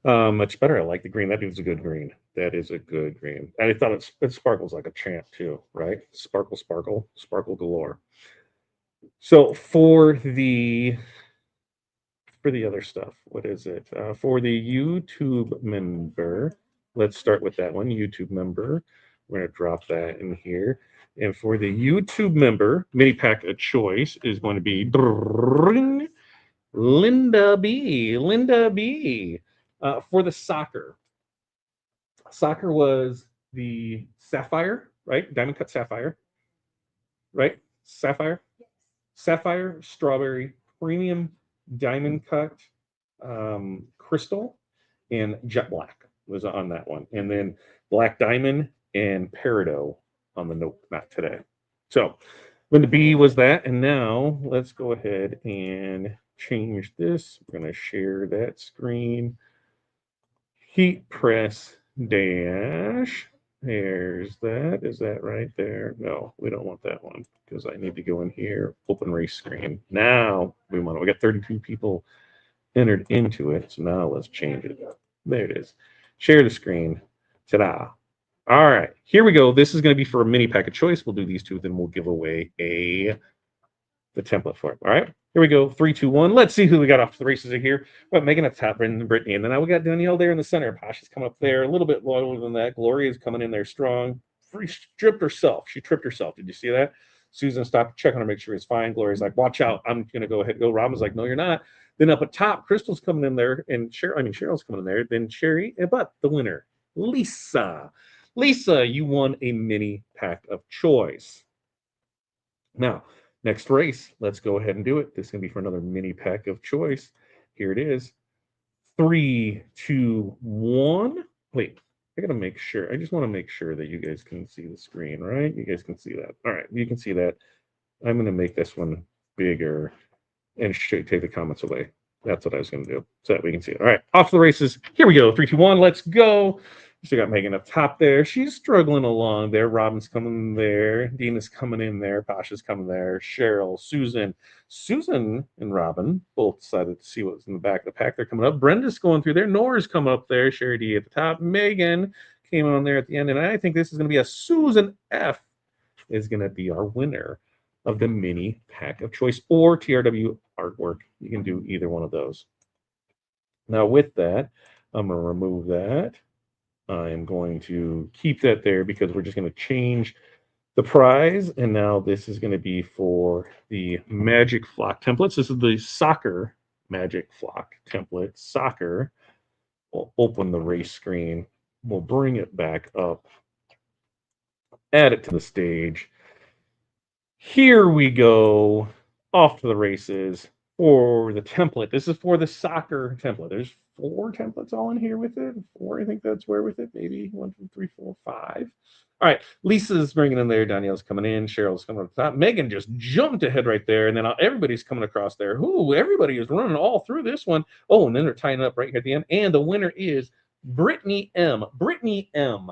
much better. I like the green. That dude's a good green. That is a good green. And I thought it sparkles like a champ too, right? Sparkle, sparkle, sparkle galore. So for the other stuff, what is it? For the YouTube member, let's start with that one. YouTube member. We're going to drop that in here. And for the YouTube member, mini pack of choice is going to be Linda B. For the soccer was the sapphire, right? Diamond cut sapphire, right? Sapphire, strawberry, premium diamond cut, crystal, and jet black was on that one. And then black diamond and peridot on the nope, not today. So Linda B was that. And now let's go ahead and change this. We're going to share that screen. Heat press dash. There's that. Is that right there? No, we don't want that one because I need to go in here, open race screen. Now we got 32 people entered into it. So now let's change it. There it is. Share the screen. Ta-da. All right, here we go. This is going to be for a mini pack of choice. We'll do these two, then we'll give away the template for it. All right, here we go. 3, 2, 1. Let's see who we got off the races here. Well, Megan up top, and Brittany, and then now we got Danielle there in the center. Pasha's coming up there a little bit lower than that. Gloria's coming in there strong. She tripped herself. Did you see that? Susan stopped to check on her, make sure he's fine. Gloria's like, watch out. I'm going to go ahead and go. Robin's like, no, you're not. Then up at top, Crystal's coming in there, and Cheryl's coming in there. Then Sherry, but the winner, Lisa. Lisa, you won a mini pack of choice. Now, next race, let's go ahead and do it. This is going to be for another mini pack of choice. Here it is. 3, 2, 1. Wait, I got to make sure. I just want to make sure that you guys can see the screen, right? You guys can see that. All right, you can see that. I'm going to make this one bigger and take the comments away. That's what I was going to do so that we can see it. All right, off to the races. Here we go. 3, 2, 1. Let's go. So got Megan up top there. She's struggling along there. Robin's coming there. Dina's coming in there. Pasha's coming there. Cheryl, Susan. Susan and Robin both decided to see what's in the back of the pack. They're coming up. Brenda's going through there. Nora's coming up there. Sherry D at the top. Megan came on there at the end. And I think this is going to be a Susan F. is going to be our winner of the mini pack of choice or TRW artwork. You can do either one of those. Now with that, I'm going to remove that. I'm going to keep that there because we're just going to change the prize. And now this is going to be for the Magic Flock templates. This is the soccer Magic Flock template. Soccer. We'll open the race screen. We'll bring it back up. Add it to the stage. Here we go. Off to the races for the template. This is for the soccer template. There's 4 templates all in here with it. 4, I think that's where with it. Maybe 1, 2, 3, 4, 5. All right, Lisa's bringing in there. Danielle's coming in. Cheryl's coming up top. Megan just jumped ahead right there, and then everybody's coming across there. Ooh, everybody is running all through this one. Oh, and then they're tying up right here at the end. And the winner is Brittany M. Brittany M.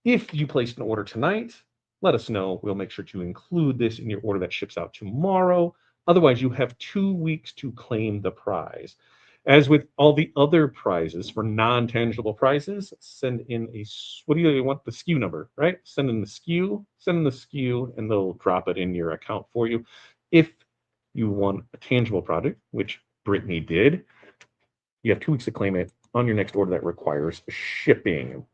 If you placed an order tonight, let us know. We'll make sure to include this in your order that ships out tomorrow. Otherwise, you have 2 weeks to claim the prize. As with all the other prizes, for non-tangible prizes, send in what do you want? The SKU number, right? Send in the SKU, and they'll drop it in your account for you. If you want a tangible product, which Brittany did, you have 2 weeks to claim it on your next order that requires shipping.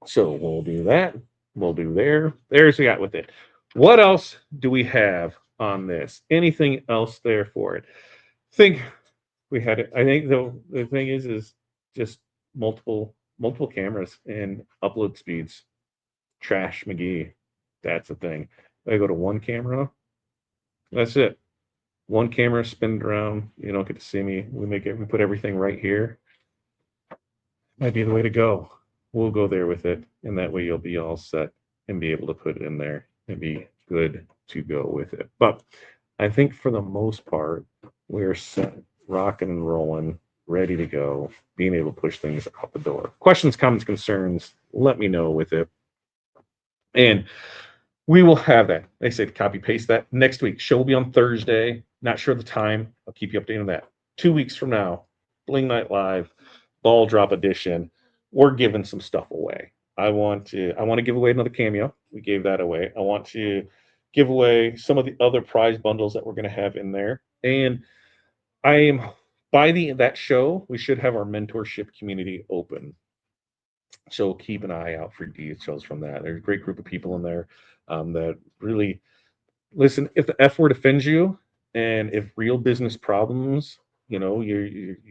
So we'll do that. We'll do there. There's we got with it. What else do we have on this? Anything else there for it? Think we had it. I think the thing is just multiple cameras and upload speeds. Trash McGee. That's the thing. I go to one camera. That's it. One camera, spin it around. You don't get to see me. We put everything right here. Might be the way to go. We'll go there with it, and that way you'll be all set and be able to put it in there and be good to go with it. But I think for the most part, we're set, rocking and rolling, ready to go, being able to push things out the door. Questions, comments, concerns, let me know with it. And we will have that. They say copy paste that next week. Show will be on Thursday. Not sure the time. I'll keep you updated on that. 2 weeks from now, Bling Night Live, Ball Drop Edition. We're giving some stuff away. I want to give away another cameo. We gave that away. I want to give away some of the other prize bundles that we're going to have in there. And by that show, we should have our mentorship community open. So keep an eye out for details from that. There's a great group of people in there that really listen. If the F word offends you, and if real business problems, you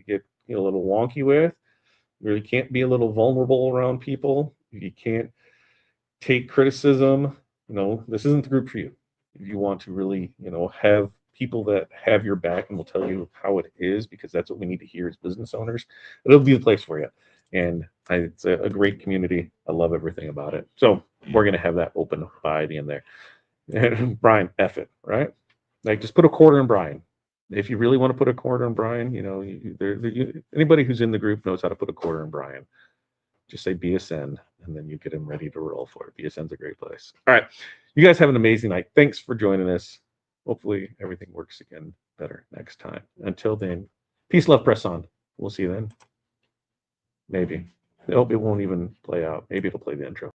get a little wonky with, you really can't be a little vulnerable around people. You can't take criticism. This isn't the group for you. If you want to really, have people that have your back and will tell you how it is, because that's what we need to hear as business owners, it'll be the place for you. And it's a great community. I love everything about it. So we're going to have that open by the end there. Brian, F it, right? Like, just put a quarter in Brian. If you really want to put a quarter in Brian, anybody who's in the group knows how to put a quarter in Brian. Just say BSN, and then you get him ready to roll for it. BSN's a great place. All right. You guys have an amazing night. Thanks for joining us. Hopefully everything works again better next time. Until then, peace, love, press on. We'll see you then. Maybe. I hope it won't even play out. Maybe it'll play the intro.